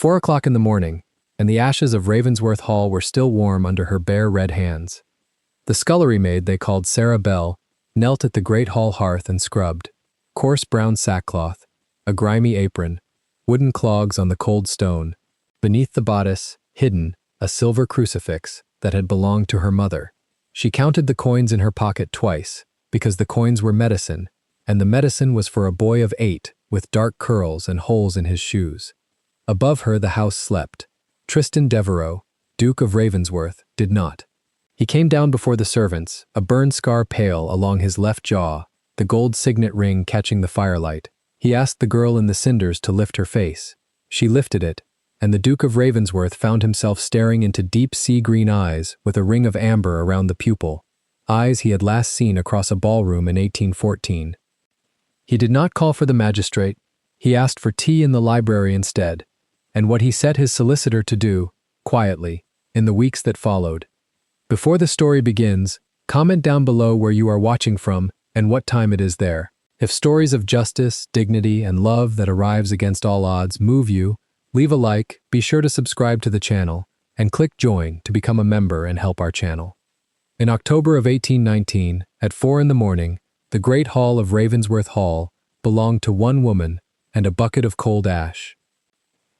4 o'clock in the morning, and the ashes of Ravensworth Hall were still warm under her bare red hands. The scullery maid they called Sarah Bell knelt at the great hall hearth and scrubbed. Coarse brown sackcloth, a grimy apron, wooden clogs on the cold stone. Beneath the bodice, hidden, a silver crucifix that had belonged to her mother. She counted the coins in her pocket twice, because the coins were medicine, and the medicine was for a boy of 8 with dark curls and holes in his shoes. Above her the house slept. Tristan Devereux, Duke of Ravensworth, did not. He came down before the servants, a burn scar pale along his left jaw, the gold signet ring catching the firelight. He asked the girl in the cinders to lift her face. She lifted it, and the Duke of Ravensworth found himself staring into deep sea-green eyes with a ring of amber around the pupil, eyes he had last seen across a ballroom in 1814. He did not call for the magistrate. He asked for tea in the library instead, and what he set his solicitor to do, quietly, in the weeks that followed. Before the story begins, comment down below where you are watching from and what time it is there. If stories of justice, dignity, and love that arrives against all odds move you, leave a like, be sure to subscribe to the channel, and click join to become a member and help our channel. In October of 1819, at 4 in the morning, the great hall of Ravensworth Hall belonged to one woman and a bucket of cold ash.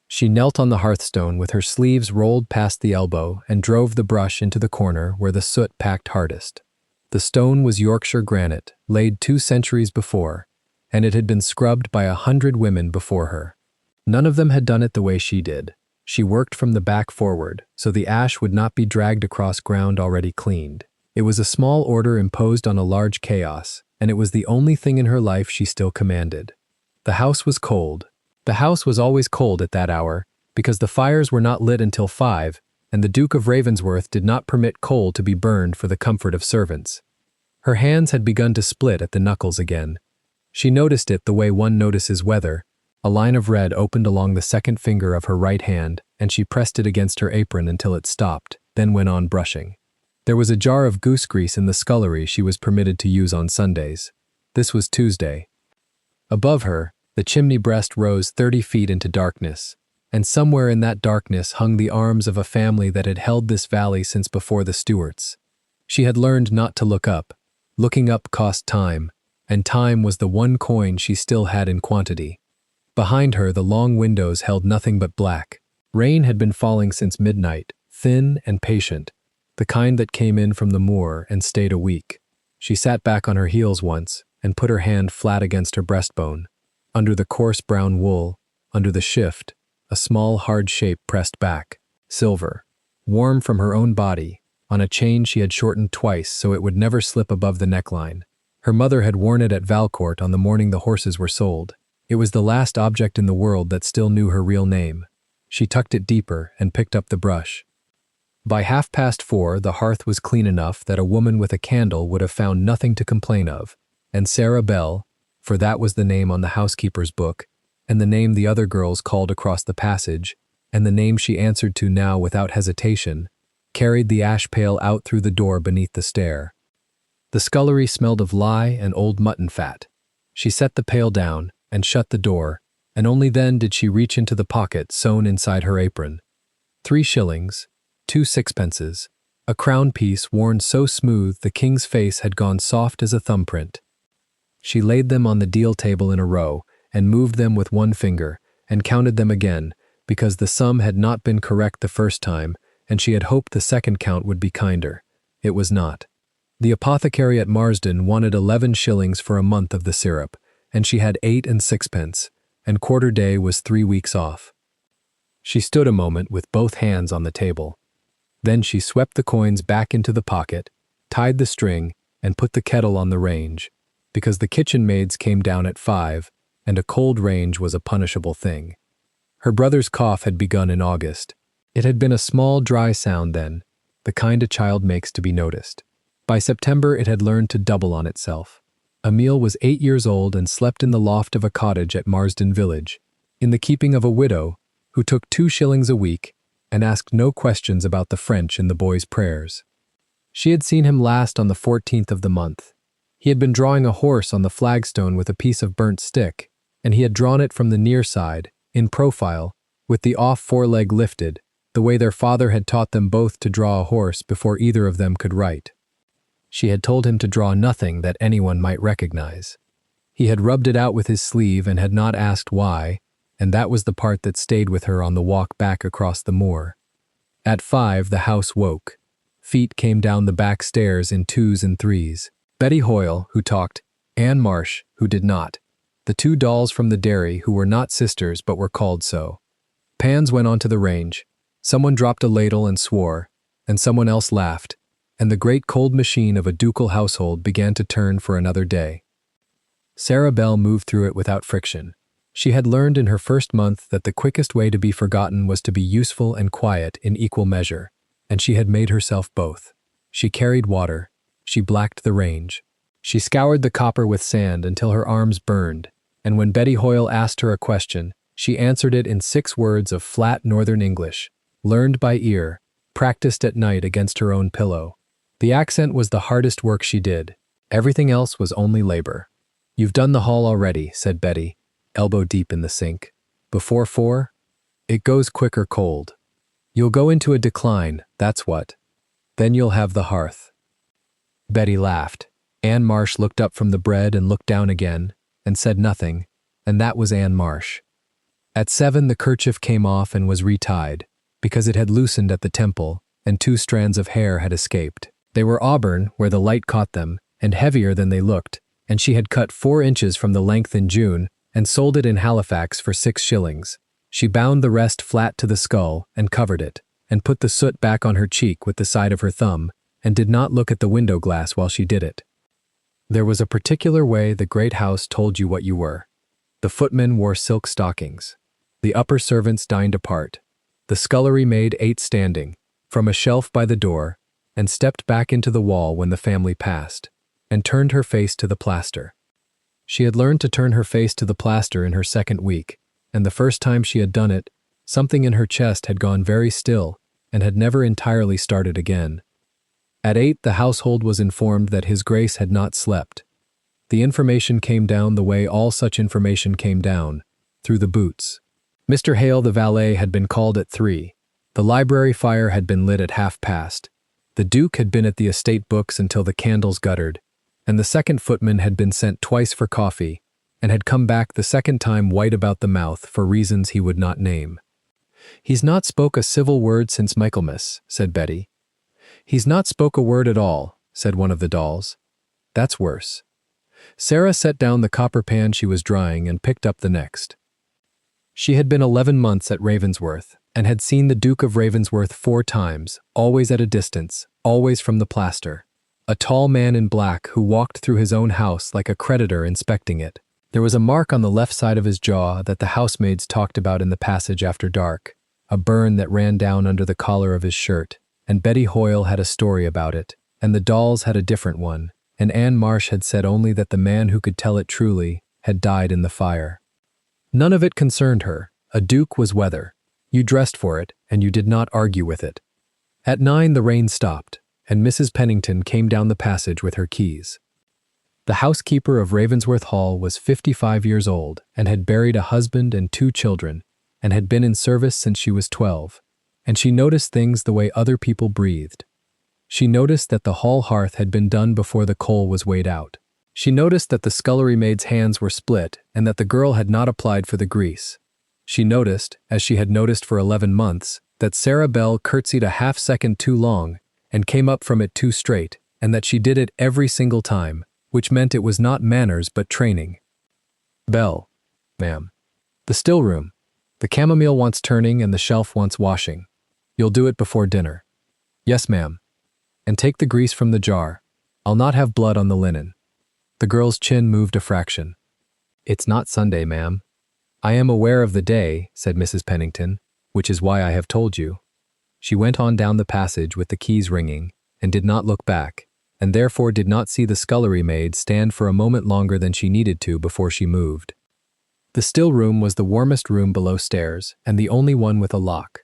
She knelt on the hearthstone with her sleeves rolled past the elbow and drove the brush into the corner where the soot packed hardest. The stone was Yorkshire granite, laid 2 centuries before, and it had been scrubbed by 100 women before her. None of them had done it the way she did. She worked from the back forward, so the ash would not be dragged across ground already cleaned. It was a small order imposed on a large chaos, and it was the only thing in her life she still commanded. The house was cold. The house was always cold at that hour, because the fires were not lit until 5, and the Duke of Ravensworth did not permit coal to be burned for the comfort of servants. Her hands had begun to split at the knuckles again. She noticed it the way one notices weather. A line of red opened along the second finger of her right hand, and she pressed it against her apron until it stopped, then went on brushing. There was a jar of goose grease in the scullery she was permitted to use on Sundays. This was Tuesday. Above her, the chimney breast rose 30 feet into darkness, and somewhere in that darkness hung the arms of a family that had held this valley since before the Stuarts. She had learned not to look up. Looking up cost time, and time was the one coin she still had in quantity. Behind her, the long windows held nothing but black. Rain had been falling since midnight, thin and patient, the kind that came in from the moor and stayed a week. She sat back on her heels once and put her hand flat against her breastbone. Under the coarse brown wool, under the shift, a small hard shape pressed back, silver, warm from her own body, on a chain she had shortened twice so it would never slip above the neckline. Her mother had worn it at Valcourt on the morning the horses were sold. It was the last object in the world that still knew her real name. She tucked it deeper and picked up the brush. By 4:30, the hearth was clean enough that a woman with a candle would have found nothing to complain of, and Sarah Bell, for that was the name on the housekeeper's book, and the name the other girls called across the passage, and the name she answered to now without hesitation, carried the ash pail out through the door beneath the stair. The scullery smelled of lye and old mutton fat. She set the pail down and shut the door, and only then did she reach into the pocket sewn inside her apron. 3 shillings, 2 sixpences, a crown piece worn so smooth the king's face had gone soft as a thumbprint. She laid them on the deal table in a row and moved them with one finger and counted them again because the sum had not been correct the first time and she had hoped the second count would be kinder. It was not. The apothecary at Marsden wanted 11 shillings for a month of the syrup, and she had 8 and 6 and quarter day was 3 weeks off. She stood a moment with both hands on the table. Then she swept the coins back into the pocket, tied the string, and put the kettle on the range, because the kitchen maids came down at 5, and a cold range was a punishable thing. Her brother's cough had begun in August. It had been a small, dry sound then, the kind a child makes to be noticed. By September it had learned to double on itself. Emile was 8 years old and slept in the loft of a cottage at Marsden Village, in the keeping of a widow who took 2 shillings a week and asked no questions about the French in the boy's prayers. She had seen him last on the 14th of the month. He had been drawing a horse on the flagstone with a piece of burnt stick, and he had drawn it from the near side, in profile, with the off foreleg lifted, the way their father had taught them both to draw a horse before either of them could write. She had told him to draw nothing that anyone might recognize. He had rubbed it out with his sleeve and had not asked why, and that was the part that stayed with her on the walk back across the moor. At 5, the house woke. Feet came down the back stairs in 2s and 3s. Betty Hoyle, who talked, Anne Marsh, who did not. The 2 dolls from the dairy who were not sisters but were called so. Pans went onto the range. Someone dropped a ladle and swore, and someone else laughed, and the great cold machine of a ducal household began to turn for another day. Sarah Bell moved through it without friction. She had learned in her first month that the quickest way to be forgotten was to be useful and quiet in equal measure, and she had made herself both. She carried water. She blacked the range. She scoured the copper with sand until her arms burned, and when Betty Hoyle asked her a question, she answered it in 6 words of flat Northern English, learned by ear, practiced at night against her own pillow. The accent was the hardest work she did. Everything else was only labor. "You've done the hall already," said Betty, elbow deep in the sink. "Before 4? It goes quicker cold. You'll go into a decline, that's what. Then you'll have the hearth." Betty laughed. Anne Marsh looked up from the bread and looked down again, and said nothing, and that was Anne Marsh. At 7, the kerchief came off and was retied, because it had loosened at the temple, and 2 strands of hair had escaped. They were auburn, where the light caught them, and heavier than they looked, and she had cut 4 inches from the length in June, and sold it in Halifax for 6 shillings. She bound the rest flat to the skull, and covered it, and put the soot back on her cheek with the side of her thumb, and did not look at the window glass while she did it. There was a particular way the great house told you what you were. The footmen wore silk stockings. The upper servants dined apart. The scullery maid ate standing, from a shelf by the door, and stepped back into the wall when the family passed, and turned her face to the plaster. She had learned to turn her face to the plaster in her 2nd week, and the first time she had done it, something in her chest had gone very still and had never entirely started again. At 8, the household was informed that His Grace had not slept. The information came down the way all such information came down, through the boots. Mr. Hale, the valet, had been called at 3. The library fire had been lit at 1:30. The Duke had been at the estate books until the candles guttered, and the 2nd footman had been sent twice for coffee, and had come back the 2nd time white about the mouth for reasons he would not name. "He's not spoke a civil word since Michaelmas," said Betty. "He's not spoke a word at all," said one of the dolls. "That's worse." Sarah set down the copper pan she was drying and picked up the next. She had been 11 months at Ravensworth, and had seen the Duke of Ravensworth 4 times, always at a distance, always from the plaster. A tall man in black who walked through his own house like a creditor inspecting it. There was a mark on the left side of his jaw that the housemaids talked about in the passage after dark, a burn that ran down under the collar of his shirt, and Betty Hoyle had a story about it, and the dolls had a different one, and Anne Marsh had said only that the man who could tell it truly had died in the fire. None of it concerned her. A duke was weather. You dressed for it, and you did not argue with it. At 9, the rain stopped, and Mrs. Pennington came down the passage with her keys. The housekeeper of Ravensworth Hall was 55 years old, and had buried a husband and 2 children, and had been in service since she was 12, and she noticed things the way other people breathed. She noticed that the hall hearth had been done before the coal was weighed out. She noticed that the scullery maid's hands were split and that the girl had not applied for the grease. She noticed, as she had noticed for 11 months, that Sarah Bell curtsied a half-second too long and came up from it too straight, and that she did it every single time, which meant it was not manners but training. "Bell, ma'am. The still room. The chamomile wants turning and the shelf wants washing. You'll do it before dinner." "Yes, ma'am. And take the grease from the jar. I'll not have blood on the linen." The girl's chin moved a fraction. "It's not Sunday, ma'am." "I am aware of the day," said Mrs. Pennington, "which is why I have told you." She went on down the passage with the keys ringing, and did not look back, and therefore did not see the scullery maid stand for a moment longer than she needed to before she moved. The still room was the warmest room below stairs, and the only one with a lock.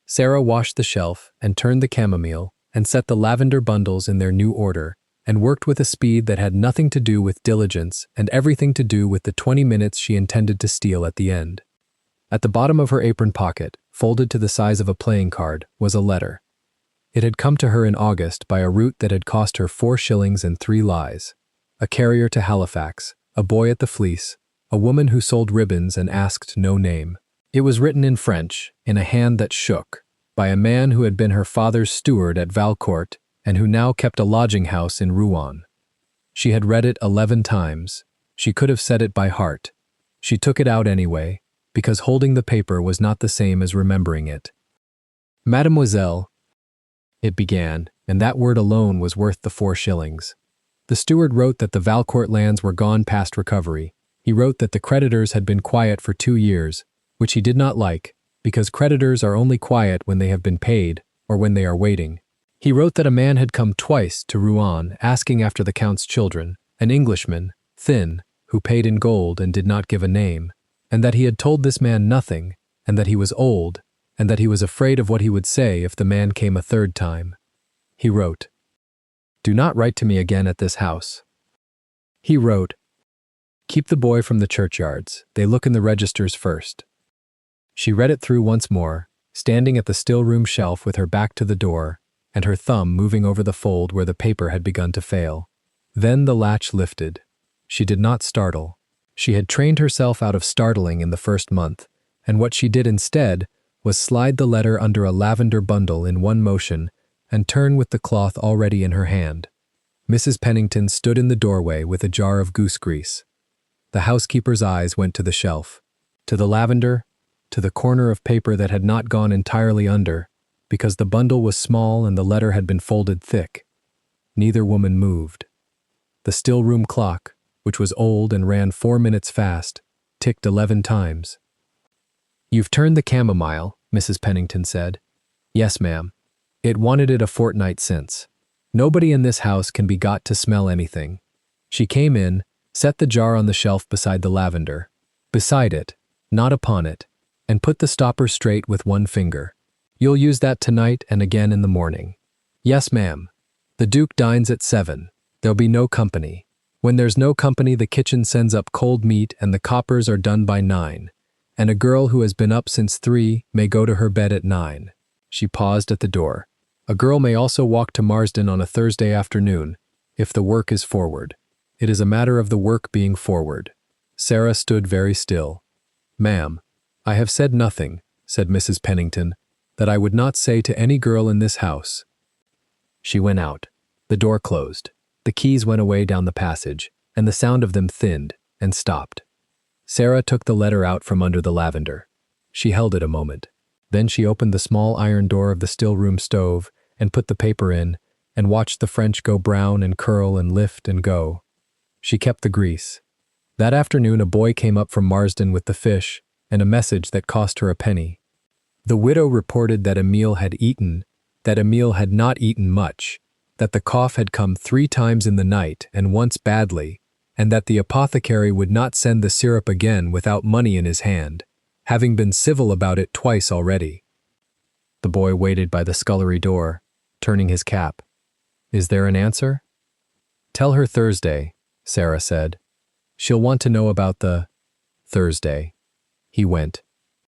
Sarah washed the shelf, and turned the chamomile, and set the lavender bundles in their new order, and worked with a speed that had nothing to do with diligence and everything to do with the 20 minutes she intended to steal at the end. At the bottom of her apron pocket, folded to the size of a playing card, was a letter. It had come to her in August by a route that had cost her 4 shillings and 3 lies. A carrier to Halifax, a boy at the Fleece, a woman who sold ribbons and asked no name. It was written in French, in a hand that shook, by a man who had been her father's steward at Valcourt and who now kept a lodging house in Rouen. She had read it 11 times. She could have said it by heart. She took it out anyway, because holding the paper was not the same as remembering it. Mademoiselle, it began, and that word alone was worth the 4 shillings. The steward wrote that the Valcourt lands were gone past recovery. He wrote that the creditors had been quiet for 2 years, which he did not like, because creditors are only quiet when they have been paid or when they are waiting. He wrote that a man had come twice to Rouen asking after the Count's children, an Englishman, thin, who paid in gold and did not give a name, and that he had told this man nothing, and that he was old, and that he was afraid of what he would say if the man came a 3rd time. He wrote, "Do not write to me again at this house." He wrote, "Keep the boy from the churchyards. They look in the registers first." She read it through once more, standing at the still-room shelf with her back to the door, and her thumb moving over the fold where the paper had begun to fail. Then the latch lifted. She did not startle. She had trained herself out of startling in the first month, and what she did instead was slide the letter under a lavender bundle in one motion and turn with the cloth already in her hand. Mrs. Pennington stood in the doorway with a jar of goose grease. The housekeeper's eyes went to the shelf, to the lavender, to the corner of paper that had not gone entirely under, because the bundle was small and the letter had been folded thick. Neither woman moved. The still-room clock, which was old and ran 4 minutes fast, ticked 11 times. "You've turned the chamomile," Mrs. Pennington said. "Yes, ma'am. It wanted it a fortnight since. Nobody in this house can be got to smell anything." She came in, set the jar on the shelf beside the lavender. Beside it, not upon it, and put the stopper straight with one finger. "You'll use that tonight and again in the morning." "Yes, ma'am. The Duke dines at 7. There'll be no company. When there's no company, the kitchen sends up cold meat and the coppers are done by 9. And a girl who has been up since 3 may go to her bed at 9. She paused at the door. "A girl may also walk to Marsden on a Thursday afternoon, if the work is forward. It is a matter of the work being forward." Sarah stood very still. "Ma'am, I have said nothing," said Mrs. Pennington, "that I would not say to any girl in this house." She went out. The door closed. The keys went away down the passage, and the sound of them thinned and stopped. Sarah took the letter out from under the lavender. She held it a moment. Then she opened the small iron door of the still-room stove and put the paper in and watched the French go brown and curl and lift and go. She kept the grease. That afternoon a boy came up from Marsden with the fish and a message that cost her a penny. The widow reported that Emile had eaten, that Emile had not eaten much, that the cough had come 3 times in the night and once badly, and that the apothecary would not send the syrup again without money in his hand, having been civil about it twice already. The boy waited by the scullery door, turning his cap. "Is there an answer?" "Tell her Thursday," Sarah said. "She'll want to know about the Thursday." He went.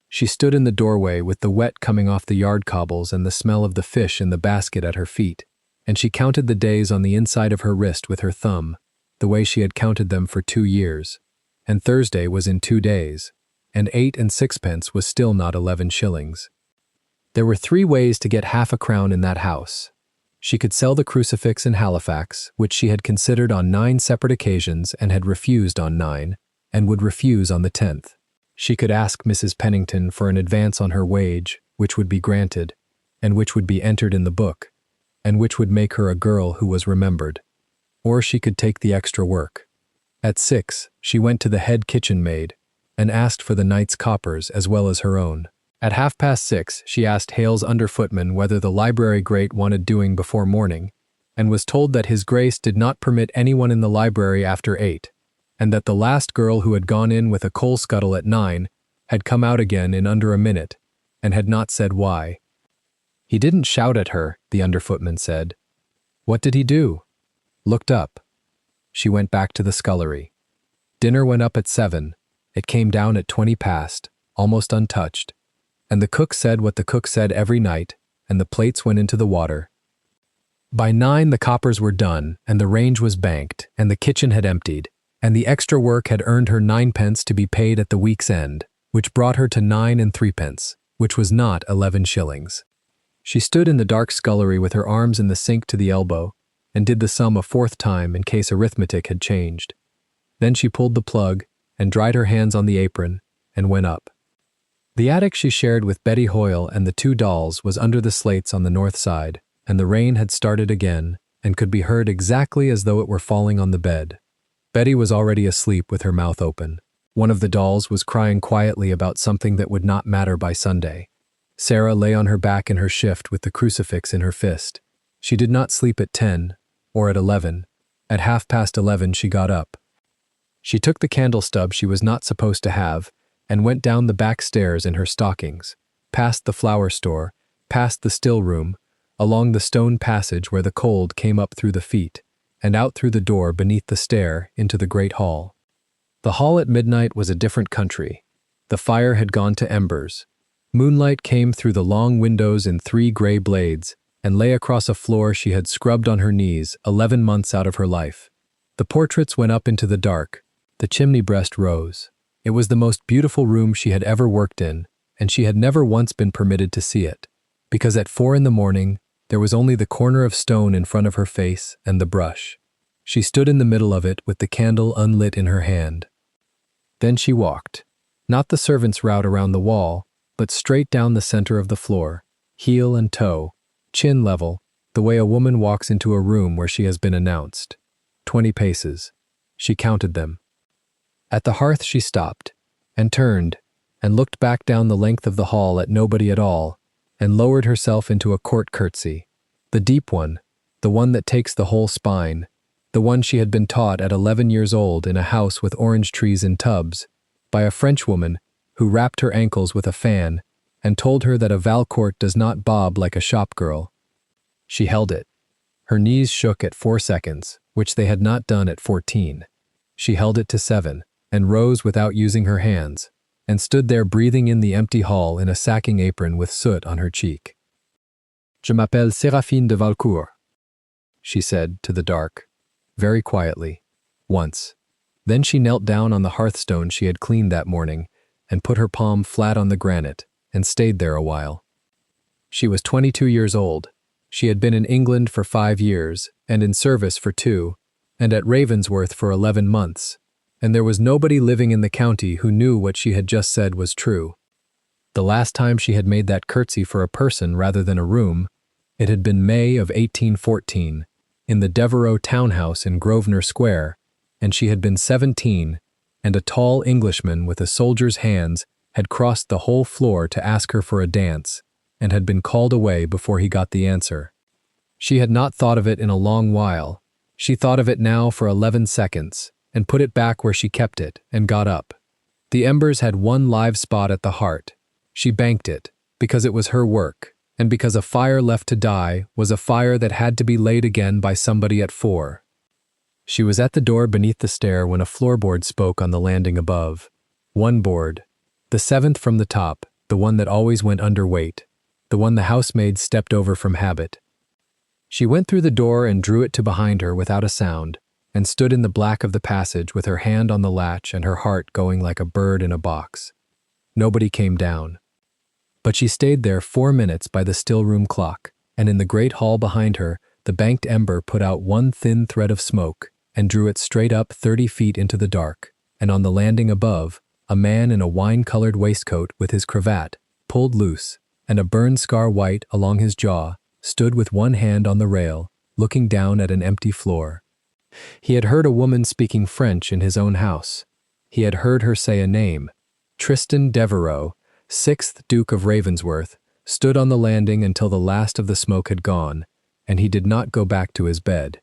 She stood in the doorway with the wet coming off the yard cobbles and the smell of the fish in the basket at her feet, and she counted the days on the inside of her wrist with her thumb, the way she had counted them for 2 years, and Thursday was in 2 days, and 8 and 6pence was still not 11 shillings. There were 3 ways to get half a crown in that house. She could sell the crucifix in Halifax, which she had considered on 9 separate occasions and had refused on 9, and would refuse on the 10th. She could ask Mrs. Pennington for an advance on her wage, which would be granted, and which would be entered in the book, and which would make her a girl who was remembered. Or she could take the extra work. At 6, she went to the head kitchen maid and asked for the night's coppers as well as her own. At 6:30, she asked Hale's underfootman whether the library grate wanted doing before morning, and was told that his grace did not permit anyone in the library after 8, and that the last girl who had gone in with a coal scuttle at 9 had come out again in under a minute, and had not said why. He didn't shout at her, the underfootman said. What did he do? Looked up. She went back to the scullery. Dinner went up at 7. It came down at 20 past. almost untouched. And the cook said what the cook said every night, and the plates went into the water. By 9 the coppers were done, and the range was banked, and the kitchen had emptied, and the extra work had earned her 9 pence to be paid at the week's end, which brought her to 9 and 3 pence, which was not 11 shillings. She stood in the dark scullery with her arms in the sink to the elbow, and did the sum a 4th time in case arithmetic had changed. Then she pulled the plug, and dried her hands on the apron, and went up. The attic she shared with Betty Hoyle and the 2 dolls was under the slates on the north side, and the rain had started again, and could be heard exactly as though it were falling on the bed. Betty was already asleep with her mouth open. One of the dolls was crying quietly about something that would not matter by Sunday. Sarah lay on her back in her shift with the crucifix in her fist. She did not sleep at 10, or at 11. At 11:30 she got up. She took the candle stub she was not supposed to have, and went down the back stairs in her stockings, past the flower store, past the still room, along the stone passage where the cold came up through the feet, and out through the door beneath the stair into the great hall. The hall at midnight was a different country. The fire had gone to embers. Moonlight came through the long windows in 3 gray blades, and lay across a floor she had scrubbed on her knees 11 months out of her life. The portraits went up into the dark. The chimney breast rose. It was the most beautiful room she had ever worked in, and she had never once been permitted to see it, because at 4 in the morning there was only the corner of stone in front of her face and the brush. She stood in the middle of it with the candle unlit in her hand. Then she walked, not the servant's route around the wall, but straight down the center of the floor, heel and toe, chin level, the way a woman walks into a room where she has been announced. 20 paces. She counted them. At the hearth she stopped, and turned, and looked back down the length of the hall at nobody at all, and lowered herself into a court curtsy, the deep one, the one that takes the whole spine, the one she had been taught at 11 years old in a house with orange trees in tubs, by a Frenchwoman who wrapped her ankles with a fan and told her that a Valcourt does not bob like a shop girl. She held it. Her knees shook at 4 seconds, which they had not done at 14. She held it to 7, and rose without using her hands, and stood there breathing in the empty hall in a sacking apron with soot on her cheek. "Je m'appelle Séraphine de Valcourt," she said to the dark, very quietly, once. Then she knelt down on the hearthstone she had cleaned that morning, and put her palm flat on the granite, and stayed there a while. She was 22 years old. She had been in England for 5 years, and in service for 2, and at Ravensworth for 11 months, and there was nobody living in the county who knew what she had just said was true. The last time she had made that curtsy for a person rather than a room, it had been May of 1814, in the Devereux townhouse in Grosvenor Square, and she had been 17, and a tall Englishman with a soldier's hands had crossed the whole floor to ask her for a dance, and had been called away before he got the answer. She had not thought of it in a long while. She thought of it now for 11 seconds, and put it back where she kept it, and got up. The embers had one live spot at the heart. She banked it, because it was her work, and because a fire left to die was a fire that had to be laid again by somebody at 4. She was at the door beneath the stair when a floorboard spoke on the landing above. One board, the 7th from the top, the one that always went under weight, the one the housemaid stepped over from habit. She went through the door and drew it to behind her without a sound, and stood in the black of the passage with her hand on the latch and her heart going like a bird in a box. Nobody came down. But she stayed there 4 minutes by the still room clock, and in the great hall behind her, the banked ember put out one thin thread of smoke and drew it straight up 30 feet into the dark, and on the landing above, a man in a wine-colored waistcoat with his cravat pulled loose and a burn scar white along his jaw stood with one hand on the rail, looking down at an empty floor. He had heard a woman speaking French in his own house. He had heard her say a name. Tristan Devereux, 6th Duke of Ravensworth, stood on the landing until the last of the smoke had gone, and he did not go back to his bed.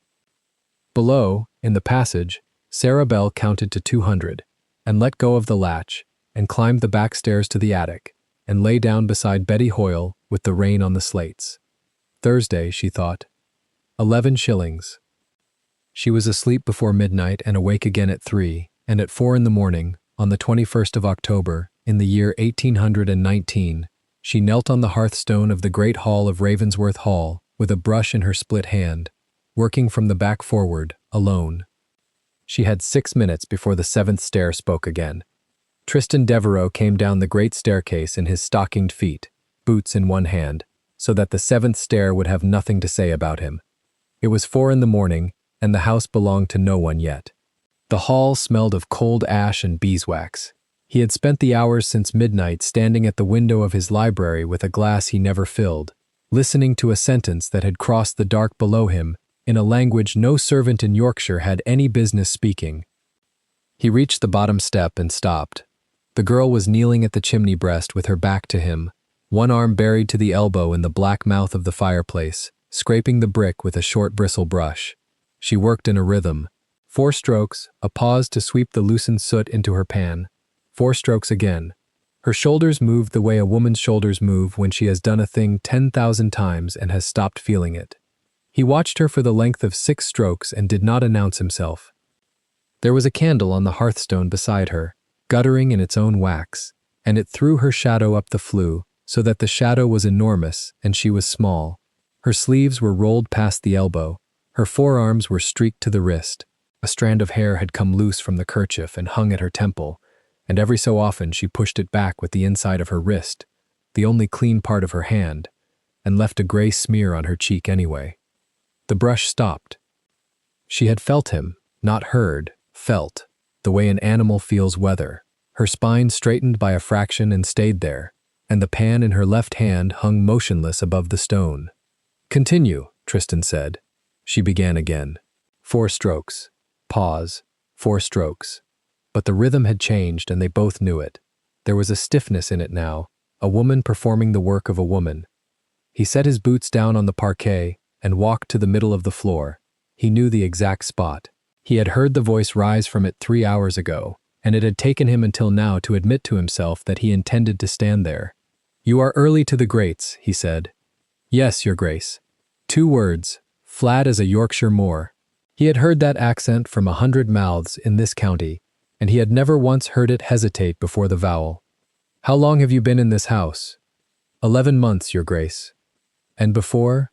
Below, in the passage, Sarah Bell counted to 200, and let go of the latch, and climbed the back stairs to the attic, and lay down beside Betty Hoyle with the rain on the slates. Thursday, she thought. 11 shillings. She was asleep before midnight and awake again at 3, and at 4 in the morning, on the 21st of October, in the year 1819, she knelt on the hearthstone of the great hall of Ravensworth Hall with a brush in her split hand, working from the back forward, alone. She had 6 minutes before the seventh stair spoke again. Tristan Devereux came down the great staircase in his stockinged feet, boots in one hand, so that the seventh stair would have nothing to say about him. It was 4 in the morning, and the house belonged to no one yet. The hall smelled of cold ash and beeswax. He had spent the hours since midnight standing at the window of his library with a glass he never filled, listening to a sentence that had crossed the dark below him in a language no servant in Yorkshire had any business speaking. He reached the bottom step and stopped. The girl was kneeling at the chimney breast with her back to him, one arm buried to the elbow in the black mouth of the fireplace, scraping the brick with a short bristle brush. She worked in a rhythm. 4 strokes, a pause to sweep the loosened soot into her pan. 4 strokes again. Her shoulders moved the way a woman's shoulders move when she has done a thing 10,000 times and has stopped feeling it. He watched her for the length of 6 strokes and did not announce himself. There was a candle on the hearthstone beside her, guttering in its own wax, and it threw her shadow up the flue, so that the shadow was enormous and she was small. Her sleeves were rolled past the elbow. Her forearms were streaked to the wrist. A strand of hair had come loose from the kerchief and hung at her temple, and every so often she pushed it back with the inside of her wrist, the only clean part of her hand, and left a gray smear on her cheek anyway. The brush stopped. She had felt him, not heard, felt, the way an animal feels weather. Her spine straightened by a fraction and stayed there, and the pan in her left hand hung motionless above the stone. "Continue," Tristan said. She began again. 4 strokes. Pause. 4 strokes. But the rhythm had changed and they both knew it. There was a stiffness in it now, a woman performing the work of a woman. He set his boots down on the parquet and walked to the middle of the floor. He knew the exact spot. He had heard the voice rise from it 3 hours ago, and it had taken him until now to admit to himself that he intended to stand there. "You are early to the grates," he said. "Yes, Your Grace." 2 words, flat as a Yorkshire moor. He had heard that accent from 100 mouths in this county, and he had never once heard it hesitate before the vowel. "How long have you been in this house?" 11 months, Your Grace." "And before?"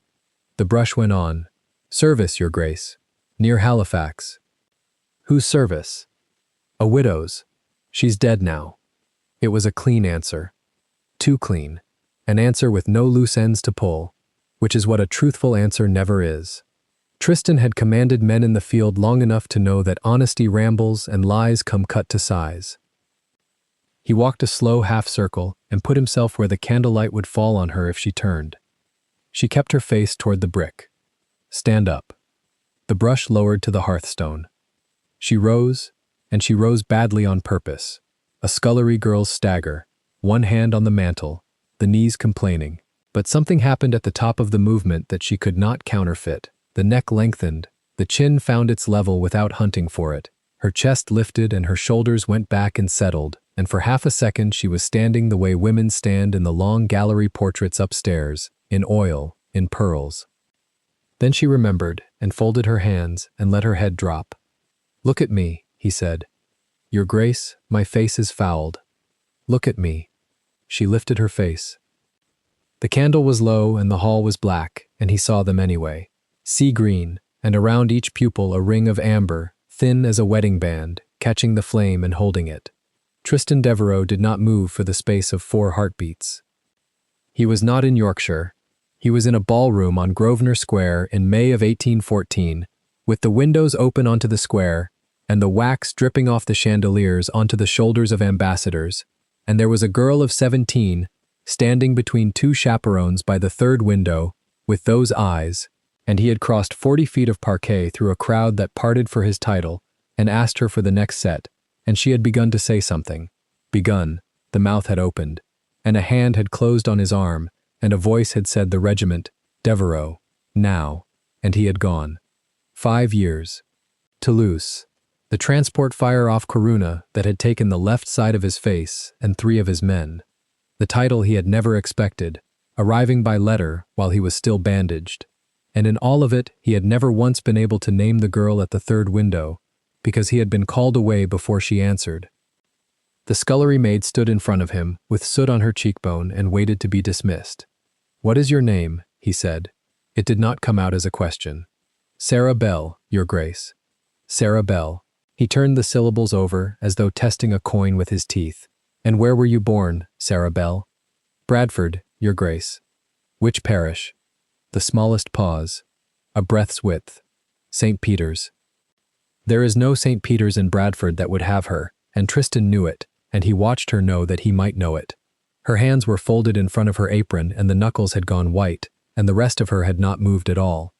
The brush went on. "Service, Your Grace. Near Halifax." "Whose service?" "A widow's. She's dead now." It was a clean answer. Too clean. An answer with no loose ends to pull, which is what a truthful answer never is. Tristan had commanded men in the field long enough to know that honesty rambles and lies come cut to size. He walked a slow half-circle and put himself where the candlelight would fall on her if she turned. She kept her face toward the brick. "Stand up." The brush lowered to the hearthstone. She rose, and she rose badly on purpose. A scullery girl's stagger, one hand on the mantel, the knees complaining. But something happened at the top of the movement that she could not counterfeit. The neck lengthened, the chin found its level without hunting for it. Her chest lifted and her shoulders went back and settled, and for half a second she was standing the way women stand in the long gallery portraits upstairs, in oil, in pearls. Then she remembered and folded her hands and let her head drop. "Look at me," he said. "Your Grace, my face is fouled. Look at me." She lifted her face. The candle was low and the hall was black, and he saw them anyway. Sea green, and around each pupil a ring of amber, thin as a wedding band, catching the flame and holding it. Tristan Devereux did not move for the space of 4 heartbeats. He was not in Yorkshire. He was in a ballroom on Grosvenor Square in May of 1814, with the windows open onto the square, and the wax dripping off the chandeliers onto the shoulders of ambassadors, and there was a girl of 17, standing between 2 chaperones by the 3rd window, with those eyes, and he had crossed 40 feet of parquet through a crowd that parted for his title, and asked her for the next set, and she had begun to say something. Begun, the mouth had opened, and a hand had closed on his arm, and a voice had said the regiment, "Devereux, now," and he had gone. 5 years. Toulouse. The transport fire off Corunna that had taken the left side of his face and 3 of his men. The title he had never expected, arriving by letter while he was still bandaged. And in all of it, he had never once been able to name the girl at the 3rd window, because he had been called away before she answered. The scullery maid stood in front of him, with soot on her cheekbone, and waited to be dismissed. "What is your name?" he said. It did not come out as a question. "Sarah Bell, Your Grace." "Sarah Bell." He turned the syllables over, as though testing a coin with his teeth. "And where were you born, Sarah Bell?" "Bradford, Your Grace." "Which parish?" The smallest pause. A breath's width. "St. Peter's." There is no St. Peter's in Bradford that would have her, and Tristan knew it, and he watched her know that he might know it. Her hands were folded in front of her apron, and the knuckles had gone white, and the rest of her had not moved at all.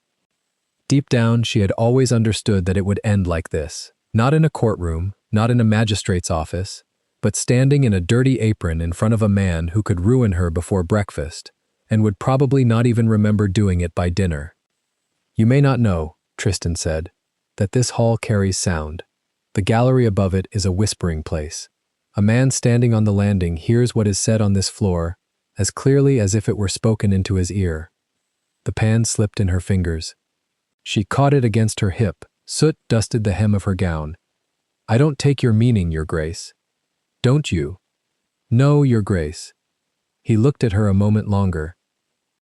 Deep down, she had always understood that it would end like this. Not in a courtroom, not in a magistrate's office, but standing in a dirty apron in front of a man who could ruin her before breakfast, and would probably not even remember doing it by dinner. "You may not know," Tristan said, "that this hall carries sound. The gallery above it is a whispering place. A man standing on the landing hears what is said on this floor as clearly as if it were spoken into his ear." The pan slipped in her fingers. She caught it against her hip. Soot dusted the hem of her gown. "I don't take your meaning, Your Grace." "Don't you?" "No, Your Grace." He looked at her a moment longer.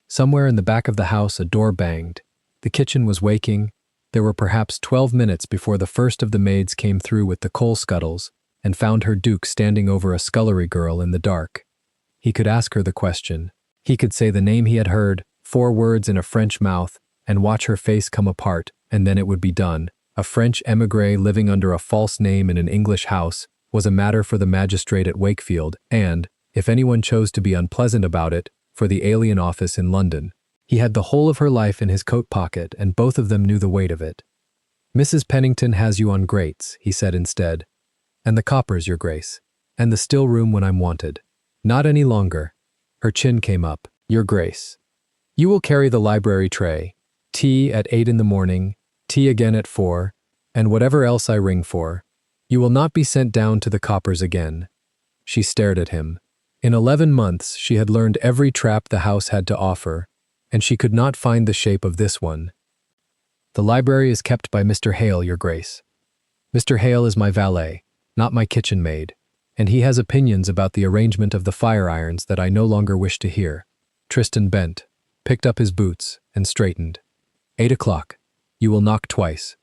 Somewhere in the back of the house a door banged. The kitchen was waking. There were perhaps 12 minutes before the first of the maids came through with the coal scuttles and found her Duke standing over a scullery girl in the dark. He could ask her the question. He could say the name he had heard, 4 words in a French mouth, and watch her face come apart, and then it would be done. A French émigré living under a false name in an English house was a matter for the magistrate at Wakefield and, if anyone chose to be unpleasant about it, for the alien office in London. He had the whole of her life in his coat pocket, and both of them knew the weight of it. "Mrs. Pennington has you on grates," he said instead. "And the coppers, Your Grace. And the still room when I'm wanted." "Not any longer." Her chin came up. "Your Grace. You will carry the library tray. Tea at 8 in the morning, tea again at 4, and whatever else I ring for. You will not be sent down to the coppers again." She stared at him. In 11 months, she had learned every trap the house had to offer, and she could not find the shape of this one. "The library is kept by Mr. Hale, Your Grace. Mr. Hale is my valet, not my kitchen maid, and he has opinions about the arrangement of the fire irons that I no longer wish to hear." Tristan bent, picked up his boots, and straightened. 8 o'clock. You will knock twice."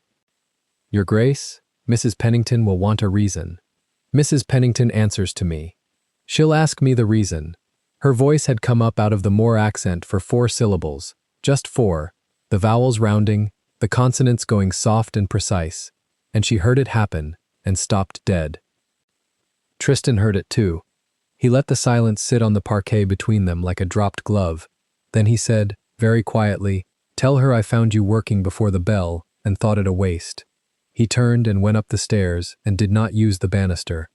"Your Grace, Mrs. Pennington will want a reason." "Mrs. Pennington answers to me. She'll ask me the reason." Her voice had come up out of the Moor accent for 4 syllables, just 4, the vowels rounding, the consonants going soft and precise, and she heard it happen and stopped dead. Tristan heard it too. He let the silence sit on the parquet between them like a dropped glove. Then he said, very quietly, "Tell her I found you working before the bell and thought it a waste." He turned and went up the stairs and did not use the banister.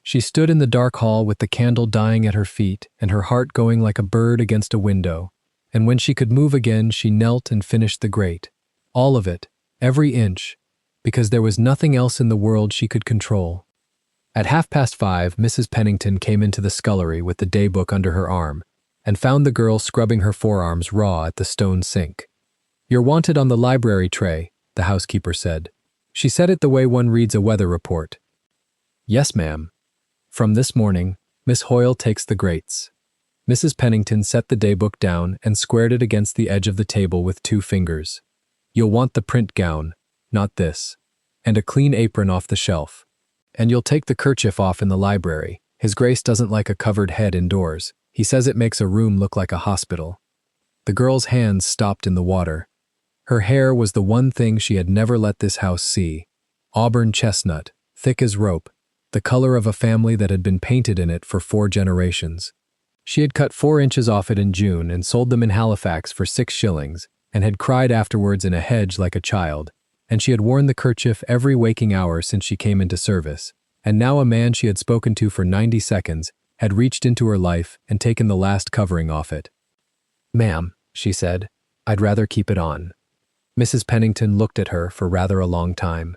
She stood in the dark hall with the candle dying at her feet and her heart going like a bird against a window, and when she could move again she knelt and finished the grate. All of it, every inch, because there was nothing else in the world she could control. At 5:30, Mrs. Pennington came into the scullery with the daybook under her arm and found the girl scrubbing her forearms raw at the stone sink. "You're wanted on the library tray," the housekeeper said. She said it the way one reads a weather report. "Yes, ma'am. From this morning, Miss Hoyle takes the grates." Mrs. Pennington set the daybook down and squared it against the edge of the table with 2 fingers. "You'll want the print gown, not this, and a clean apron off the shelf. And you'll take the kerchief off in the library. His Grace doesn't like a covered head indoors. He says it makes a room look like a hospital." The girl's hands stopped in the water. Her hair was the one thing she had never let this house see. Auburn chestnut, thick as rope, the color of a family that had been painted in it for 4 generations. She had cut 4 inches off it in June and sold them in Halifax for 6 shillings, and had cried afterwards in a hedge like a child, and she had worn the kerchief every waking hour since she came into service, and now a man she had spoken to for 90 seconds had reached into her life and taken the last covering off it. "Ma'am," she said, "I'd rather keep it on." Mrs. Pennington looked at her for rather a long time.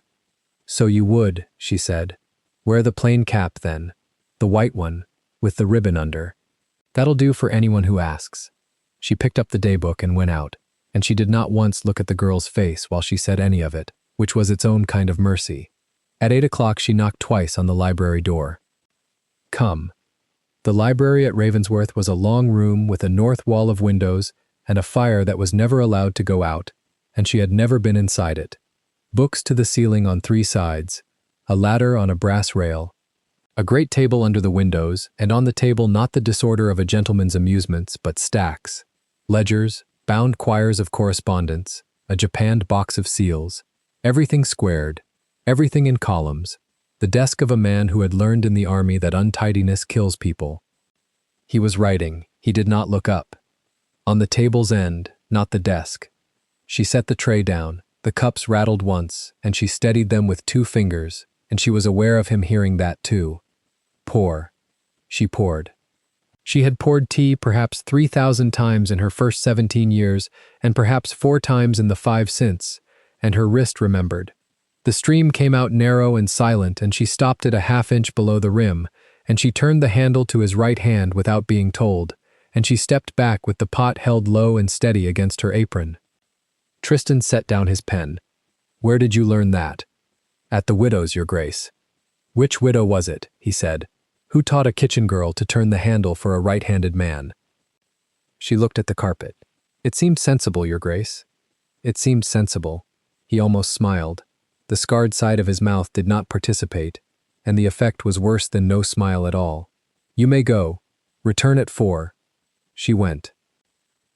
"So you would," she said. "Wear the plain cap, then. The white one, with the ribbon under. That'll do for anyone who asks." She picked up the daybook and went out, and she did not once look at the girl's face while she said any of it, which was its own kind of mercy. At 8 o'clock she knocked twice on the library door. come. The library at Ravensworth was a long room with a north wall of windows and a fire that was never allowed to go out, and she had never been inside it. Books to the ceiling on 3 sides, a ladder on a brass rail, a great table under the windows, and on the table not the disorder of a gentleman's amusements, but stacks, ledgers, bound quires of correspondence, a japanned box of seals, everything squared, everything in columns, the desk of a man who had learned in the army that untidiness kills people. He was writing. He did not look up. On the table's end, not the desk. She set the tray down. The cups rattled once, and she steadied them with 2 fingers, and she was aware of him hearing that too. Pour. She poured. She had poured tea perhaps 3,000 times in her first 17 years, and perhaps 4 times in the 5 since, and her wrist remembered. The stream came out narrow and silent, and she stopped it a half-inch below the rim, and she turned the handle to his right hand without being told, and she stepped back with the pot held low and steady against her apron. Tristan set down his pen. "Where did you learn that?" "At the widow's, your grace." "Which widow was it?" he said. "Who taught a kitchen girl to turn the handle for a right-handed man?" She looked at the carpet. "It seemed sensible, your grace." "It seemed sensible." He almost smiled. The scarred side of his mouth did not participate, and the effect was worse than no smile at all. "You may go. Return at 4. She went.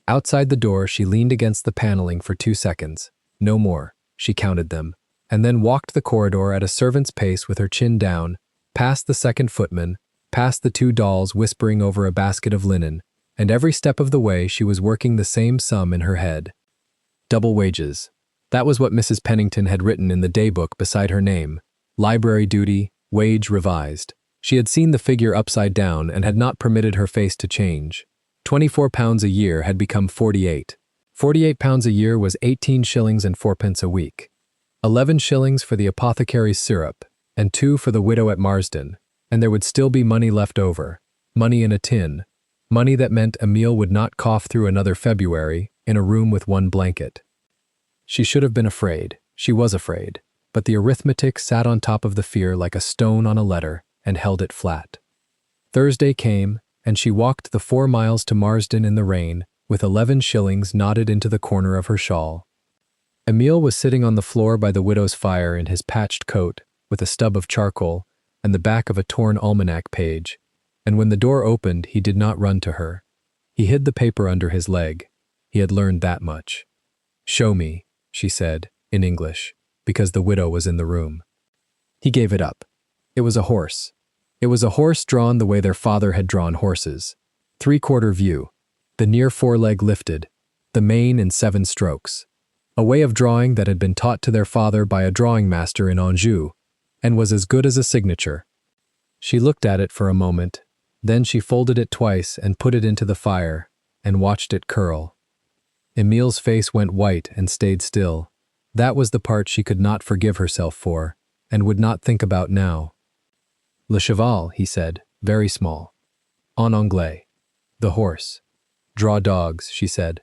Outside the door, she leaned against the paneling for 2 seconds. No more. She counted them, and then walked the corridor at a servant's pace with her chin down, past the second footman, past the 2 dolls whispering over a basket of linen, and every step of the way she was working the same sum in her head. Double wages. That was what Mrs. Pennington had written in the daybook beside her name. Library duty, wage revised. She had seen the figure upside down and had not permitted her face to change. £24 a year had become 48. £48 a year was 18 shillings and 4 pence a week. 11 shillings for the apothecary's syrup, and 2 for the widow at Marsden, and there would still be money left over. Money in a tin. Money that meant Emile would not cough through another February in a room with 1 blanket. She should have been afraid. She was afraid. But the arithmetic sat on top of the fear like a stone on a letter and held it flat. Thursday came, and she walked the 4 miles to Marsden in the rain, with 11 shillings knotted into the corner of her shawl. Emile was sitting on the floor by the widow's fire in his patched coat, with a stub of charcoal and the back of a torn almanac page, and when the door opened he did not run to her. He hid the paper under his leg. He had learned that much. "Show me," she said, in English, because the widow was in the room. He gave it up. It was a horse. It was a horse drawn the way their father had drawn horses. 3/4 view. The near foreleg lifted. The mane in 7 strokes. A way of drawing that had been taught to their father by a drawing master in Anjou, and was as good as a signature. She looked at it for a moment, then she folded it twice and put it into the fire, and watched it curl. Emile's face went white and stayed still. That was the part she could not forgive herself for, and would not think about now. "Le cheval," he said, very small. "En anglais." "The horse." "Draw dogs," she said.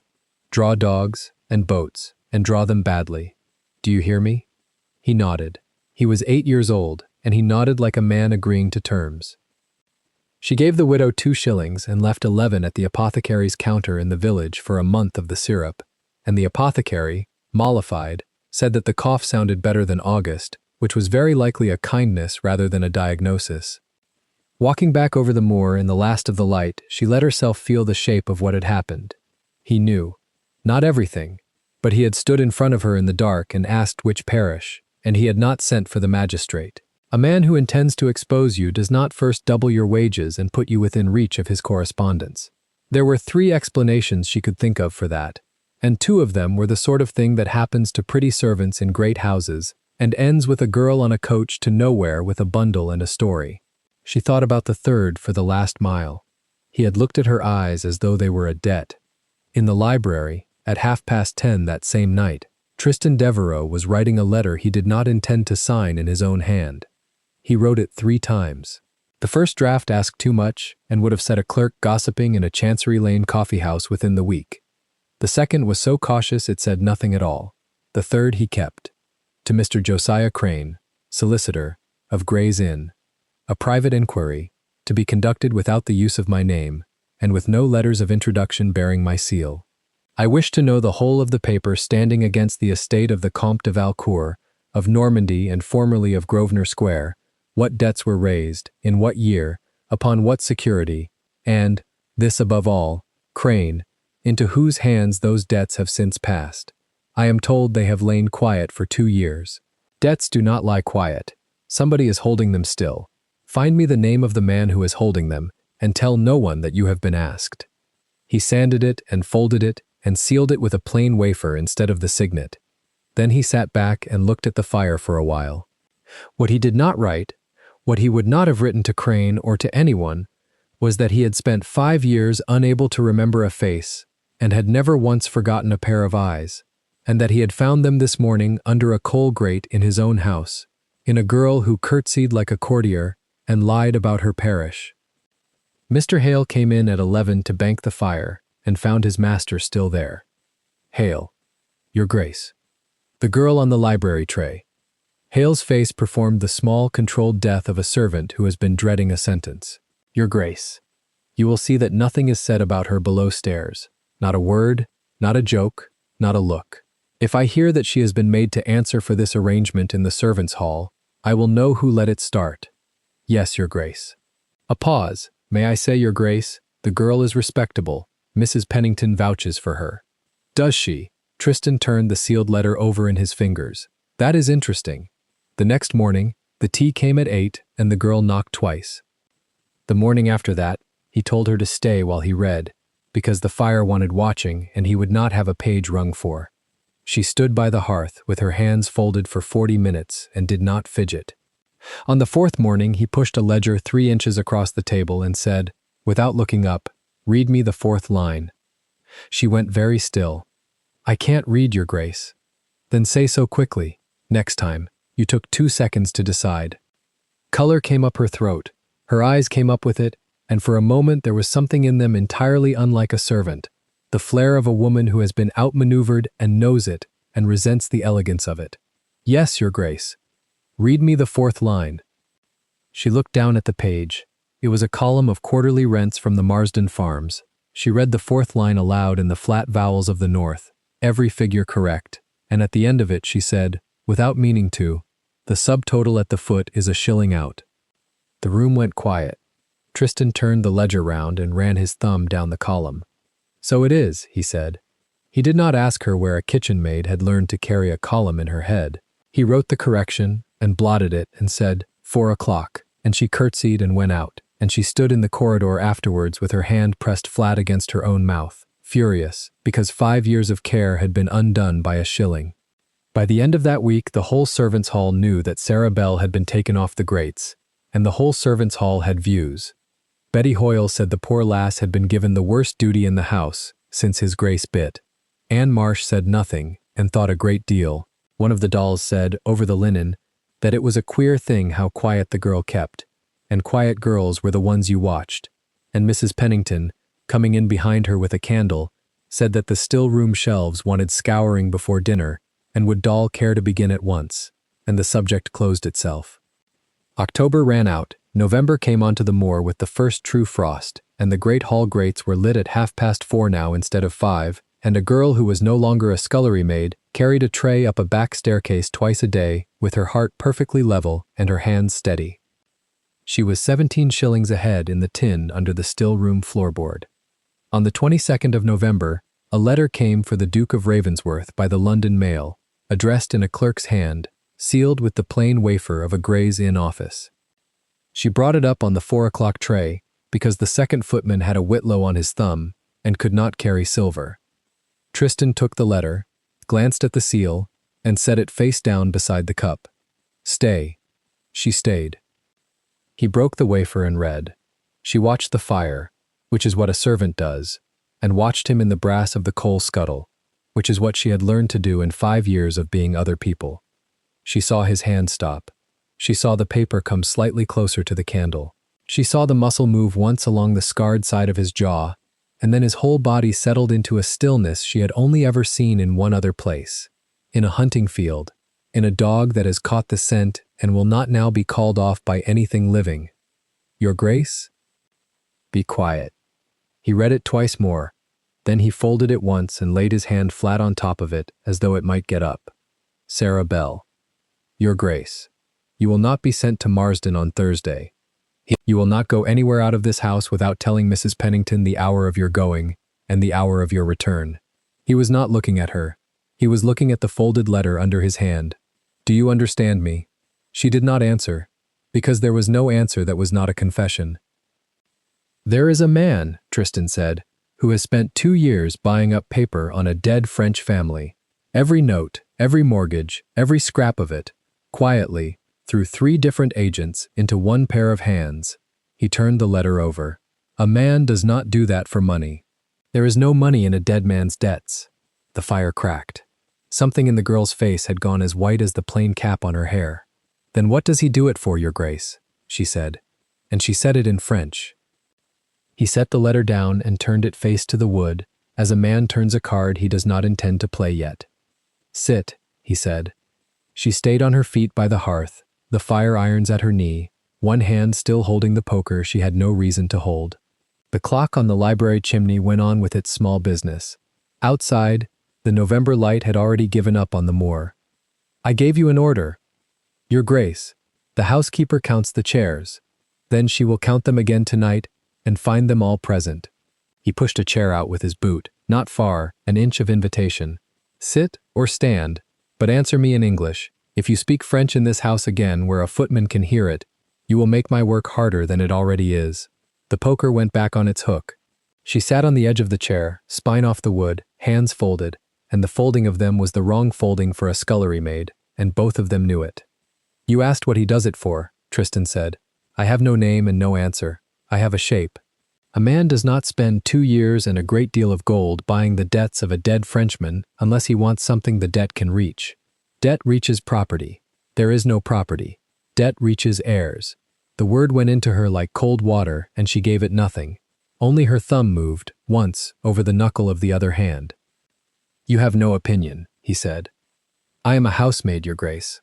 "Draw dogs and boats, and draw them badly. Do you hear me?" He nodded. He was 8 years old, and he nodded like a man agreeing to terms. She gave the widow 2 shillings and left 11 at the apothecary's counter in the village for a month of the syrup, and the apothecary, mollified, said that the cough sounded better than August, which was very likely a kindness rather than a diagnosis. Walking back over the moor in the last of the light, she let herself feel the shape of what had happened. He knew. Not everything, but he had stood in front of her in the dark and asked which parish, and he had not sent for the magistrate. A man who intends to expose you does not first double your wages and put you within reach of his correspondence. There were 3 explanations she could think of for that, and 2 of them were the sort of thing that happens to pretty servants in great houses and ends with a girl on a coach to nowhere with a bundle and a story. She thought about the 3rd for the last mile. He had looked at her eyes as though they were a debt. In the library, at 10:30 that same night, Tristan Devereux was writing a letter he did not intend to sign in his own hand. He wrote it 3 times. The first draft asked too much and would have set a clerk gossiping in a Chancery Lane coffee-house within the week. The second was so cautious it said nothing at all. The third he kept. To Mr. Josiah Crane, solicitor, of Gray's Inn. A private inquiry. to be conducted without the use of my name, and with no letters of introduction bearing my seal. I wish to know the whole of the paper standing against the estate of the Comte de Valcourt, of Normandy and formerly of Grosvenor Square, what debts were raised, in what year, upon what security, and, this above all, Crane, into whose hands those debts have since passed. I am told they have lain quiet for 2 years. Debts do not lie quiet. Somebody is holding them still. Find me the name of the man who is holding them, and tell no one that you have been asked. He sanded it and folded it and sealed it with a plain wafer instead of the signet. Then he sat back and looked at the fire for a while. What he did not write, what he would not have written to Crane or to anyone, was that he had spent 5 years unable to remember a face and had never once forgotten a pair of eyes, and that he had found them this morning under a coal grate in his own house, in a girl who curtsied like a courtier and lied about her parish. Mr. Hale came in at 11 to bank the fire and found his master still there. Hale. Your Grace. The girl on the library tray. Hale's face performed the small, controlled death of a servant who has been dreading a sentence. Your Grace. You will see that nothing is said about her below stairs. Not a word, not a joke, not a look. If I hear that she has been made to answer for this arrangement in the servants' hall, I will know who let it start. Yes, Your Grace. A pause. May I say, Your Grace, the girl is respectable. Mrs. Pennington vouches for her. Does she? Tristan turned the sealed letter over in his fingers. That is interesting. The next morning, the tea came at 8 and the girl knocked twice. The morning after that, he told her to stay while he read, because the fire wanted watching and he would not have a page rung for. She stood by the hearth with her hands folded for 40 minutes and did not fidget. On the 4th morning, he pushed a ledger 3 inches across the table and said, without looking up, "Read me the 4th line." She went very still. "I can't read, Your Grace." Then say so quickly. Next time, you took 2 seconds to decide. Color came up her throat. Her eyes came up with it, and for a moment there was something in them entirely unlike a servant, the flair of a woman who has been outmaneuvered and knows it and resents the elegance of it. "Yes, Your Grace. Read me the 4th line." She looked down at the page. It was a column of quarterly rents from the Marsden farms. She read the 4th line aloud in the flat vowels of the north, every figure correct, and at the end of it she said, without meaning to, "The subtotal at the foot is a shilling out." The room went quiet. Tristan turned the ledger round and ran his thumb down the column. "So it is," he said. He did not ask her where a kitchen maid had learned to carry a column in her head. He wrote the correction and blotted it and said, 4 o'clock, and she curtsied and went out, and she stood in the corridor afterwards with her hand pressed flat against her own mouth, furious, because 5 years of care had been undone by a shilling. By the end of that week, the whole servants' hall knew that Sarah Bell had been taken off the grates, and the whole servants' hall had views. Betty Hoyle said the poor lass had been given the worst duty in the house since his Grace bit. Anne Marsh said nothing and thought a great deal. One of the dolls said, over the linen, that it was a queer thing how quiet the girl kept, and quiet girls were the ones you watched. And Mrs. Pennington, coming in behind her with a candle, said that the still-room shelves wanted scouring before dinner, and would doll care to begin at once, and the subject closed itself. October ran out, November came onto the moor with the first true frost, and the great hall grates were lit at 4:30 now instead of 5, and a girl who was no longer a scullery maid carried a tray up a back staircase twice a day, with her heart perfectly level and her hands steady. She was 17 shillings ahead in the tin under the still-room floorboard. On the 22nd of November, a letter came for the Duke of Ravensworth by the London mail, addressed in a clerk's hand, sealed with the plain wafer of a Gray's Inn office. She brought it up on the 4 o'clock tray, because the second footman had a whitlow on his thumb and could not carry silver. Tristan took the letter, glanced at the seal, and set it face down beside the cup. "Stay." She stayed. He broke the wafer and read. She watched the fire, which is what a servant does, and watched him in the brass of the coal scuttle, which is what she had learned to do in 5 years of being other people. She saw his hand stop. She saw the paper come slightly closer to the candle. She saw the muscle move once along the scarred side of his jaw, and then his whole body settled into a stillness she had only ever seen in one other place, in a hunting field, in a dog that has caught the scent and will not now be called off by anything living. "Your Grace?" Be quiet. He read it twice more. Then he folded it once and laid his hand flat on top of it as though it might get up. Sarah Bell. Your Grace. You will not be sent to Marsden on Thursday. You will not go anywhere out of this house without telling Mrs. Pennington the hour of your going and the hour of your return. He was not looking at her. He was looking at the folded letter under his hand. Do you understand me? She did not answer, because there was no answer that was not a confession. There is a man, Tristan said, who has spent 2 years buying up paper on a dead French family. Every note, every mortgage, every scrap of it, quietly, through 3 different agents, into one pair of hands. He turned the letter over. A man does not do that for money. There is no money in a dead man's debts. The fire cracked. Something in the girl's face had gone as white as the plain cap on her hair. Then what does he do it for, Your Grace? She said. And she said it in French. He set the letter down and turned it face to the wood, as a man turns a card he does not intend to play yet. Sit, he said. She stayed on her feet by the hearth, the fire irons at her knee, one hand still holding the poker she had no reason to hold. The clock on the library chimney went on with its small business. Outside, the November light had already given up on the moor. I gave you an order. Your Grace, the housekeeper counts the chairs. Then she will count them again tonight and find them all present. He pushed a chair out with his boot, not far, an inch of invitation. Sit or stand, but answer me in English. If you speak French in this house again where a footman can hear it, you will make my work harder than it already is. The poker went back on its hook. She sat on the edge of the chair, spine off the wood, hands folded, and the folding of them was the wrong folding for a scullery maid, and both of them knew it. You asked what he does it for, Tristan said. I have no name and no answer. I have a shape. A man does not spend 2 years and a great deal of gold buying the debts of a dead Frenchman unless he wants something the debt can reach. Debt reaches property. There is no property. Debt reaches heirs. The word went into her like cold water, and she gave it nothing. Only her thumb moved, once, over the knuckle of the other hand. You have no opinion, he said. I am a housemaid, Your Grace.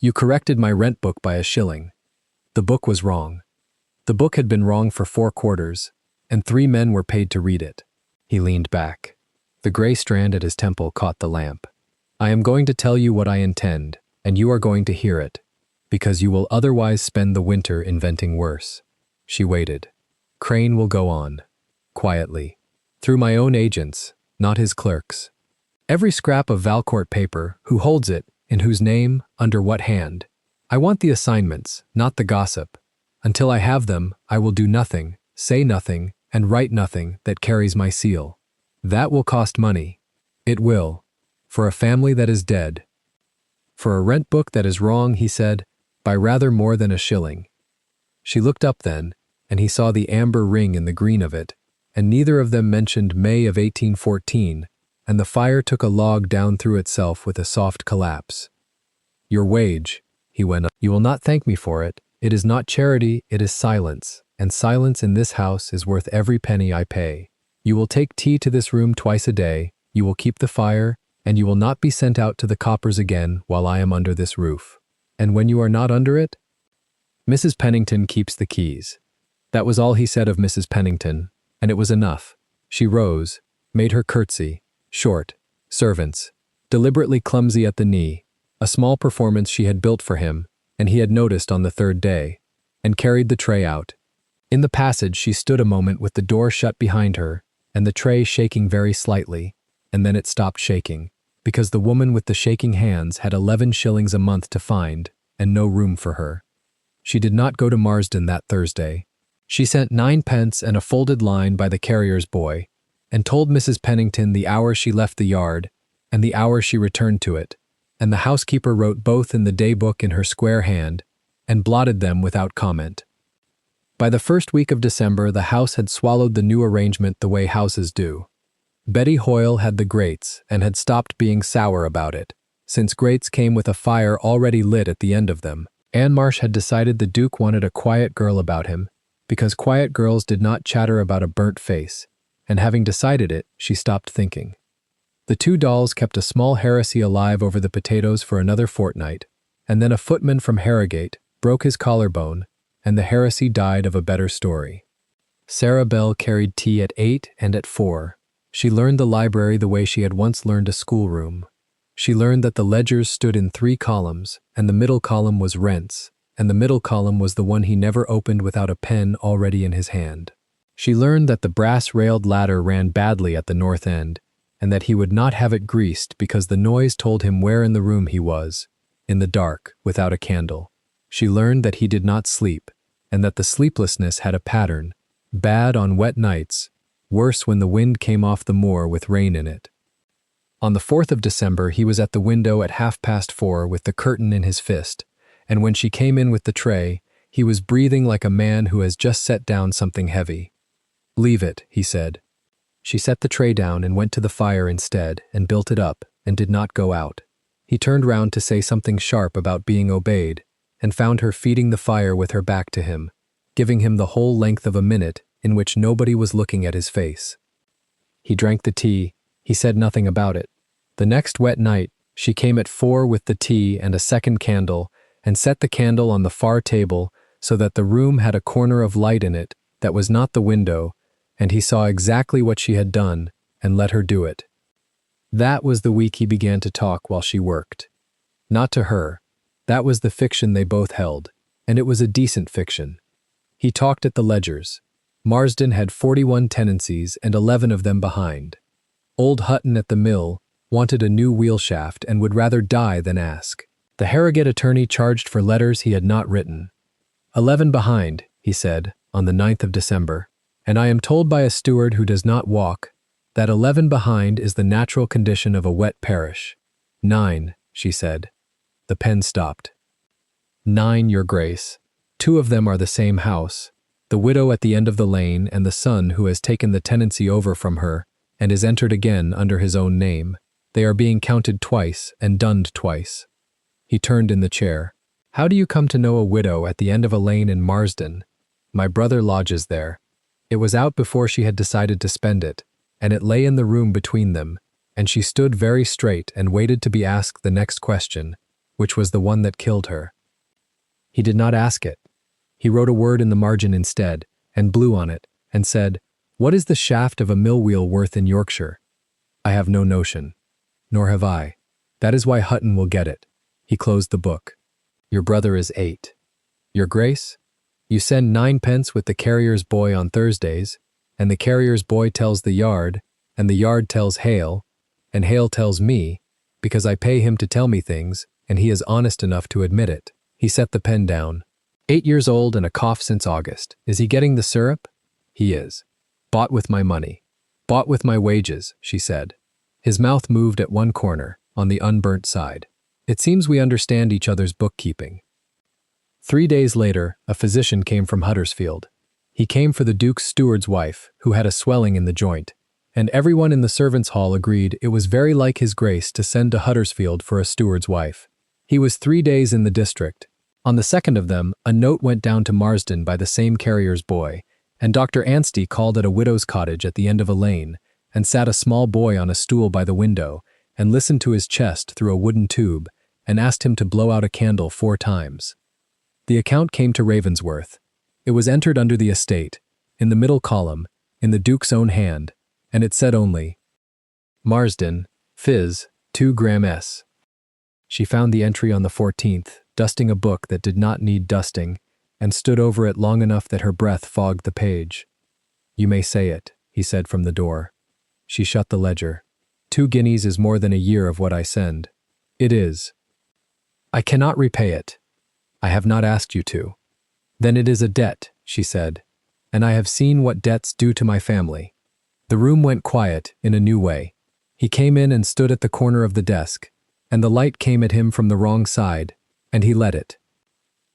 You corrected my rent book by a shilling. The book was wrong. The book had been wrong for 4 quarters, and 3 men were paid to read it. He leaned back. The gray strand at his temple caught the lamp. I am going to tell you what I intend, and you are going to hear it, because you will otherwise spend the winter inventing worse. She waited. Crane will go on, quietly, through my own agents, not his clerks. Every scrap of Valcourt paper, who holds it, in whose name, under what hand. I want the assignments, not the gossip. Until I have them, I will do nothing, say nothing, and write nothing that carries my seal. That will cost money. It will. For a family that is dead. For a rent book that is wrong, he said, by rather more than a shilling. She looked up then, and he saw the amber ring in the green of it, and neither of them mentioned May of 1814, and the fire took a log down through itself with a soft collapse. Your wage, he went on. You will not thank me for it. It is not charity, it is silence, and silence in this house is worth every penny I pay. You will take tea to this room twice a day, you will keep the fire, and you will not be sent out to the coppers again while I am under this roof. And when you are not under it? Mrs. Pennington keeps the keys. That was all he said of Mrs. Pennington, and it was enough. She rose, made her curtsy, short, servants, deliberately clumsy at the knee, a small performance she had built for him, and he had noticed on the 3rd day, and carried the tray out. In the passage she stood a moment with the door shut behind her, and the tray shaking very slightly, and then it stopped shaking, because the woman with the shaking hands had 11 shillings a month to find, and no room for her. She did not go to Marsden that Thursday. She sent 9 pence and a folded line by the carrier's boy, and told Mrs. Pennington the hour she left the yard, and the hour she returned to it, and the housekeeper wrote both in the day-book in her square hand, and blotted them without comment. By the 1st week of December, the house had swallowed the new arrangement the way houses do. Betty Hoyle had the grates, and had stopped being sour about it, since grates came with a fire already lit at the end of them. Anne Marsh had decided the Duke wanted a quiet girl about him, because quiet girls did not chatter about a burnt face, and having decided it, she stopped thinking. The 2 dolls kept a small heresy alive over the potatoes for another fortnight, and then a footman from Harrogate broke his collarbone, and the heresy died of a better story. Sarah Bell carried tea at 8 and at 4. She learned the library the way she had once learned a schoolroom. She learned that the ledgers stood in 3 columns, and the middle column was rents, and the middle column was the one he never opened without a pen already in his hand. She learned that the brass-railed ladder ran badly at the north end, and that he would not have it greased because the noise told him where in the room he was, in the dark, without a candle. She learned that he did not sleep, and that the sleeplessness had a pattern, bad on wet nights, worse when the wind came off the moor with rain in it. On the 4th of December, he was at the window at 4:30 with the curtain in his fist, and when she came in with the tray, he was breathing like a man who has just set down something heavy. "Leave it," he said. She set the tray down and went to the fire instead and built it up and did not go out. He turned round to say something sharp about being obeyed and found her feeding the fire with her back to him, giving him the whole length of a minute in which nobody was looking at his face. He drank the tea. He said nothing about it. The next wet night, she came at 4 with the tea and a second candle and set the candle on the far table so that the room had a corner of light in it that was not the window, and he saw exactly what she had done and let her do it. That was the week he began to talk while she worked. Not to her. That was the fiction they both held, and it was a decent fiction. He talked at the ledgers. Marsden had 41 tenancies and 11 of them behind. Old Hutton at the mill wanted a new wheel shaft and would rather die than ask. The Harrogate attorney charged for letters he had not written. 11 behind, he said, on the 9th of December, and I am told by a steward who does not walk that 11 behind is the natural condition of a wet parish. 9, she said. The pen stopped. 9, Your Grace. 2 of them are the same house, the widow at the end of the lane and the son who has taken the tenancy over from her and is entered again under his own name. They are being counted twice and dunned twice. He turned in the chair. How do you come to know a widow at the end of a lane in Marsden? My brother lodges there. It was out before she had decided to spend it, and it lay in the room between them, and she stood very straight and waited to be asked the next question, which was the one that killed her. He did not ask it. He wrote a word in the margin instead, and blew on it, and said, "What is the shaft of a mill wheel worth in Yorkshire?" I have no notion. Nor have I. That is why Hutton will get it. He closed the book. Your brother is 8. Your Grace? You send 9 pence with the carrier's boy on Thursdays, and the carrier's boy tells the yard, and the yard tells Hale, and Hale tells me, because I pay him to tell me things, and he is honest enough to admit it. He set the pen down. 8 years old and a cough since August. Is he getting the syrup? He is. Bought with my money. Bought with my wages, she said. His mouth moved at one corner, on the unburnt side. It seems we understand each other's bookkeeping. 3 days later, a physician came from Huddersfield. He came for the Duke's steward's wife, who had a swelling in the joint, and everyone in the servants' hall agreed it was very like his Grace to send to Huddersfield for a steward's wife. He was 3 days in the district. On the second of them, a note went down to Marsden by the same carrier's boy, and Dr. Anstey called at a widow's cottage at the end of a lane, and sat a small boy on a stool by the window, and listened to his chest through a wooden tube, and asked him to blow out a candle 4 times. The account came to Ravensworth. It was entered under the estate, in the middle column, in the Duke's own hand, and it said only, Marsden, Phys. 2 Gram S. She found the entry on the 14th, dusting a book that did not need dusting, and stood over it long enough that her breath fogged the page. You may say it, he said from the door. She shut the ledger. 2 guineas is more than a year of what I send. It is. I cannot repay it. I have not asked you to. Then it is a debt, she said, and I have seen what debts do to my family. The room went quiet in a new way. He came in and stood at the corner of the desk, and the light came at him from the wrong side, and he let it.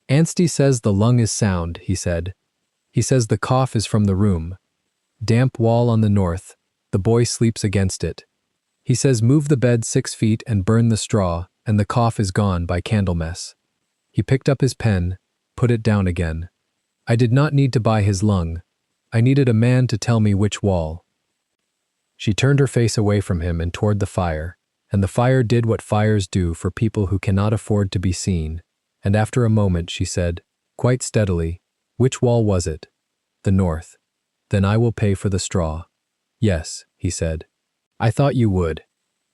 Anstey says the lung is sound, he said. He says the cough is from the room. Damp wall on the north. The boy sleeps against it. He says move the bed 6 feet and burn the straw, and the cough is gone by Candlemas. He picked up his pen, put it down again. I did not need to buy his lung. I needed a man to tell me which wall. She turned her face away from him and toward the fire, and the fire did what fires do for people who cannot afford to be seen, and after a moment she said, quite steadily, which wall was it? The north. Then I will pay for the straw. Yes, he said. I thought you would.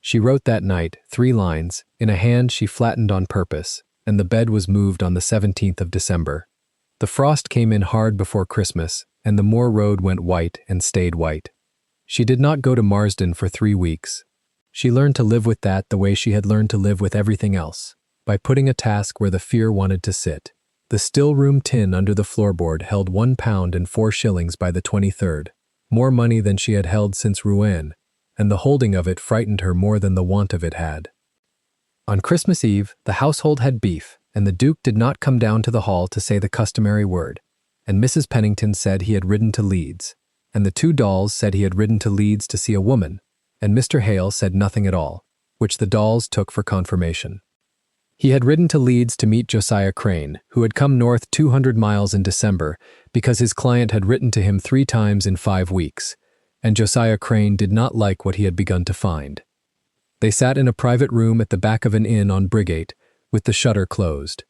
She wrote that night 3 lines, in a hand she flattened on purpose, and the bed was moved on the 17th of December. The frost came in hard before Christmas, and the moor road went white and stayed white. She did not go to Marsden for 3 weeks. She learned to live with that the way she had learned to live with everything else, by putting a task where the fear wanted to sit. The still-room tin under the floorboard held £1 and 4 shillings by the 23rd, more money than she had held since Rouen, and the holding of it frightened her more than the want of it had. On Christmas Eve, the household had beef, and the Duke did not come down to the hall to say the customary word, and Mrs. Pennington said he had ridden to Leeds, and the 2 dolls said he had ridden to Leeds to see a woman, and Mr. Hale said nothing at all, which the dolls took for confirmation. He had ridden to Leeds to meet Josiah Crane, who had come north 200 miles in December because his client had written to him 3 times in 5 weeks, and Josiah Crane did not like what he had begun to find. They sat in a private room at the back of an inn on Brigate, with the shutter closed.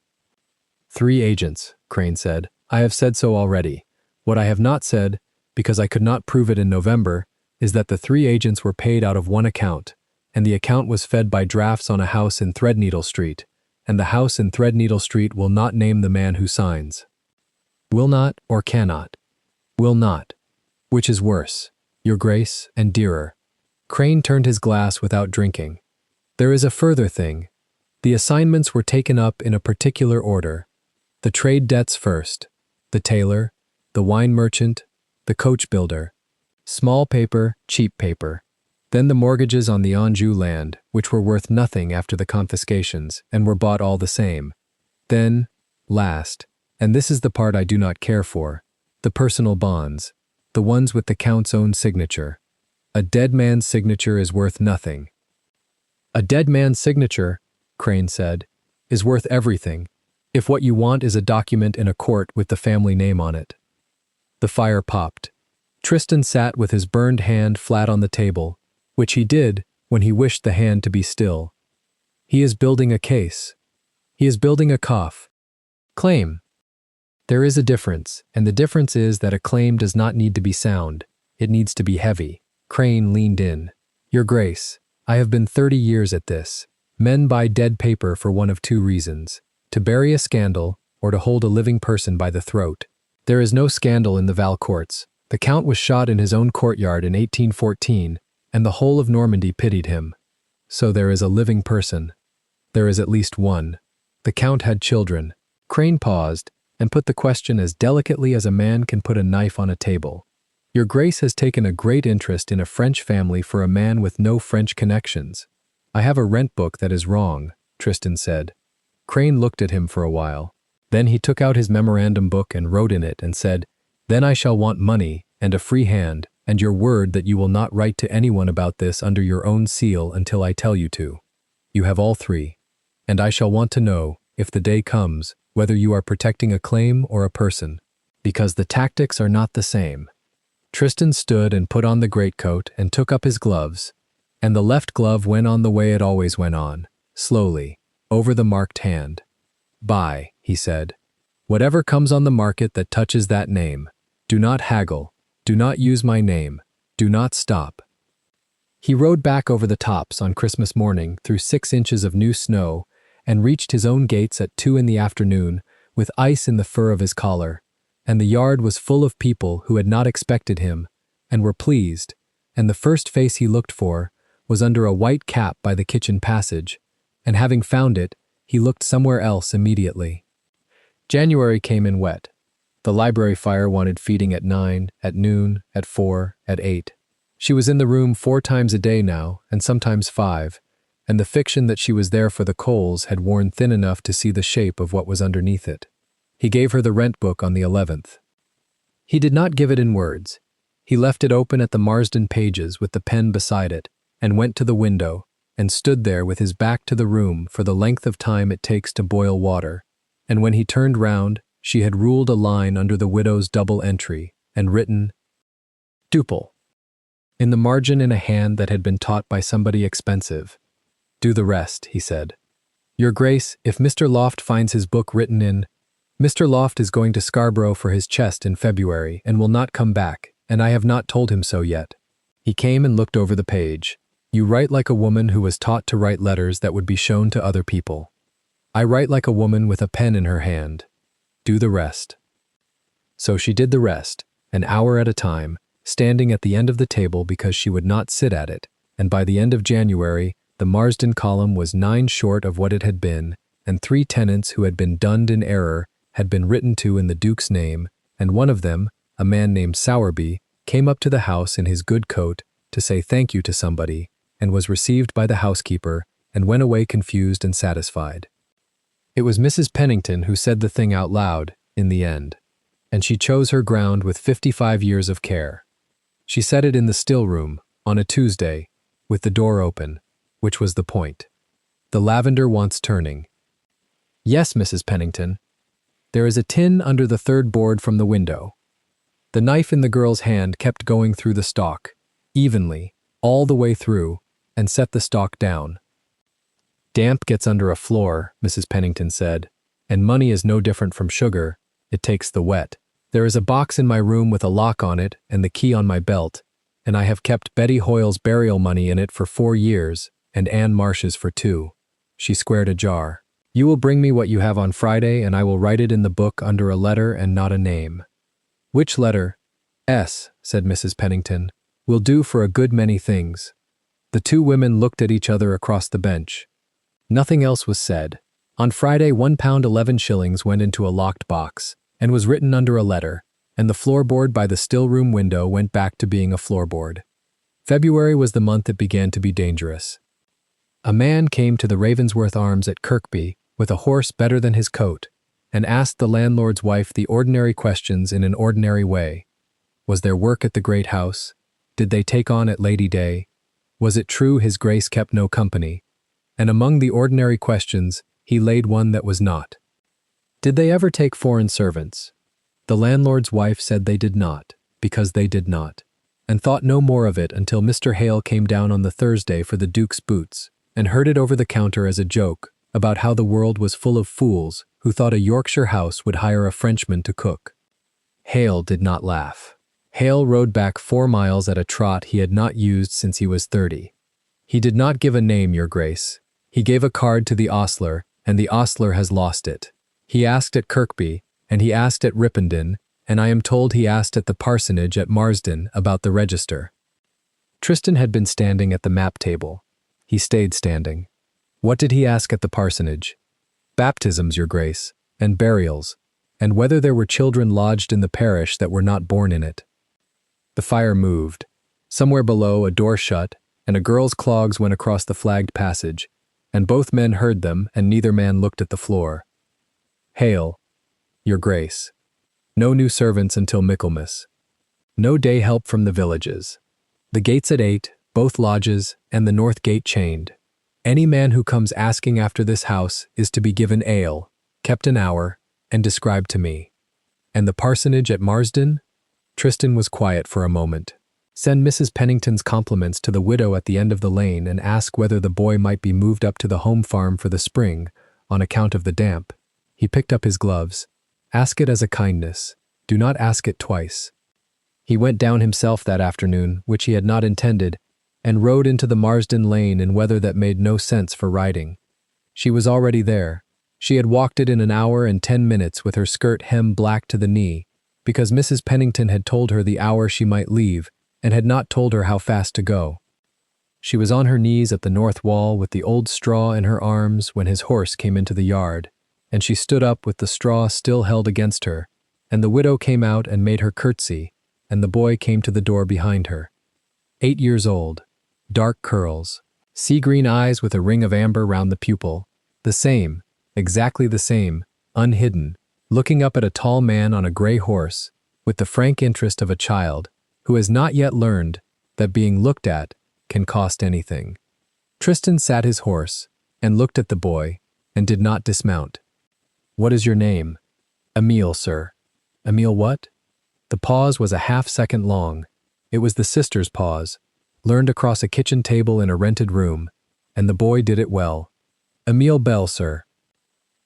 3 agents, Crane said. I have said so already. What I have not said, because I could not prove it in November, is that the 3 agents were paid out of one account, and the account was fed by drafts on a house in Threadneedle Street, and the house in Threadneedle Street will not name the man who signs. Will not or cannot? Will not. Which is worse, Your Grace, and dearer? Crane turned his glass without drinking. There is a further thing. The assignments were taken up in a particular order. The trade debts first, the tailor, the wine merchant, the coach builder, small paper, cheap paper, then the mortgages on the Anjou land, which were worth nothing after the confiscations and were bought all the same. Then, last, and this is the part I do not care for, the personal bonds, the ones with the Count's own signature. A dead man's signature is worth nothing. A dead man's signature, Crane said, is worth everything, if what you want is a document in a court with the family name on it. The fire popped. Tristan sat with his burned hand flat on the table, which he did when he wished the hand to be still. He is building a case. He is building a cough. Claim. There is a difference, and the difference is that a claim does not need to be sound. It needs to be heavy. Crane leaned in. Your Grace, I have been 30 years at this. Men buy dead paper for one of 2 reasons: to bury a scandal or to hold a living person by the throat. There is no scandal in the Val courts. The Count was shot in his own courtyard in 1814, and the whole of Normandy pitied him. So there is a living person. There is at least one. The Count had children. Crane paused and put the question as delicately as a man can put a knife on a table. Your Grace has taken a great interest in a French family for a man with no French connections. I have a rent book that is wrong, Tristan said. Crane looked at him for a while. Then he took out his memorandum book and wrote in it and said, Then I shall want money and a free hand and your word that you will not write to anyone about this under your own seal until I tell you to. You have all 3. And I shall want to know, if the day comes, whether you are protecting a claim or a person, because the tactics are not the same. Tristan stood and put on the greatcoat and took up his gloves, and the left glove went on the way it always went on, slowly, over the marked hand. Buy, he said. Whatever comes on the market that touches that name. Do not haggle. Do not use my name. Do not stop. He rode back over the tops on Christmas morning through 6 inches of new snow and reached his own gates at 2 in the afternoon with ice in the fur of his collar, and the yard was full of people who had not expected him and were pleased, and the first face he looked for was under a white cap by the kitchen passage, and having found it, he looked somewhere else immediately. January came in wet. The library fire wanted feeding at 9, at noon, at 4, at 8. She was in the room 4 times a day now, and sometimes 5, and the fiction that she was there for the coals had worn thin enough to see the shape of what was underneath it. He gave her the rent book on the 11th. He did not give it in words. He left it open at the Marsden pages with the pen beside it, and went to the window, and stood there with his back to the room for the length of time it takes to boil water, and when he turned round, she had ruled a line under the widow's double entry, and written, Duple, in the margin in a hand that had been taught by somebody expensive. Do the rest, he said. Your Grace, if Mr. Loft finds his book written in, Mr. Loft is going to Scarborough for his chest in February and will not come back. and I have not told him so yet. He came and looked over the page. You write like a woman who was taught to write letters that would be shown to other people. I write like a woman with a pen in her hand. Do the rest. So she did the rest, an hour at a time, standing at the end of the table because she would not sit at it, and by the end of January, the Marsden column was 9 short of what it had been, and 3 tenants who had been dunned in error had been written to in the Duke's name, and one of them, a man named Sowerby, came up to the house in his good coat to say thank you to somebody, and was received by the housekeeper and went away confused and satisfied. It was Mrs. Pennington who said the thing out loud, in the end, and she chose her ground with 55 years of care. She said it in the still room, on a Tuesday, with the door open, which was the point. The lavender wants turning. Yes, Mrs. Pennington. There is a tin under the 3rd board from the window. The knife in the girl's hand kept going through the stalk, evenly, all the way through, and set the stalk down. Damp gets under a floor, Mrs. Pennington said, and money is no different from sugar. It takes the wet. There is a box in my room with a lock on it and the key on my belt, and I have kept Betty Hoyle's burial money in it for 4 years, and Anne Marsh's for 2. She squared a jar. You will bring me what you have on Friday, and I will write it in the book under a letter and not a name. Which letter? S, said Mrs. Pennington, will do for a good many things. The 2 women looked at each other across the bench. Nothing else was said. On Friday, £1 11 shillings went into a locked box, and was written under a letter, and the floorboard by the still-room window went back to being a floorboard. February was the month it began to be dangerous. A man came to the Ravensworth Arms at Kirkby with a horse better than his coat, and asked the landlord's wife the ordinary questions in an ordinary way. Was there work at the great house? Did they take on at Lady Day? Was it true his grace kept no company? And among the ordinary questions, he laid one that was not. Did they ever take foreign servants? The landlord's wife said they did not, because they did not, and thought no more of it until Mr. Hale came down on the Thursday for the Duke's boots, and heard it over the counter as a joke about how the world was full of fools who thought a Yorkshire house would hire a Frenchman to cook. Hale did not laugh. Hale rode back 4 miles at a trot he had not used since he was 30. He did not give a name, Your Grace. He gave a card to the ostler, and the ostler has lost it. He asked at Kirkby, and he asked at Ripponden, and I am told he asked at the parsonage at Marsden about the register. Tristan had been standing at the map table. He stayed standing. What did he ask at the parsonage? Baptisms, Your Grace, and burials, and whether there were children lodged in the parish that were not born in it. The fire moved. Somewhere below, a door shut, and a girl's clogs went across the flagged passage, and both men heard them, and neither man looked at the floor. Hale, Your Grace. No new servants until Michaelmas. No day help from the villages. The gates at 8, both lodges, and the north gate chained. Any man who comes asking after this house is to be given ale, kept an hour, and described to me. And the parsonage at Marsden? Tristan was quiet for a moment. Send Mrs. Pennington's compliments to the widow at the end of the lane and ask whether the boy might be moved up to the home farm for the spring, on account of the damp. He picked up his gloves. Ask it as a kindness. Do not ask it twice. He went down himself that afternoon, which he had not intended, and rode into the Marsden Lane in weather that made no sense for riding. She was already there. She had walked it in an hour and 10 minutes with her skirt hemmed black to the knee, because Mrs. Pennington had told her the hour she might leave, and had not told her how fast to go. She was on her knees at the north wall with the old straw in her arms when his horse came into the yard, and she stood up with the straw still held against her, and the widow came out and made her curtsy, and the boy came to the door behind her. 8 years old, dark curls, sea-green eyes with a ring of amber round the pupil, the same, exactly the same, unhidden, looking up at a tall man on a gray horse, with the frank interest of a child who has not yet learned that being looked at can cost anything. Tristan sat his horse and looked at the boy and did not dismount. What is your name? Emile, sir. Emile what? The pause was a half-second long. It was the sister's pause, learned across a kitchen table in a rented room, and the boy did it well. Emile Bell, sir.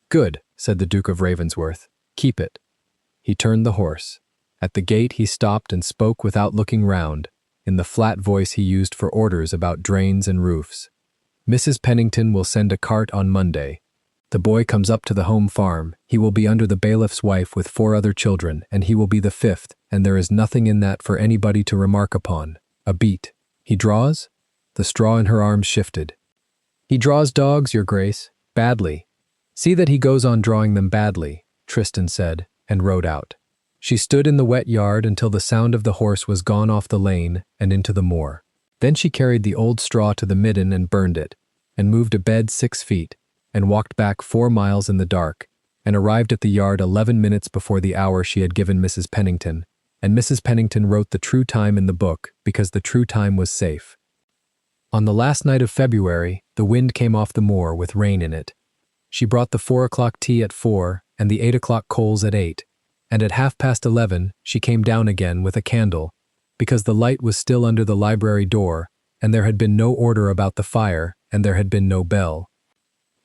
Good, said the Duke of Ravensworth. Keep it. He turned the horse. At the gate he stopped and spoke without looking round, in the flat voice he used for orders about drains and roofs. "Mrs. Pennington will send a cart on Monday. The boy comes up to the home farm. He will be under the bailiff's wife with 4 other children, and he will be the 5th, and there is nothing in that for anybody to remark upon. A beat. He draws?" The straw in her arms shifted. "He draws dogs, your grace, badly. See that he goes on drawing them badly," Tristan said, and rode out. She stood in the wet yard until the sound of the horse was gone off the lane and into the moor. Then she carried the old straw to the midden and burned it, and moved a bed 6 feet, and walked back 4 miles in the dark, and arrived at the yard 11 minutes before the hour she had given Mrs. Pennington, and Mrs. Pennington wrote the true time in the book because the true time was safe. On the last night of February, the wind came off the moor with rain in it. She brought the 4 o'clock tea at 4 and the 8 o'clock coals at 8, and at 11:30 she came down again with a candle, because the light was still under the library door, and there had been no order about the fire, and there had been no bell.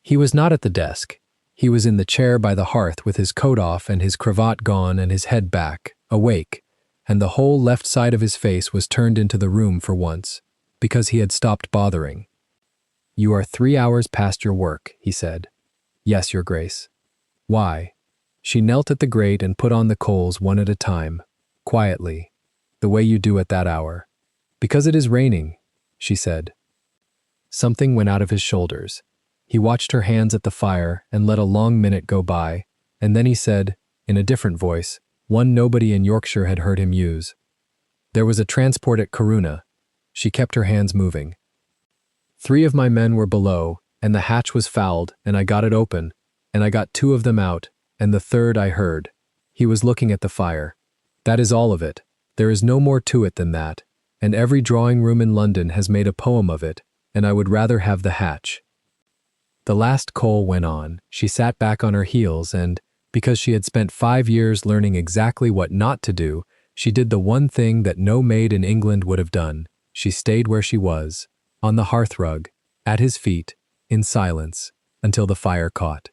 He was not at the desk. He was in the chair by the hearth with his coat off and his cravat gone and his head back, awake, and the whole left side of his face was turned into the room for once, because he had stopped bothering. "You are 3 hours past your work," he said. "Yes, your grace." "Why?" She knelt at the grate and put on the coals one at a time, quietly, the way you do at that hour. "Because it is raining," she said. Something went out of his shoulders. He watched her hands at the fire and let a long minute go by, and then he said, in a different voice, one nobody in Yorkshire had heard him use, "There was a transport at Corunna." She kept her hands moving. "3 of my men were below, and the hatch was fouled, and I got it open, and I got 2 of them out, and the 3rd I heard. He was looking at the fire. That is all of it. There is no more to it than that, and every drawing room in London has made a poem of it, and I would rather have the hatch." The last coal went on. She sat back on her heels and, because she had spent 5 years learning exactly what not to do, she did the one thing that no maid in England would have done. She stayed where she was, on the hearthrug, at his feet, in silence, until the fire caught.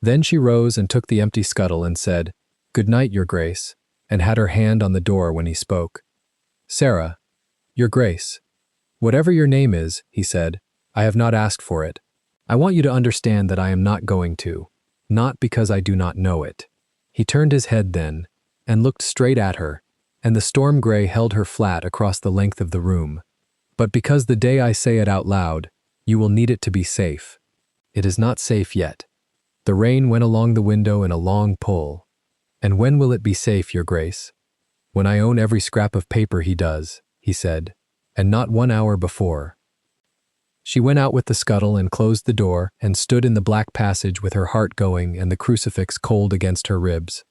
Then she rose and took the empty scuttle and said, "Good night, your grace," and had her hand on the door when he spoke. "Sarah, your grace." "Whatever your name is," he said, "I have not asked for it. I want you to understand that I am not going to, not because I do not know it." He turned his head then, and looked straight at her, and the storm gray held her flat across the length of the room. "But because the day I say it out loud, you will need it to be safe. It is not safe yet." The rain went along the window in a long pull. "And when will it be safe, your grace?" "When I own every scrap of paper he does," he said, "and not 1 hour before." She went out with the scuttle and closed the door and stood in the black passage with her heart going and the crucifix cold against her ribs.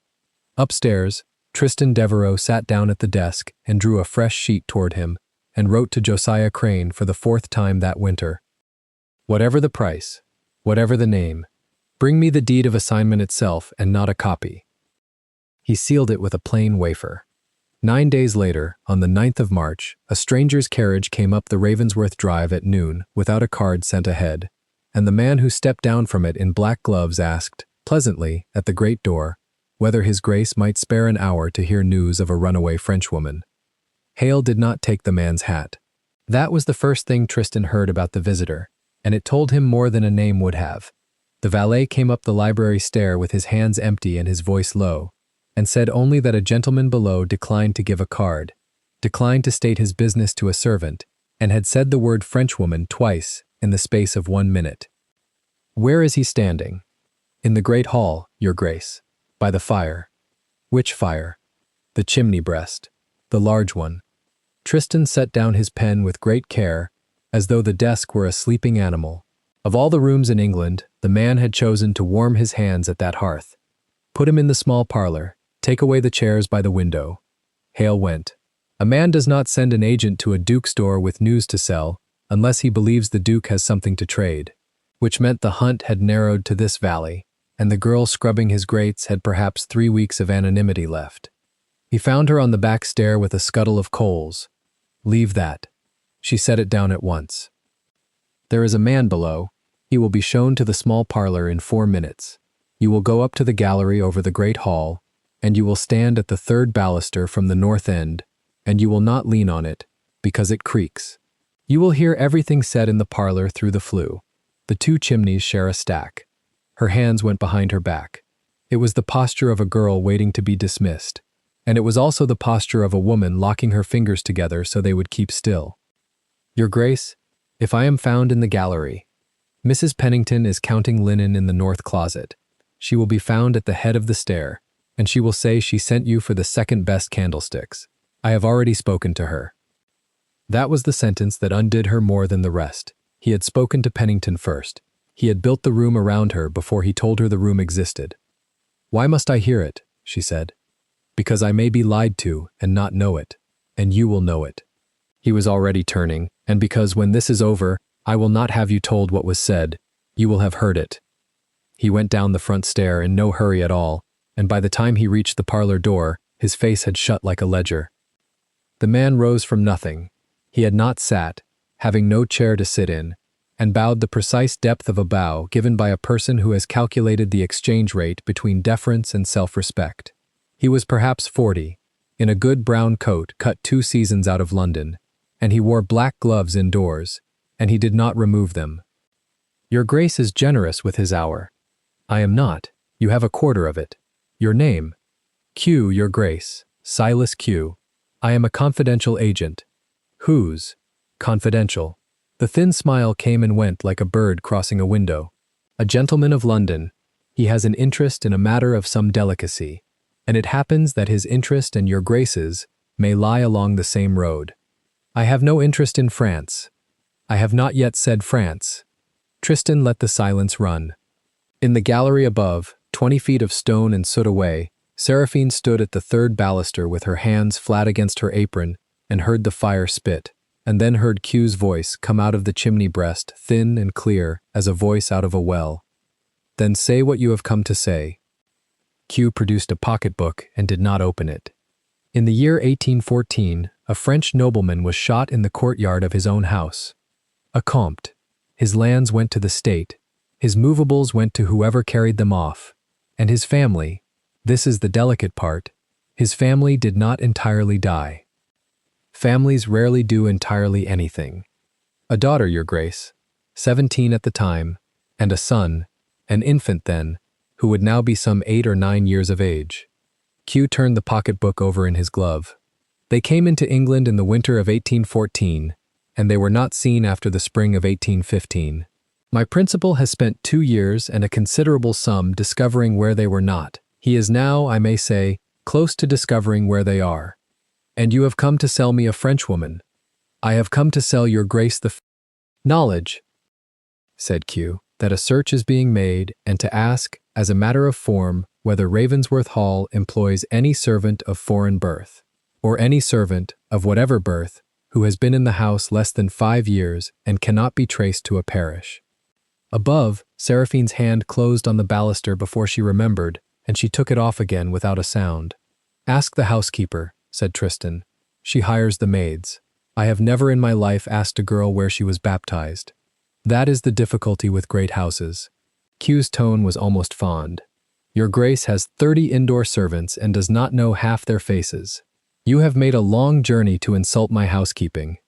Upstairs, Tristan Devereux sat down at the desk and drew a fresh sheet toward him and wrote to Josiah Crane for the 4th time that winter. "Whatever the price, whatever the name, bring me the deed of assignment itself and not a copy." He sealed it with a plain wafer. 9 days later, on the 9th of March, a stranger's carriage came up the Ravensworth Drive at noon without a card sent ahead, and the man who stepped down from it in black gloves asked, pleasantly, at the great door, whether his grace might spare an hour to hear news of a runaway Frenchwoman. Hale did not take the man's hat. That was the first thing Tristan heard about the visitor, and it told him more than a name would have. The valet came up the library stair with his hands empty and his voice low, and said only that a gentleman below declined to give a card, declined to state his business to a servant, and had said the word Frenchwoman twice in the space of 1 minute. "Where is he standing?" "In the great hall, your grace, by the fire." "Which fire?" "The chimney breast, the large one." Tristan set down his pen with great care, as though the desk were a sleeping animal. Of all the rooms in England, the man had chosen to warm his hands at that hearth. "Put him in the small parlor. Take away the chairs by the window." Hale went. A man does not send an agent to a duke's door with news to sell unless he believes the duke has something to trade, which meant the hunt had narrowed to this valley, and the girl scrubbing his grates had perhaps 3 weeks of anonymity left. He found her on the back stair with a scuttle of coals. "Leave that." She set it down at once. "There is a man below. He will be shown to the small parlor in 4 minutes. You will go up to the gallery over the great hall, and you will stand at the third baluster from the north end, and you will not lean on it, because it creaks. You will hear everything said in the parlor through the flue. The two chimneys share a stack. Her hands went behind her back. It was the posture of a girl waiting to be dismissed, and it was also the posture of a woman locking her fingers together so they would keep still. Your Grace, if I am found in the gallery, Mrs. Pennington is counting linen in the north closet. She will be found at the head of the stair, and she will say she sent you for the second best candlesticks. I have already spoken to her. That was the sentence that undid her more than the rest. He had spoken to Pennington first. He had built the room around her before he told her the room existed. Why must I hear it? She said. Because I may be lied to and not know it, and you will know it. He was already turning, and because when this is over, I will not have you told what was said, you will have heard it. He went down the front stair in no hurry at all, and by the time he reached the parlor door, his face had shut like a ledger. The man rose from nothing. He had not sat, having no chair to sit in, and bowed the precise depth of a bow given by a person who has calculated the exchange rate between deference and self-respect. He was perhaps 40, in a good brown coat cut 2 seasons out of London, and he wore black gloves indoors, and he did not remove them. Your Grace is generous with his hour. I am not. You have a quarter of it. Your name? Q, Your Grace. Silas Q. I am a confidential agent. Whose? Confidential. The thin smile came and went like a bird crossing a window. A gentleman of London. He has an interest in a matter of some delicacy, and it happens that his interest and Your Grace's may lie along the same road. I have no interest in France. I have not yet said France. Tristan let the silence run. In the gallery above, 20 feet of stone and soot away, Seraphine stood at the third baluster with her hands flat against her apron and heard the fire spit, and then heard Q's voice come out of the chimney breast, thin and clear as a voice out of a well. Then say what you have come to say. Q produced a pocketbook and did not open it. In the year 1814, a French nobleman was shot in the courtyard of his own house. A comte. His lands went to the state, his movables went to whoever carried them off, and his family, this is the delicate part, his family did not entirely die. Families rarely do entirely anything. A daughter, Your Grace, 17 at the time, and a son, an infant then, who would now be some 8 or 9 years of age. Q turned the pocketbook over in his glove. They came into England in the winter of 1814, and they were not seen after the spring of 1815. My principal has spent 2 years and a considerable sum discovering where they were not. He is now, I may say, close to discovering where they are. And you have come to sell me a Frenchwoman. I have come to sell Your Grace the knowledge, said Q, that a search is being made, and to ask, as a matter of form, whether Ravensworth Hall employs any servant of foreign birth, or any servant, of whatever birth, who has been in the house less than 5 years and cannot be traced to a parish. Above, Seraphine's hand closed on the baluster before she remembered, and she took it off again without a sound. Ask the housekeeper, said Tristan. She hires the maids. I have never in my life asked a girl where she was baptized. That is the difficulty with great houses. Q's tone was almost fond. Your Grace has 30 indoor servants and does not know half their faces. You have made a long journey to insult my housekeeping.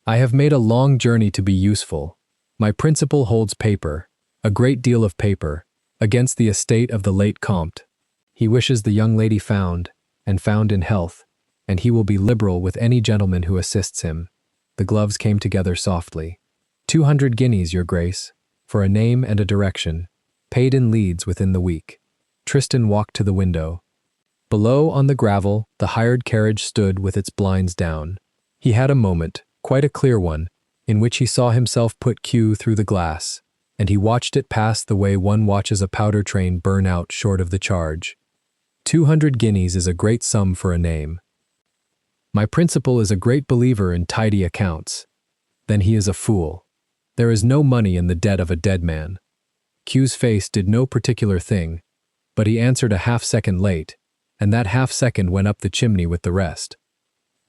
I have made a long journey to be useful. My principal holds paper, a great deal of paper, against the estate of the late Comte. He wishes the young lady found, and found in health, and he will be liberal with any gentleman who assists him. The gloves came together softly. 200 guineas, Your Grace, for a name and a direction, paid in Leeds within the week. Tristan walked to the window. Below, on the gravel, the hired carriage stood with its blinds down. He had a moment, quite a clear one, in which he saw himself put Q through the glass, and he watched it pass the way one watches a powder train burn out short of the charge. 200 guineas is a great sum for a name. My principal is a great believer in tidy accounts. Then he is a fool. There is no money in the debt of a dead man. Q's face did no particular thing, but he answered a half-second late, and that half-second went up the chimney with the rest.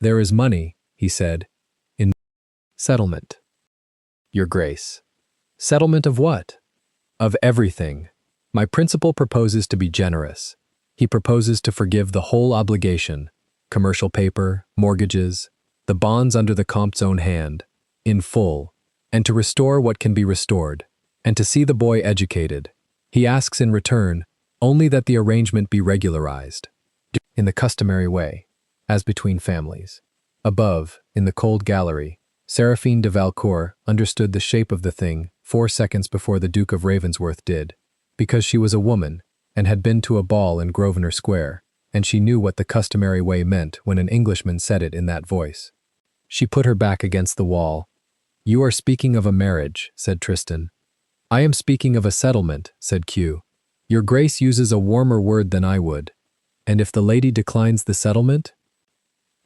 There is money, he said, in settlement. Your Grace. Settlement of what? Of everything. My principal proposes to be generous. He proposes to forgive the whole obligation, commercial paper, mortgages, the bonds under the Comte's own hand, in full, and to restore what can be restored, and to see the boy educated. He asks in return only that the arrangement be regularized, in the customary way, as between families. Above, in the cold gallery, Seraphine de Valcourt understood the shape of the thing 4 seconds before the Duke of Ravensworth did, because she was a woman and had been to a ball in Grosvenor Square, and she knew what the customary way meant when an Englishman said it in that voice. She put her back against the wall. "You are speaking of a marriage," said Tristan. "I am speaking of a settlement," said Q. "Your Grace uses a warmer word than I would. And if the lady declines the settlement?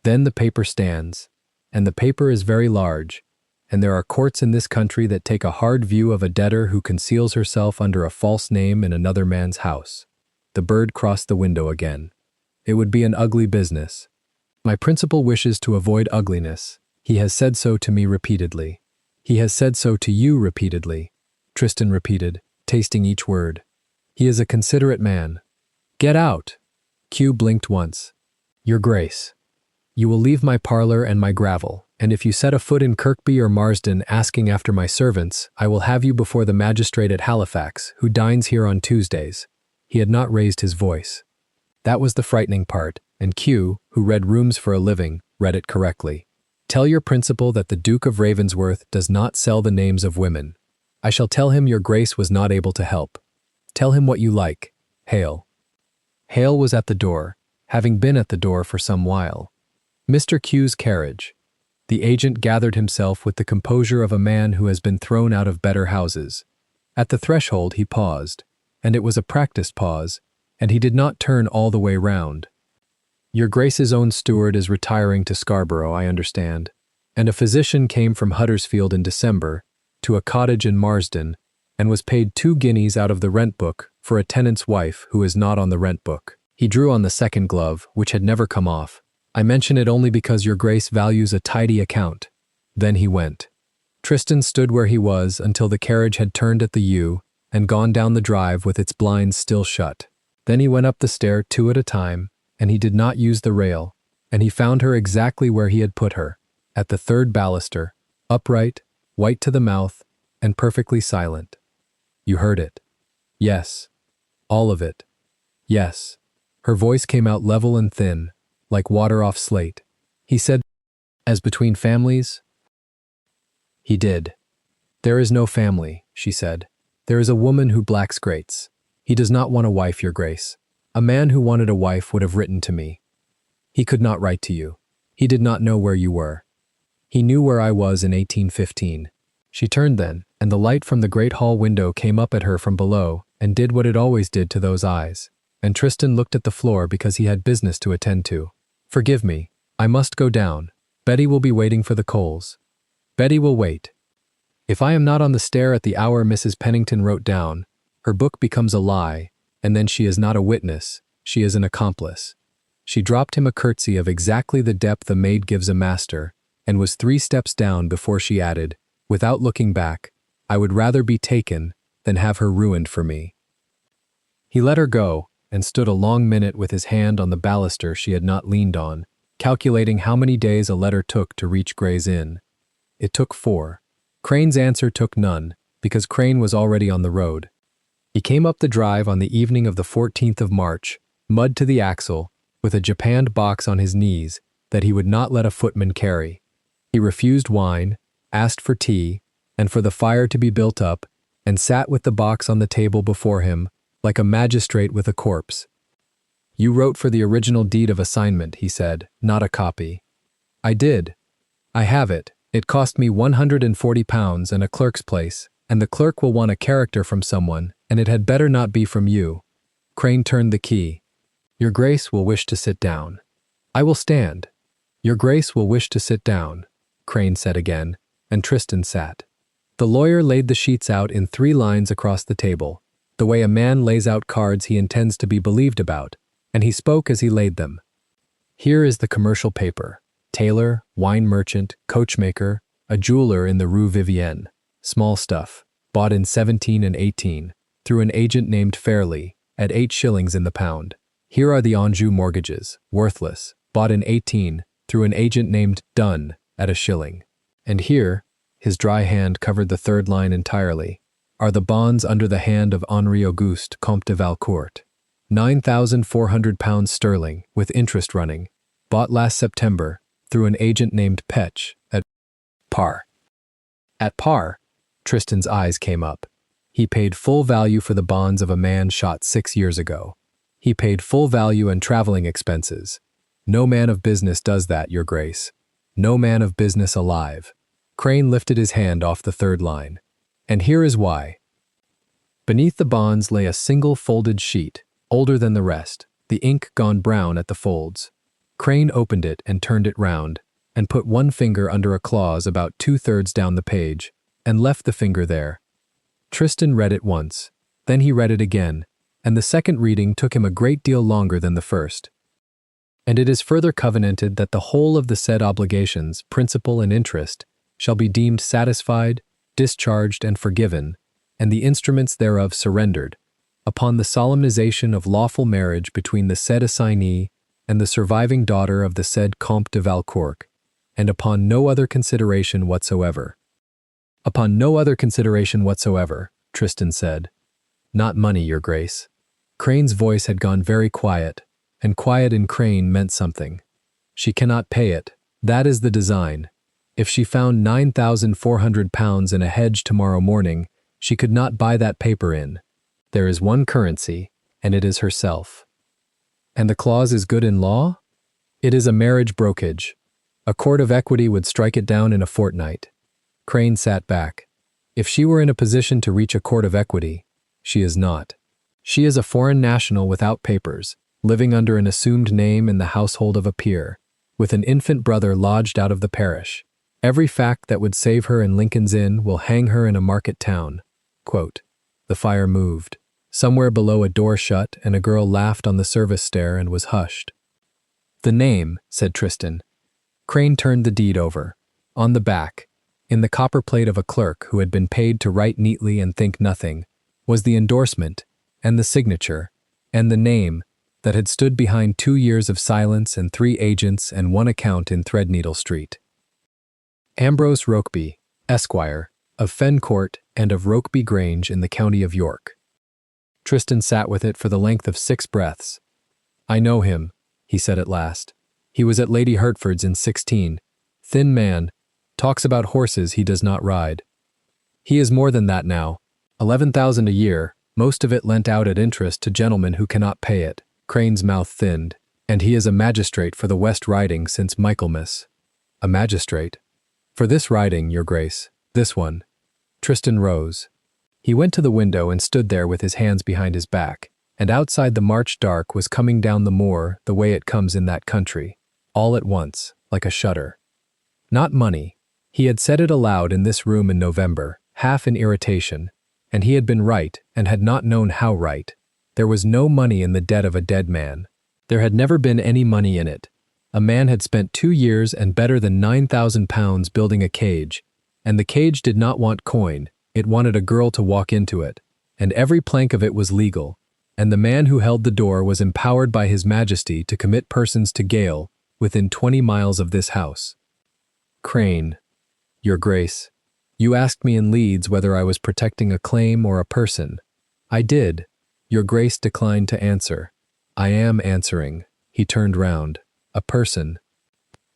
Then the paper stands, and the paper is very large, and there are courts in this country that take a hard view of a debtor who conceals herself under a false name in another man's house." The bird crossed the window again. "It would be an ugly business. My principal wishes to avoid ugliness. He has said so to me repeatedly." "He has said so to you repeatedly," Tristan repeated, tasting each word. "He is a considerate man." "Get out!" Q blinked once. "Your Grace, you will leave my parlor and my gravel, and if you set a foot in Kirkby or Marsden asking after my servants, I will have you before the magistrate at Halifax, who dines here on Tuesdays." He had not raised his voice. That was the frightening part, and Q, who read rooms for a living, read it correctly. "Tell your principal that the Duke of Ravensworth does not sell the names of women. I shall tell him your Grace was not able to help. Tell him what you like. Hale." Hale was at the door, having been at the door for some while. Mr. Q's carriage. The agent gathered himself with the composure of a man who has been thrown out of better houses. At the threshold he paused, and it was a practiced pause, and he did not turn all the way round. "Your Grace's own steward is retiring to Scarborough, I understand, and a physician came from Huddersfield in December to a cottage in Marsden, and was paid 2 guineas out of the rent book for a tenant's wife who is not on the rent book." He drew on the second glove, which had never come off. "I mention it only because your Grace values a tidy account." Then he went. Tristan stood where he was until the carriage had turned at the U and gone down the drive with its blinds still shut. Then he went up the stair 2 at a time, and he did not use the rail, and he found her exactly where he had put her, at the 3rd baluster, upright, white to the mouth, and perfectly silent. "You heard it?" "Yes." "All of it?" "Yes." Her voice came out level and thin, like water off slate. He said, "As between families?" He did. "There is no family," she said. "There is a woman who blacks grates. He does not want a wife, your Grace. A man who wanted a wife would have written to me. He could not write to you. He did not know where you were. He knew where I was in 1815. She turned then, and the light from the great hall window came up at her from below and did what it always did to those eyes. And Tristan looked at the floor because he had business to attend to. "Forgive me. I must go down. Betty will be waiting for the coals." "Betty will wait. If I am not on the stair at the hour Mrs. Pennington wrote down, her book becomes a lie, and then she is not a witness, she is an accomplice." She dropped him a curtsy of exactly the depth a maid gives a master, and was 3 steps down before she added, without looking back, "I would rather be taken than have her ruined for me." He let her go, and stood a long minute with his hand on the baluster she had not leaned on, calculating how many days a letter took to reach Gray's Inn. It took 4. Crane's answer took none, because Crane was already on the road. He came up the drive on the evening of the 14th of March, mud to the axle, with a japanned box on his knees that he would not let a footman carry. He refused wine, asked for tea, and for the fire to be built up, and sat with the box on the table before him, like a magistrate with a corpse. "You wrote for the original deed of assignment," he said, "not a copy." "I did. I have it. It cost me £140 and a clerk's place, and the clerk will want a character from someone, and it had better not be from you." Crane turned the key. "Your Grace will wish to sit down." "I will stand." "Your Grace will wish to sit down," Crane said again, and Tristan sat. The lawyer laid the sheets out in 3 lines across the table, the way a man lays out cards he intends to be believed about, and he spoke as he laid them. "Here is the commercial paper. Tailor, wine merchant, coachmaker, a jeweler in the Rue Vivienne. Small stuff, bought in 17 and 18, through an agent named Fairley, at 8 shillings in the pound." Here are the Anjou mortgages, worthless, bought in 18, through an agent named Dunn, at a shilling. And here, his dry hand covered the third line entirely, are the bonds under the hand of Henri Auguste, Comte de Valcourt. £9,400 sterling, with interest running, bought last September, through an agent named Petch, at par. At par, Tristan's eyes came up. He paid full value for the bonds of a man shot 6 years ago. He paid full value and traveling expenses. No man of business does that, Your Grace. No man of business alive. Crane lifted his hand off the third line. And here is why. Beneath the bonds lay a single folded sheet, older than the rest, the ink gone brown at the folds. Crane opened it and turned it round, and put one finger under a clause about 2/3 down the page, and left the finger there. Tristan read it once, then he read it again, and the second reading took him a great deal longer than the first. And it is further covenanted that the whole of the said obligations, principal and interest, shall be deemed satisfied, discharged, and forgiven, and the instruments thereof surrendered, upon the solemnization of lawful marriage between the said assignee and the surviving daughter of the said Comte de Valcourt, and upon no other consideration whatsoever. Upon no other consideration whatsoever, Tristan said. Not money, Your Grace. Crane's voice had gone very quiet, and quiet in Crane meant something. She cannot pay it. That is the design. If she found £9,400 in a hedge tomorrow morning, she could not buy that paper in. There is one currency, and it is herself. And the clause is good in law? It is a marriage brokage. A court of equity would strike it down in a fortnight. Crane sat back. If she were in a position to reach a court of equity, she is not. She is a foreign national without papers, living under an assumed name in the household of a peer, with an infant brother lodged out of the parish. Every fact that would save her in Lincoln's Inn will hang her in a market town. Quote, the fire moved. Somewhere below a door shut, and a girl laughed on the service stair and was hushed. The name, said Tristan. Crane turned the deed over. On the back, in the copper plate of a clerk who had been paid to write neatly and think nothing, was the endorsement, and the signature, and the name that had stood behind 2 years of silence and 3 agents and 1 account in Threadneedle Street. Ambrose Rokeby, Esquire, of Fen Court and of Rokeby Grange in the county of York. Tristan sat with it for the length of 6 breaths. I know him, he said at last. He was at Lady Hertford's in 16. Thin man, talks about horses he does not ride. He is more than that now. 11,000 a year, most of it lent out at interest to gentlemen who cannot pay it. Crane's mouth thinned, and he is a magistrate for the West Riding since Michaelmas. A magistrate? For this riding, Your Grace, this one. Tristan rose. He went to the window and stood there with his hands behind his back, and outside the March dark was coming down the moor the way it comes in that country, all at once, like a shudder. Not money. He had said it aloud in this room in November, half in irritation, and he had been right and had not known how right. There was no money in the debt of a dead man. There had never been any money in it. A man had spent 2 years and better than £9,000 building a cage, and the cage did not want coin, it wanted a girl to walk into it, and every plank of it was legal, and the man who held the door was empowered by His Majesty to commit persons to gaol within 20 miles of this house. Crane, Your Grace, you asked me in Leeds whether I was protecting a claim or a person. I did. Your Grace declined to answer. I am answering. He turned round. A person.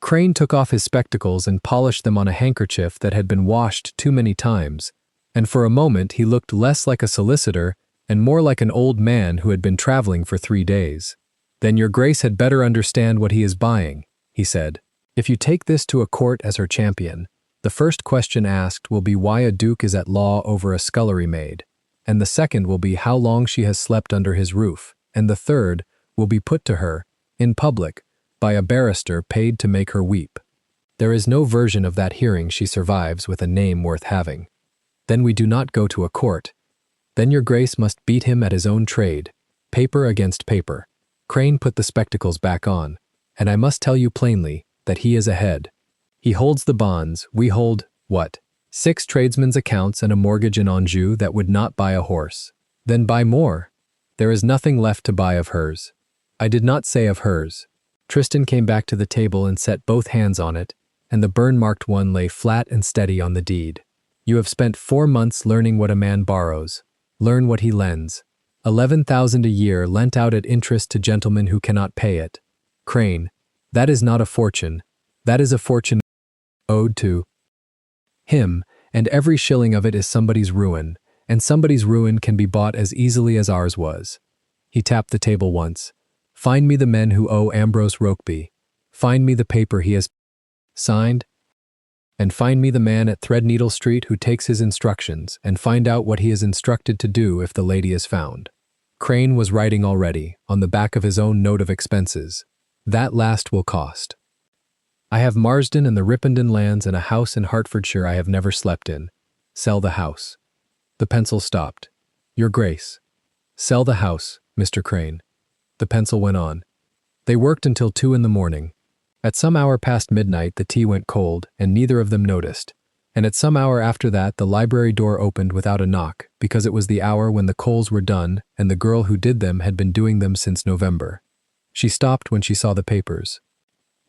Crane took off his spectacles and polished them on a handkerchief that had been washed too many times, and for a moment he looked less like a solicitor and more like an old man who had been traveling for 3 days. Then Your Grace had better understand what he is buying, he said. If you take this to a court as her champion, the first question asked will be why a duke is at law over a scullery maid, and the second will be how long she has slept under his roof, and the third will be put to her, in public, by a barrister paid to make her weep. There is no version of that hearing she survives with a name worth having. Then we do not go to a court. Then Your Grace must beat him at his own trade, paper against paper. Crane put the spectacles back on, and I must tell you plainly that he is ahead. He holds the bonds, we hold, what? 6 tradesmen's accounts and a mortgage in Anjou that would not buy a horse. Then buy more. There is nothing left to buy of hers. I did not say of hers. Tristan came back to the table and set both hands on it, and the burn-marked one lay flat and steady on the deed. You have spent 4 months learning what a man borrows. Learn what he lends. 11,000 a year lent out at interest to gentlemen who cannot pay it. Crane, that is not a fortune. That is a fortune owed to him, and every shilling of it is somebody's ruin, and somebody's ruin can be bought as easily as ours was. He tapped the table once. Find me the men who owe Ambrose Rokeby. Find me the paper he has signed, and find me the man at Threadneedle Street who takes his instructions, and find out what he is instructed to do if the lady is found. Crane was writing already, on the back of his own note of expenses. That last will cost. I have Marsden and the Ripponden lands and a house in Hertfordshire I have never slept in. Sell the house. The pencil stopped. Your Grace. Sell the house, Mr. Crane. The pencil went on. They worked until 2 in the morning. At some hour past midnight the tea went cold, and neither of them noticed. And at some hour after that the library door opened without a knock, because it was the hour when the coals were done, and the girl who did them had been doing them since November. She stopped when she saw the papers.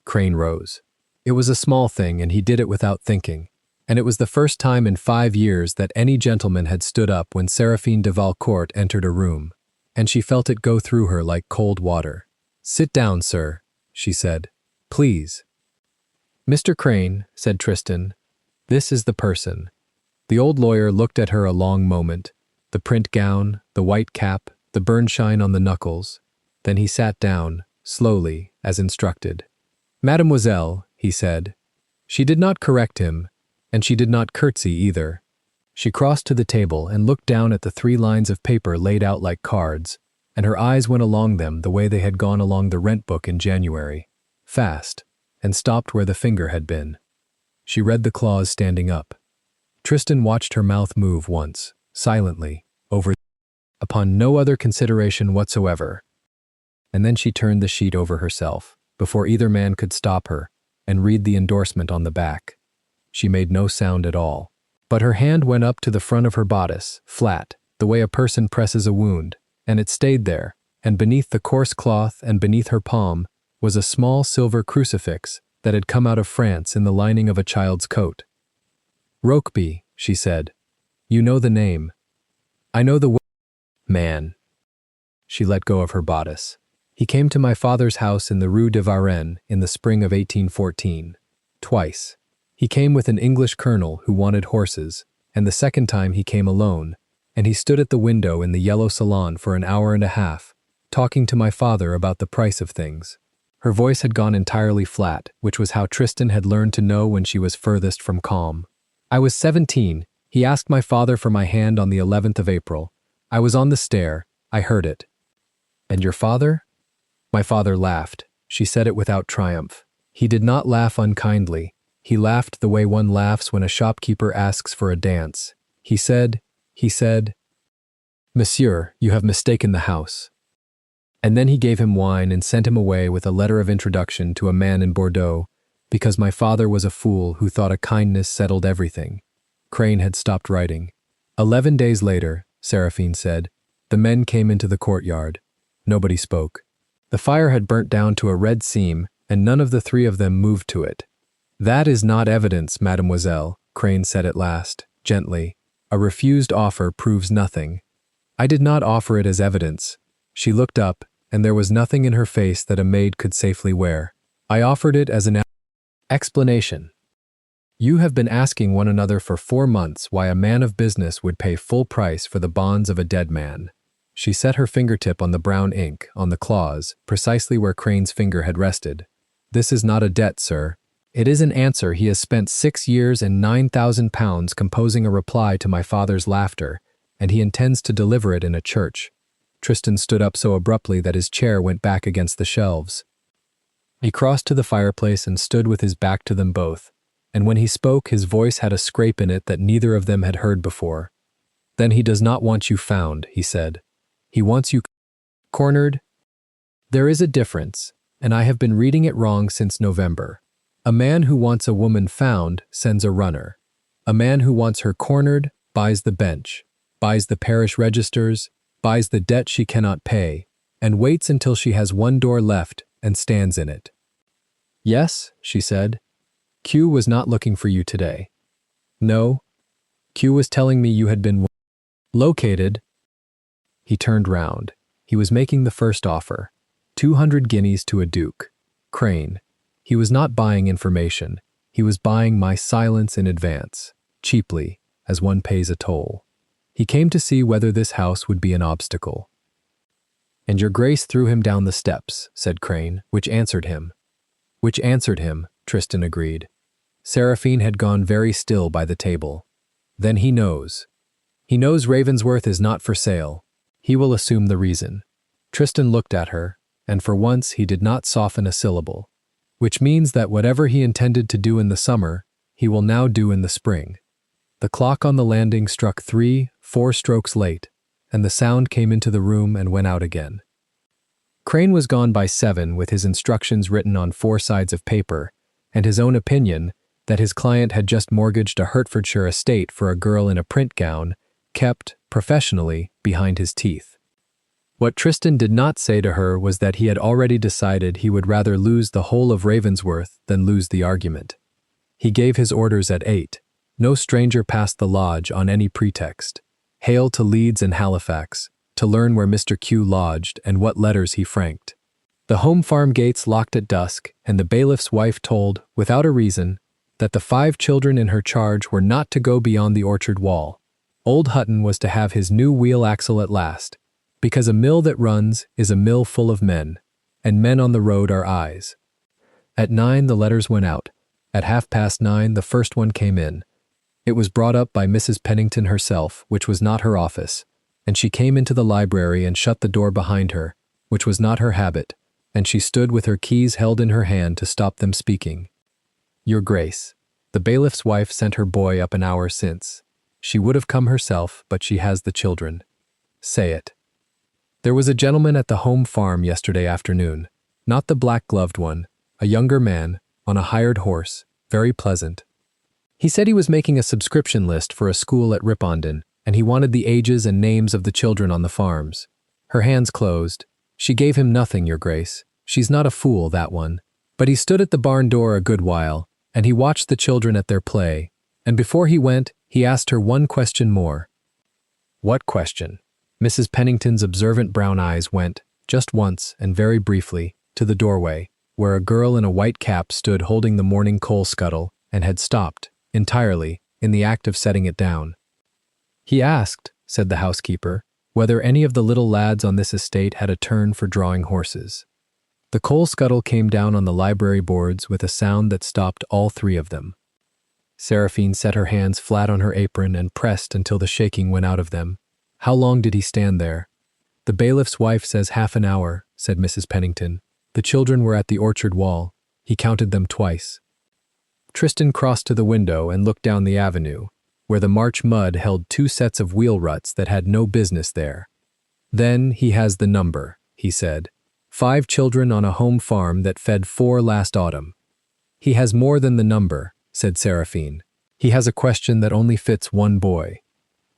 Crane rose. It was a small thing, and he did it without thinking. And it was the first time in 5 years that any gentleman had stood up when Seraphine de Valcourt entered a room, and she felt it go through her like cold water. Sit down, sir, she said. Please. Mr. Crane, said Tristan, this is the person. The old lawyer looked at her a long moment, the print gown, the white cap, the burnshine on the knuckles. Then he sat down, slowly, as instructed. Mademoiselle, he said. She did not correct him, and she did not curtsy either. She crossed to the table and looked down at the 3 lines of paper laid out like cards, and her eyes went along them the way they had gone along the rent book in January, fast, and stopped where the finger had been. She read the clause standing up. Tristan watched her mouth move once, silently, upon no other consideration whatsoever, and then she turned the sheet over herself, before either man could stop her, and read the endorsement on the back. She made no sound at all, but her hand went up to the front of her bodice, flat, the way a person presses a wound, and it stayed there, and beneath the coarse cloth and beneath her palm was a small silver crucifix that had come out of France in the lining of a child's coat. Rokeby, she said. You know the name. I know the man. She let go of her bodice. He came to my father's house in the Rue de Varennes in the spring of 1814. Twice. He came with an English colonel who wanted horses, and the second time he came alone, and he stood at the window in the yellow salon for an hour and a half, talking to my father about the price of things. Her voice had gone entirely flat, which was how Tristan had learned to know when she was furthest from calm. I was 17. He asked my father for my hand on the 11th of April. I was on the stair. I heard it. And your father? My father laughed. She said it without triumph. He did not laugh unkindly. He laughed the way one laughs when a shopkeeper asks for a dance. He said, Monsieur, you have mistaken the house. And then he gave him wine and sent him away with a letter of introduction to a man in Bordeaux, because my father was a fool who thought a kindness settled everything. Crane had stopped writing. 11 days later, Seraphine said, the men came into the courtyard. Nobody spoke. The fire had burnt down to a red seam, and none of the 3 of them moved to it. That is not evidence, mademoiselle, Crane said at last, gently. A refused offer proves nothing. I did not offer it as evidence. She looked up, and there was nothing in her face that a maid could safely wear. I offered it as an explanation. You have been asking one another for 4 months why a man of business would pay full price for the bonds of a dead man. She set her fingertip on the brown ink, on the clause, precisely where Crane's finger had rested. This is not a debt, sir. It is an answer. He has spent 6 years and £9,000 composing a reply to my father's laughter, and he intends to deliver it in a church. Tristan stood up so abruptly that his chair went back against the shelves. He crossed to the fireplace and stood with his back to them both, and when he spoke his voice had a scrape in it that neither of them had heard before. Then he does not want you found, he said. He wants you cornered. There is a difference, and I have been reading it wrong since November. A man who wants a woman found sends a runner. A man who wants her cornered buys the bench, buys the parish registers, buys the debt she cannot pay, and waits until she has one door left and stands in it. "Yes," she said. "Q was not looking for you today." "No. Q was telling me you had been located." He turned round. He was making the first offer. 200 guineas to a duke. Crane. He was not buying information. He was buying my silence in advance, cheaply, as one pays a toll. He came to see whether this house would be an obstacle. "And your grace threw him down the steps," said Crane, "which answered him." "Which answered him," Tristan agreed. Seraphine had gone very still by the table. "Then he knows. He knows Ravensworth is not for sale. He will assume the reason." Tristan looked at her, and for once he did not soften a syllable. "Which means that whatever he intended to do in the summer, he will now do in the spring." The clock on the landing struck 3, 4 strokes late, and the sound came into the room and went out again. Crane was gone by 7 with his instructions written on 4 sides of paper, and his own opinion that his client had just mortgaged a Hertfordshire estate for a girl in a print gown, kept, professionally, behind his teeth. What Tristan did not say to her was that he had already decided he would rather lose the whole of Ravensworth than lose the argument. He gave his orders at 8. No stranger passed the lodge on any pretext. Hail to Leeds and Halifax, to learn where Mr. Q lodged and what letters he franked. The home farm gates locked at dusk, and the bailiff's wife told, without a reason, that the 5 children in her charge were not to go beyond the orchard wall. Old Hutton was to have his new wheel axle at last, because a mill that runs is a mill full of men, and men on the road are eyes. At 9 the letters went out. At 9:30 the first one came in. It was brought up by Mrs. Pennington herself, which was not her office, and she came into the library and shut the door behind her, which was not her habit, and she stood with her keys held in her hand to stop them speaking. "Your Grace, the bailiff's wife sent her boy up an hour since. She would have come herself, but she has the children." "Say it." "There was a gentleman at the home farm yesterday afternoon, not the black-gloved one, a younger man, on a hired horse, very pleasant. He said he was making a subscription list for a school at Ripondon, and he wanted the ages and names of the children on the farms." Her hands closed. "She gave him nothing, Your Grace. She's not a fool, that one. But he stood at the barn door a good while, and he watched the children at their play, and before he went, he asked her one question more." "What question?" Mrs. Pennington's observant brown eyes went, just once and very briefly, to the doorway, where a girl in a white cap stood holding the morning coal scuttle and had stopped, entirely, in the act of setting it down. "He asked," said the housekeeper, "whether any of the little lads on this estate had a turn for drawing horses." The coal scuttle came down on the library boards with a sound that stopped all 3 of them. Seraphine set her hands flat on her apron and pressed until the shaking went out of them. "How long did he stand there?" "The bailiff's wife says half an hour," said Mrs. Pennington. "The children were at the orchard wall. He counted them twice." Tristan crossed to the window and looked down the avenue, where the March mud held 2 sets of wheel ruts that had no business there. "Then he has the number," he said. 5 children on a home farm that fed 4 last autumn." "He has more than the number," said Seraphine. "He has a question that only fits one boy."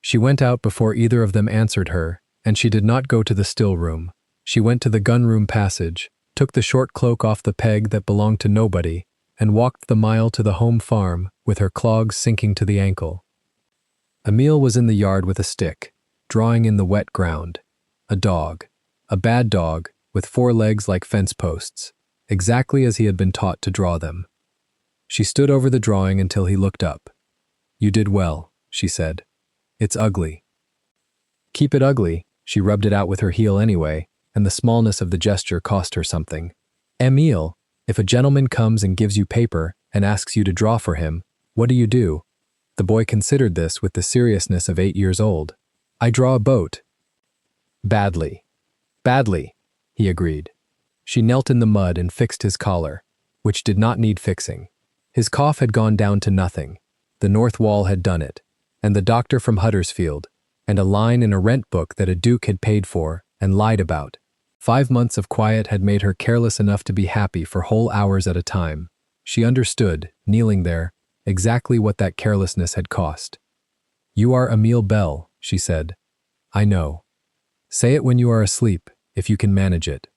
She went out before either of them answered her, and she did not go to the still room. She went to the gun-room passage, took the short cloak off the peg that belonged to nobody, and walked the mile to the home farm with her clogs sinking to the ankle. Emile was in the yard with a stick, drawing in the wet ground. A dog, a bad dog, with 4 legs like fence posts, exactly as he had been taught to draw them. She stood over the drawing until he looked up. "You did well," she said. "It's ugly." "Keep it ugly." She rubbed it out with her heel anyway, and the smallness of the gesture cost her something. "Emile, if a gentleman comes and gives you paper and asks you to draw for him, what do?" The boy considered this with the seriousness of 8 years old. "I draw a boat." "Badly. Badly," he agreed. She knelt in the mud and fixed his collar, which did not need fixing. His cough had gone down to nothing. The north wall had done it, and the doctor from Huddersfield, and a line in a rent book that a duke had paid for and lied about. 5 months of quiet had made her careless enough to be happy for whole hours at a time. She understood, kneeling there, exactly what that carelessness had cost. "You are Emile Bell," she said. "I know. Say it when you are asleep, if you can manage it."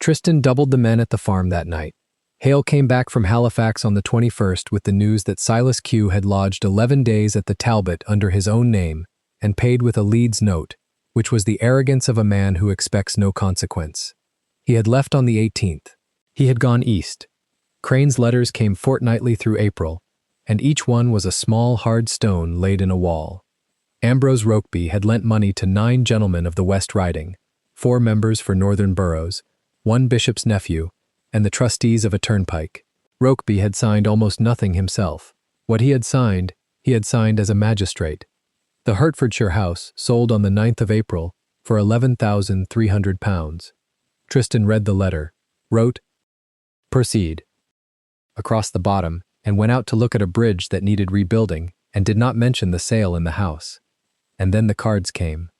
Tristan doubled the men at the farm that night. Hale came back from Halifax on the 21st with the news that Silas Q had lodged 11 days at the Talbot under his own name and paid with a Leeds note, which was the arrogance of a man who expects no consequence. He had left on the 18th. He had gone east. Crane's letters came fortnightly through April, and each one was a small, hard stone laid in a wall. Ambrose Rokeby had lent money to 9 gentlemen of the West Riding, 4 members for northern boroughs, 1 bishop's nephew, and the trustees of a turnpike. Rokeby had signed almost nothing himself. What he had signed as a magistrate. The Hertfordshire house sold on the 9th of April for £11,300. Tristan read the letter, wrote, "Proceed," across the bottom, and went out to look at a bridge that needed rebuilding and did not mention the sale in the house. And then the cards came.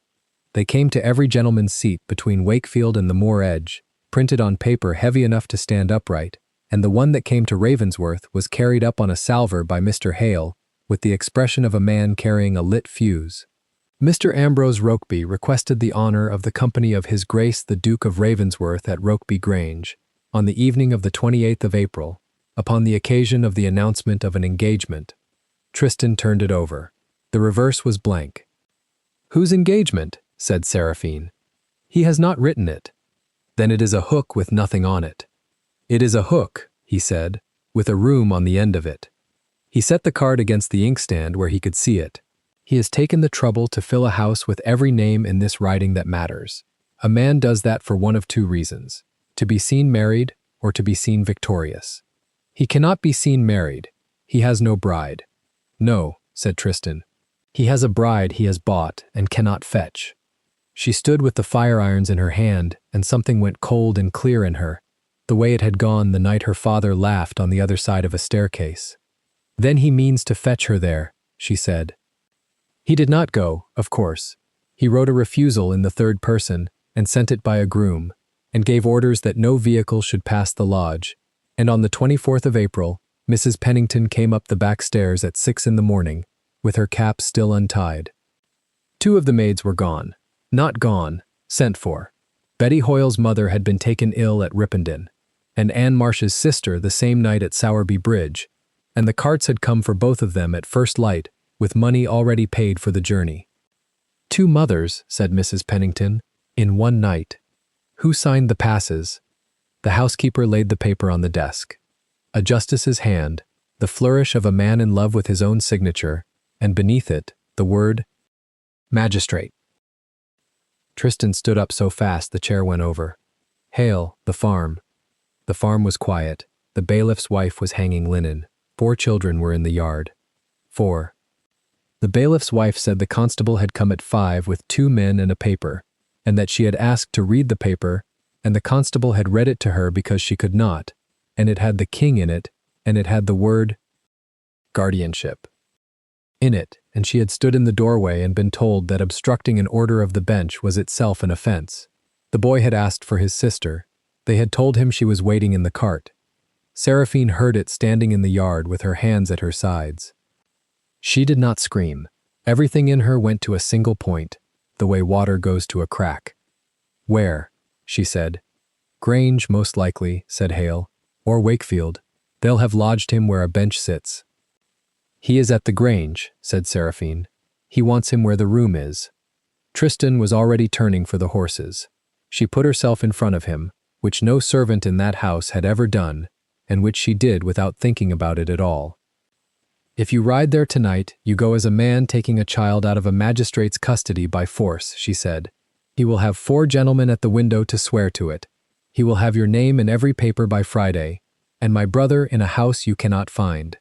They came to every gentleman's seat between Wakefield and the moor edge, printed on paper heavy enough to stand upright, and the one that came to Ravensworth was carried up on a salver by Mr. Hale with the expression of a man carrying a lit fuse. Mr. Ambrose Rokeby requested the honour of the company of His Grace the Duke of Ravensworth at Rokeby Grange, on the evening of the 28th of April, upon the occasion of the announcement of an engagement. Tristan turned it over. The reverse was blank. "Whose engagement?" said Seraphine. "He has not written it." "Then it is a hook with nothing on it." "It is a hook," he said, "with a room on the end of it." He set the card against the inkstand where he could see it. "He has taken the trouble to fill a house with every name in this writing that matters. A man does that for one of 2 reasons, to be seen married or to be seen victorious. He cannot be seen married. He has no bride." "No," said Tristan. "He has a bride he has bought and cannot fetch." She stood with the fire irons in her hand, and something went cold and clear in her, the way it had gone the night her father laughed on the other side of a staircase. "Then he means to fetch her there," she said. He did not go, of course. He wrote a refusal in the 3rd person and sent it by a groom, and gave orders that no vehicle should pass the lodge, and on the 24th of April, Mrs. Pennington came up the back stairs at 6 in the morning, with her cap still untied. 2 of the maids were gone. Not gone, sent for. Betty Hoyle's mother had been taken ill at Ripponden, and Anne Marsh's sister the same night at Sowerby Bridge, and the carts had come for both of them at first light, with money already paid for the journey. 2 mothers, said Mrs. Pennington, in one night. Who signed the passes? The housekeeper laid the paper on the desk. A justice's hand, the flourish of a man in love with his own signature, and beneath it, the word, Magistrate. Tristan stood up so fast the chair went over. Hale, the farm. The farm was quiet. The bailiff's wife was hanging linen. 4 children were in the yard. 4. The bailiff's wife said the constable had come at 5 with 2 men and a paper, and that she had asked to read the paper, and the constable had read it to her because she could not, and it had the king in it, and it had the word guardianship in it, and she had stood in the doorway and been told that obstructing an order of the bench was itself an offense. The boy had asked for his sister. They had told him she was waiting in the cart. Seraphine heard it standing in the yard with her hands at her sides. She did not scream. Everything in her went to a single point, the way water goes to a crack. Where? She said. Grange, most likely, said Hale, or Wakefield. They'll have lodged him where a bench sits. He is at the Grange, said Seraphine. He wants him where the room is. Tristan was already turning for the horses. She put herself in front of him, which no servant in that house had ever done, and which she did without thinking about it at all. If you ride there tonight, you go as a man taking a child out of a magistrate's custody by force, she said. He will have 4 gentlemen at the window to swear to it. He will have your name in every paper by Friday, and my brother in a house you cannot find.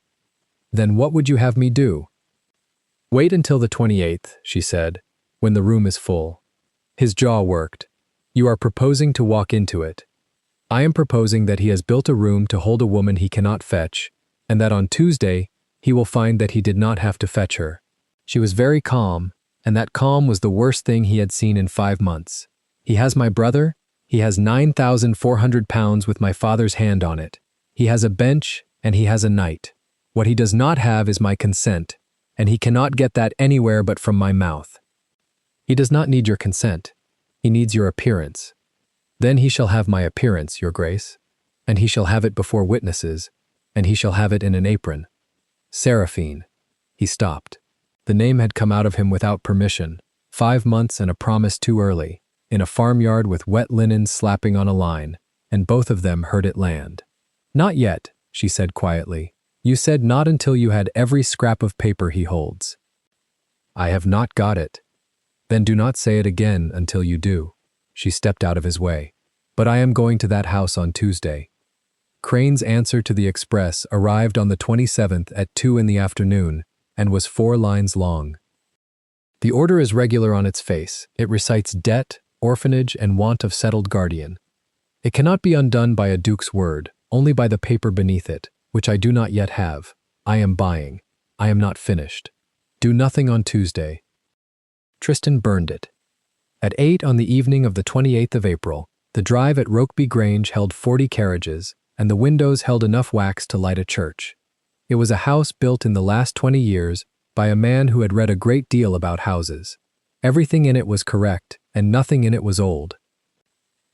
Then what would you have me do? Wait until the 28th, she said, when the room is full. His jaw worked. You are proposing to walk into it. I am proposing that he has built a room to hold a woman he cannot fetch, and that on Tuesday he will find that he did not have to fetch her. She was very calm, and that calm was the worst thing he had seen in 5 months. He has my brother. He has £9,400 with my father's hand on it. He has a bench, and he has a knight. What he does not have is my consent, and he cannot get that anywhere but from my mouth. He does not need your consent. He needs your appearance. Then he shall have my appearance, your grace, and he shall have it before witnesses, and he shall have it in an apron. Seraphine. He stopped. The name had come out of him without permission, 5 months and a promise too early, in a farmyard with wet linen slapping on a line, and both of them heard it land. Not yet, she said quietly. You said not until you had every scrap of paper he holds. I have not got it. Then do not say it again until you do. She stepped out of his way. But I am going to that house on Tuesday. Crane's answer to the express arrived on the 27th at 2 in the afternoon and was 4 lines long. The order is regular on its face. It recites debt, orphanage, and want of settled guardian. It cannot be undone by a duke's word, only by the paper beneath it, which I do not yet have. I am buying. I am not finished. Do nothing on Tuesday. Tristan burned it. At 8 on the evening of the 28th of April, the drive at Rokeby Grange held 40 carriages, and the windows held enough wax to light a church. It was a house built in the last 20 years by a man who had read a great deal about houses. Everything in it was correct, and nothing in it was old.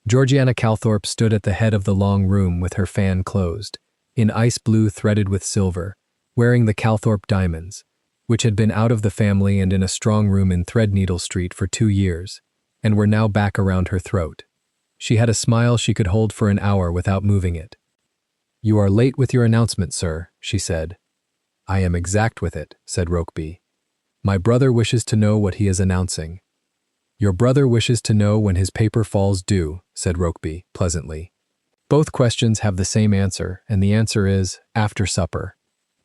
Georgiana Calthorpe stood at the head of the long room with her fan closed, in ice blue threaded with silver, wearing the Calthorpe diamonds, which had been out of the family and in a strong room in Threadneedle Street for 2 years, and were now back around her throat. She had a smile she could hold for an hour without moving it. You are late with your announcement, sir, she said. I am exact with it, said Rokeby. My brother wishes to know what he is announcing. Your brother wishes to know when his paper falls due, said Rokeby, pleasantly. Both questions have the same answer, and the answer is, after supper.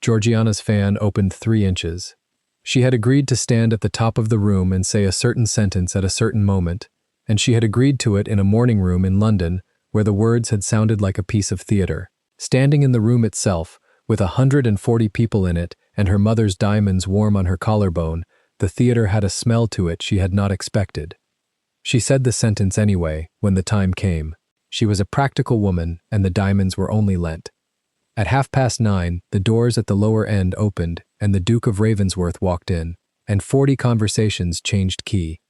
Georgiana's fan opened 3 inches. She had agreed to stand at the top of the room and say a certain sentence at a certain moment, and she had agreed to it in a morning room in London, where the words had sounded like a piece of theatre. Standing in the room itself, with 140 people in it, and her mother's diamonds warm on her collarbone, the theatre had a smell to it she had not expected. She said the sentence anyway, when the time came. She was a practical woman, and the diamonds were only lent. At 9:30, the doors at the lower end opened, and the Duke of Ravensworth walked in, and 40 conversations changed key.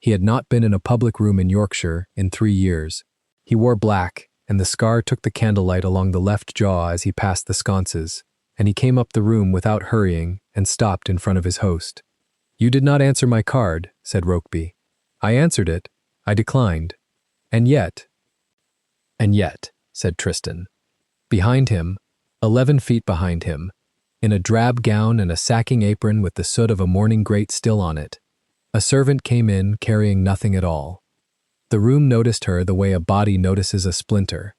He had not been in a public room in Yorkshire in 3 years. He wore black, and the scar took the candlelight along the left jaw as he passed the sconces, and he came up the room without hurrying and stopped in front of his host. You did not answer my card, said Rokeby. I answered it. I declined. And yet, said Tristan. Behind him, 11 feet behind him, in a drab gown and a sacking apron with the soot of a morning grate still on it, a servant came in carrying nothing at all. The room noticed her the way a body notices a splinter.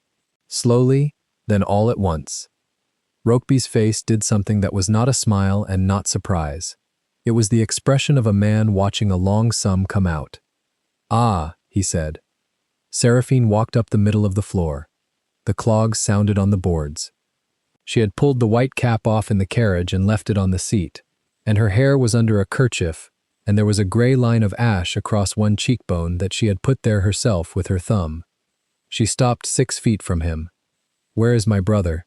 Slowly, then all at once. Rokeby's face did something that was not a smile and not surprise. It was the expression of a man watching a long sum come out. Ah, he said. Seraphine walked up the middle of the floor. The clogs sounded on the boards. She had pulled the white cap off in the carriage and left it on the seat, and her hair was under a kerchief, and there was a gray line of ash across one cheekbone that she had put there herself with her thumb. She stopped 6 feet from him. Where is my brother?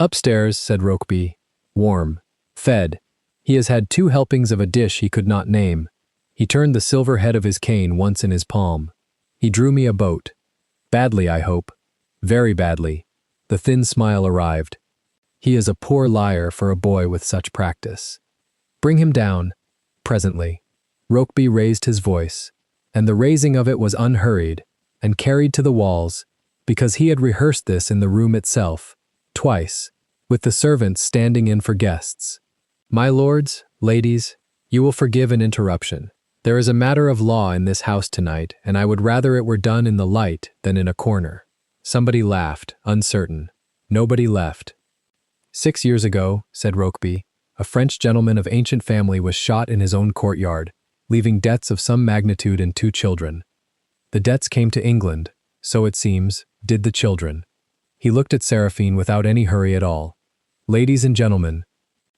Upstairs, said Rokeby. Warm. Fed. He has had 2 helpings of a dish he could not name. He turned the silver head of his cane once in his palm. He drew me a boat. Badly, I hope. Very badly. The thin smile arrived. He is a poor liar for a boy with such practice. Bring him down. Presently. Rokeby raised his voice, and the raising of it was unhurried, and carried to the walls, because he had rehearsed this in the room itself, twice, with the servants standing in for guests. My lords, ladies, you will forgive an interruption. There is a matter of law in this house tonight, and I would rather it were done in the light than in a corner. Somebody laughed, uncertain. Nobody left. 6 years ago, said Rokeby, a French gentleman of ancient family was shot in his own courtyard, leaving debts of some magnitude and 2 children. The debts came to England, so it seems, did the children. He looked at Seraphine without any hurry at all. Ladies and gentlemen,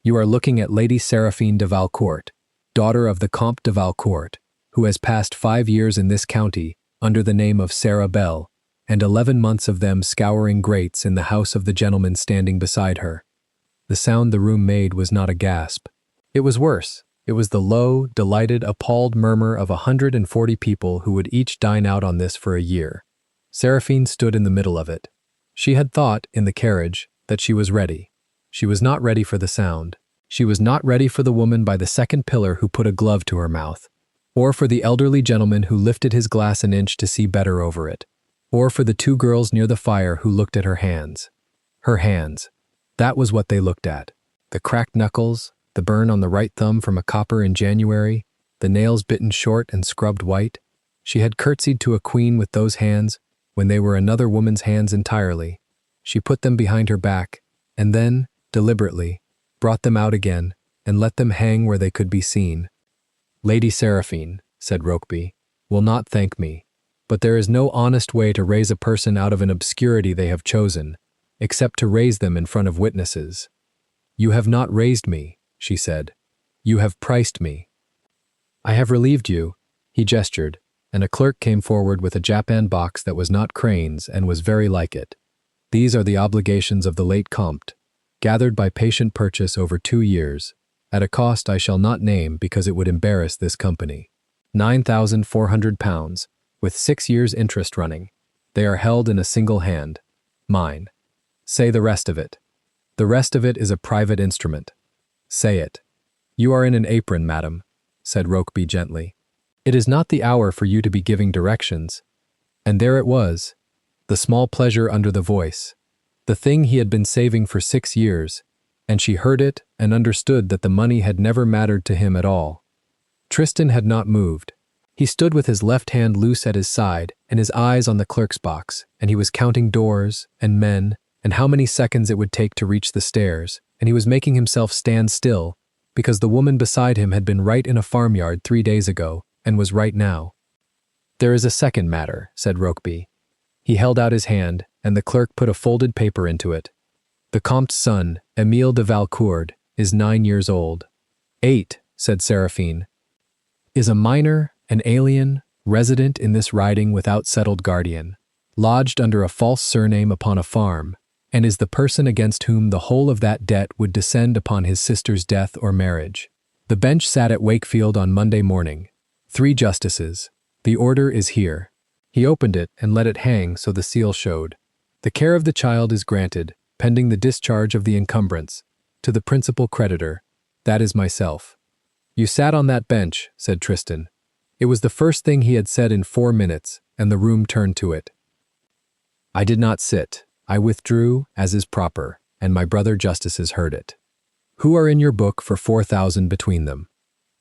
you are looking at Lady Seraphine de Valcourt, daughter of the Comte de Valcourt, who has passed 5 years in this county under the name of Sarah Bell, and 11 months of them scouring grates in the house of the gentleman standing beside her. The sound the room made was not a gasp. It was worse. It was the low, delighted, appalled murmur of 140 people who would each dine out on this for a year. Seraphine stood in the middle of it. She had thought, in the carriage, that she was ready. She was not ready for the sound. She was not ready for the woman by the second pillar who put a glove to her mouth, or for the elderly gentleman who lifted his glass an inch to see better over it, or for the two girls near the fire who looked at her hands. Her hands. That was what they looked at. The cracked knuckles, the burn on the right thumb from a copper in January, the nails bitten short and scrubbed white. She had curtsied to a queen with those hands when they were another woman's hands entirely. She put them behind her back, and then, deliberately, brought them out again and let them hang where they could be seen. "Lady Seraphine," said Rokeby, "will not thank me, but there is no honest way to raise a person out of an obscurity they have chosen, except to raise them in front of witnesses. You have not raised me," she said. "You have priced me. I have relieved you," he gestured, and a clerk came forward with a Japan box that was not Crane's and was very like it. "These are the obligations of the late Comte, gathered by patient purchase over 2 years, at a cost I shall not name because it would embarrass this company. £9,400, with 6 years' interest running. They are held in a single hand. Mine. Say the rest of it. The rest of it is a private instrument. Say it." "You are in an apron, madam," said Rokeby gently. "It is not the hour for you to be giving directions." And there it was, the small pleasure under the voice, the thing he had been saving for 6 years, and she heard it and understood that the money had never mattered to him at all. Tristan had not moved. He stood with his left hand loose at his side and his eyes on the clerk's box, and he was counting doors and men and how many seconds it would take to reach the stairs, and he was making himself stand still because the woman beside him had been right in a farmyard 3 days ago and was right now. "There is a second matter," said Rokeby. He held out his hand, and the clerk put a folded paper into it. "The Comte's son, Émile de Valcourt, is 9 years old." "8," said Seraphine. "Is a minor, an alien, resident in this riding without settled guardian, lodged under a false surname upon a farm, and is the person against whom the whole of that debt would descend upon his sister's death or marriage. The bench sat at Wakefield on Monday morning. 3 justices. The order is here." He opened it and let it hang so the seal showed. "The care of the child is granted, pending the discharge of the encumbrance, to the principal creditor, that is myself." "You sat on that bench," said Tristan. It was the first thing he had said in 4 minutes, and the room turned to it. "I did not sit. I withdrew, as is proper, and my brother justices heard it. Who are in your book for 4,000 between them?"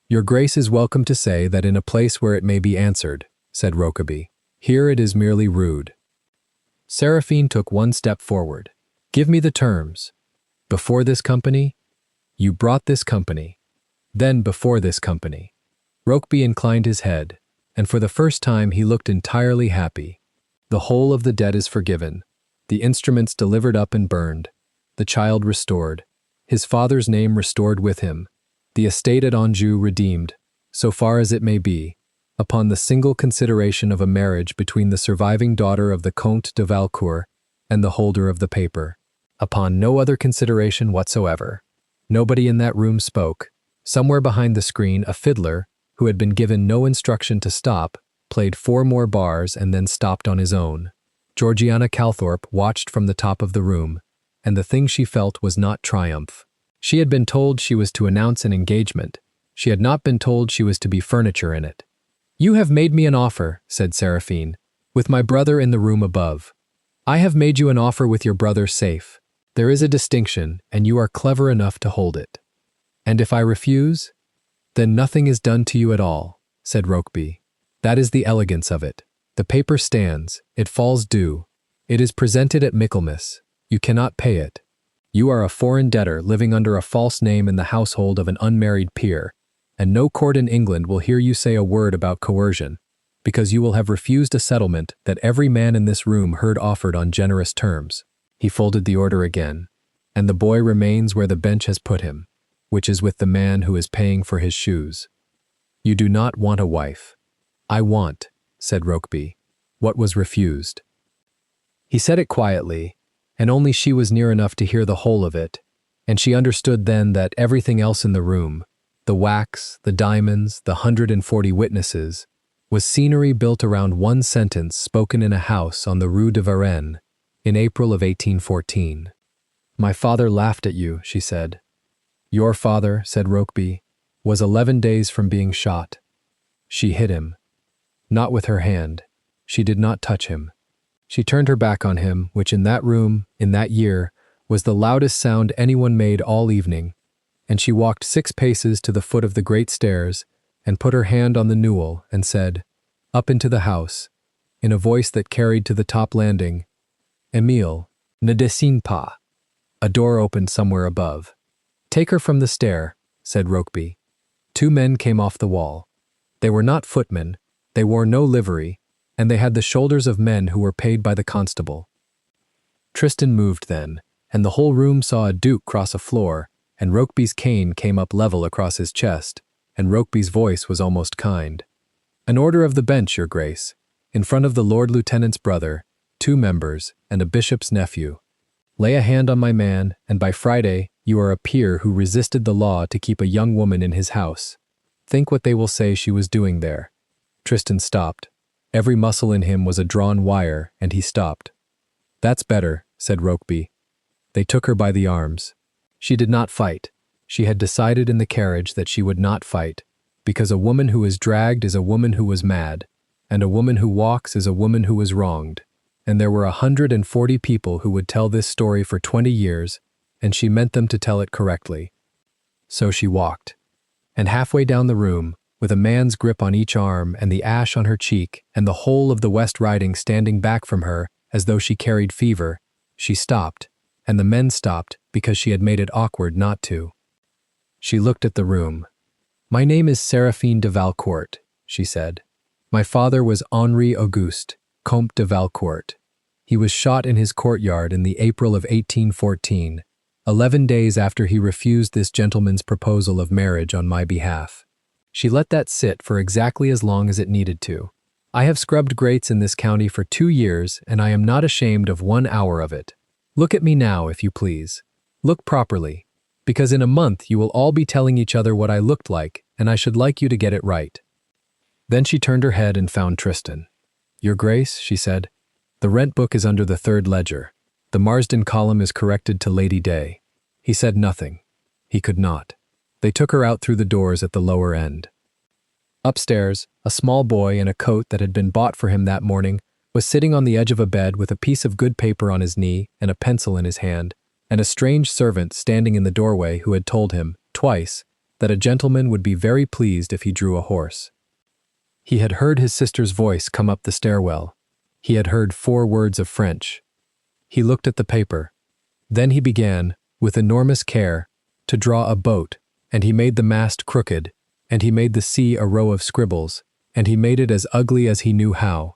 "Your Grace is welcome to say that in a place where it may be answered," said Rokeby. "Here it is merely rude." Seraphine took 1 step forward. "Give me the terms. Before this company? You brought this company. Then before this company." Rokeby inclined his head, and for the first time he looked entirely happy. "The whole of the debt is forgiven, the instruments delivered up and burned, the child restored, his father's name restored with him, the estate at Anjou redeemed, so far as it may be, upon the single consideration of a marriage between the surviving daughter of the Comte de Valcourt and the holder of the paper. Upon no other consideration whatsoever." Nobody in that room spoke. Somewhere behind the screen, a fiddler, who had been given no instruction to stop, played 4 more bars and then stopped on his own. Georgiana Calthorpe watched from the top of the room, and the thing she felt was not triumph. She had been told she was to announce an engagement. She had not been told she was to be furniture in it. "You have made me an offer," said Seraphine, "with my brother in the room above. I have made you an offer with your brother safe. There is a distinction, and you are clever enough to hold it." "And if I refuse?" "Then nothing is done to you at all," said Rokeby. "That is the elegance of it. The paper stands, it falls due. It is presented at Michaelmas. You cannot pay it. You are a foreign debtor living under a false name in the household of an unmarried peer, and no court in England will hear you say a word about coercion, because you will have refused a settlement that every man in this room heard offered on generous terms." He folded the order again. "And the boy remains where the bench has put him, which is with the man who is paying for his shoes. You do not want a wife." "I want," said Rokeby, "what was refused." He said it quietly, and only she was near enough to hear the whole of it, and she understood then that everything else in the room, the wax, the diamonds, the 140 witnesses, was scenery built around one sentence spoken in a house on the Rue de Varennes in April of 1814. "My father laughed at you," she said. "Your father," said Rokeby, "was 11 days from being shot." She hit him. Not with her hand. She did not touch him. She turned her back on him, which in that room, in that year, was the loudest sound anyone made all evening, and she walked 6 paces to the foot of the great stairs and put her hand on the newel and said, "Up into the house," in a voice that carried to the top landing, "Émile, ne dessine pas." A door opened somewhere above. "Take her from the stair," said Rokeby. 2 men came off the wall. They were not footmen, they wore no livery, and they had the shoulders of men who were paid by the constable. Tristan moved then, and the whole room saw a duke cross a floor, and Rokeby's cane came up level across his chest, and Rokeby's voice was almost kind. "An order of the bench, your grace, in front of the Lord Lieutenant's brother, 2 members, and a bishop's nephew. Lay a hand on my man, and by Friday you are a peer who resisted the law to keep a young woman in his house. Think what they will say she was doing there." Tristan stopped. Every muscle in him was a drawn wire, and he stopped. "That's better," said Rokeby. They took her by the arms. She did not fight. She had decided in the carriage that she would not fight, because a woman who is dragged is a woman who was mad, and a woman who walks is a woman who was wronged. And there were 140 people who would tell this story for 20 years, and she meant them to tell it correctly. So she walked. And halfway down the room, with a man's grip on each arm and the ash on her cheek and the whole of the West Riding standing back from her as though she carried fever, she stopped, and the men stopped because she had made it awkward not to. She looked at the room. "My name is Séraphine de Valcourt," she said. "My father was Henri Auguste, Comte de Valcourt. He was shot in his courtyard in the April of 1814, 11 days after he refused this gentleman's proposal of marriage on my behalf." She let that sit for exactly as long as it needed to. "I have scrubbed grates in this county for 2 years, and I am not ashamed of 1 hour of it. Look at me now, if you please. Look properly, because in a month you will all be telling each other what I looked like, and I should like you to get it right." Then she turned her head and found Tristan. "Your Grace," she said, "the rent book is under the 3rd ledger. The Marsden column is corrected to Lady Day." He said nothing. He could not. They took her out through the doors at the lower end. Upstairs, a small boy in a coat that had been bought for him that morning was sitting on the edge of a bed with a piece of good paper on his knee and a pencil in his hand, and a strange servant standing in the doorway who had told him, twice, that a gentleman would be very pleased if he drew a horse. He had heard his sister's voice come up the stairwell. He had heard 4 words of French. He looked at the paper. Then he began, with enormous care, to draw a boat, and he made the mast crooked, and he made the sea a row of scribbles, and he made it as ugly as he knew how.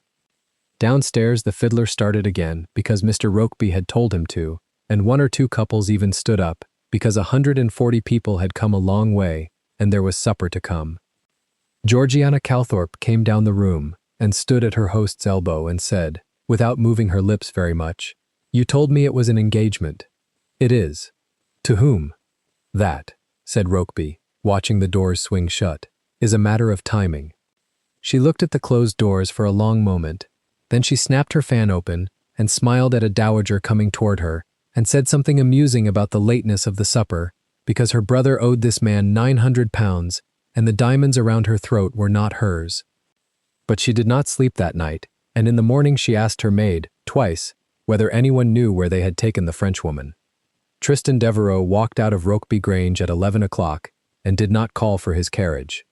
Downstairs the fiddler started again because Mr. Rokeby had told him to, and 1 or 2 couples even stood up because 140 people had come a long way, and there was supper to come. Georgiana Calthorpe came down the room and stood at her host's elbow and said, without moving her lips very much, "You told me it was an engagement." "It is." "To whom?" "That," said Rokeby, watching the doors swing shut, "is a matter of timing." She looked at the closed doors for a long moment, then she snapped her fan open and smiled at a dowager coming toward her and said something amusing about the lateness of the supper, because her brother owed this man 900 pounds and the diamonds around her throat were not hers. But she did not sleep that night, and in the morning she asked her maid, twice, whether anyone knew where they had taken the Frenchwoman. Tristan Devereux walked out of Rokeby Grange at 11 o'clock and did not call for his carriage.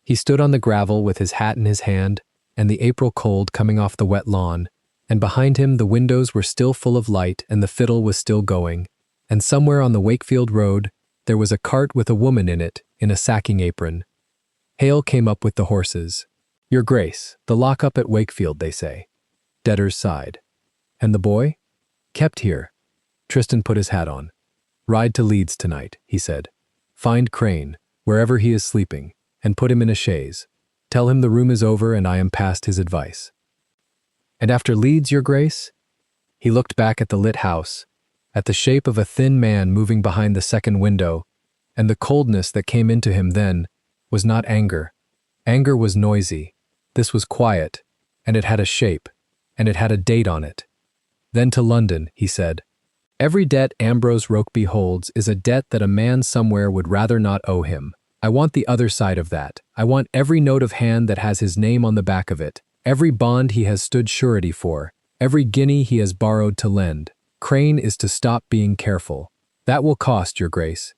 He stood on the gravel with his hat in his hand and the April cold coming off the wet lawn, and behind him the windows were still full of light and the fiddle was still going, and somewhere on the Wakefield Road there was a cart with a woman in it in a sacking apron. Hale came up with the horses. "Your Grace, the lock-up at Wakefield, they say." Debtors sighed. "And the boy?" "Kept here." Tristan put his hat on. "Ride to Leeds tonight," he said. "Find Crane, wherever he is sleeping, and put him in a chaise. Tell him the room is over and I am past his advice." "And after Leeds, your Grace?" He looked back at the lit house, at the shape of a thin man moving behind the second window, And the coldness that came into him then was not anger. Anger was noisy. This was quiet, and it had a shape, and it had a date on it. Then to London, he said. Every debt Ambrose Rokeby holds is a debt that a man somewhere would rather not owe him. I want the other side of that. I want every note of hand that has his name on the back of it, every bond he has stood surety for, every guinea he has borrowed to lend. Crane is to stop being careful. That will cost, your grace.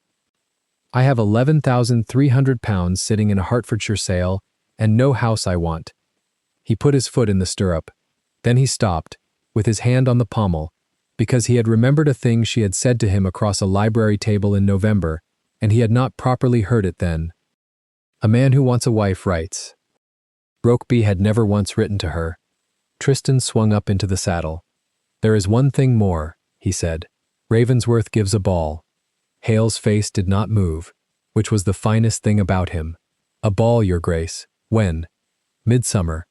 I have £11,300 sitting in a Hertfordshire sale, and no house I want. He put his foot in the stirrup. Then he stopped, with his hand on the pommel, because he had remembered a thing she had said to him across a library table in November, and he had not properly heard it then. A man who wants a wife writes. Rokeby had never once written to her. Tristan swung up into the saddle. There is one thing more, he said. Ravensworth gives a ball. Hale's face did not move, which was the finest thing about him. A ball, your grace. When? Midsummer.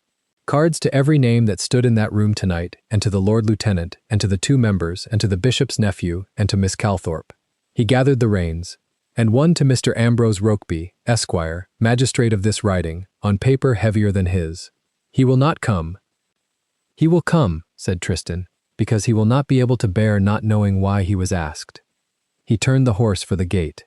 Cards to every name that stood in that room tonight, and to the Lord Lieutenant, and to the 2 members, and to the Bishop's nephew, and to Miss Calthorpe. He gathered the reins. And one to Mr. Ambrose Rokeby, Esquire, magistrate of this riding, on paper heavier than his. He will not come. He will come, said Tristan, because he will not be able to bear not knowing why he was asked. He turned the horse for the gate.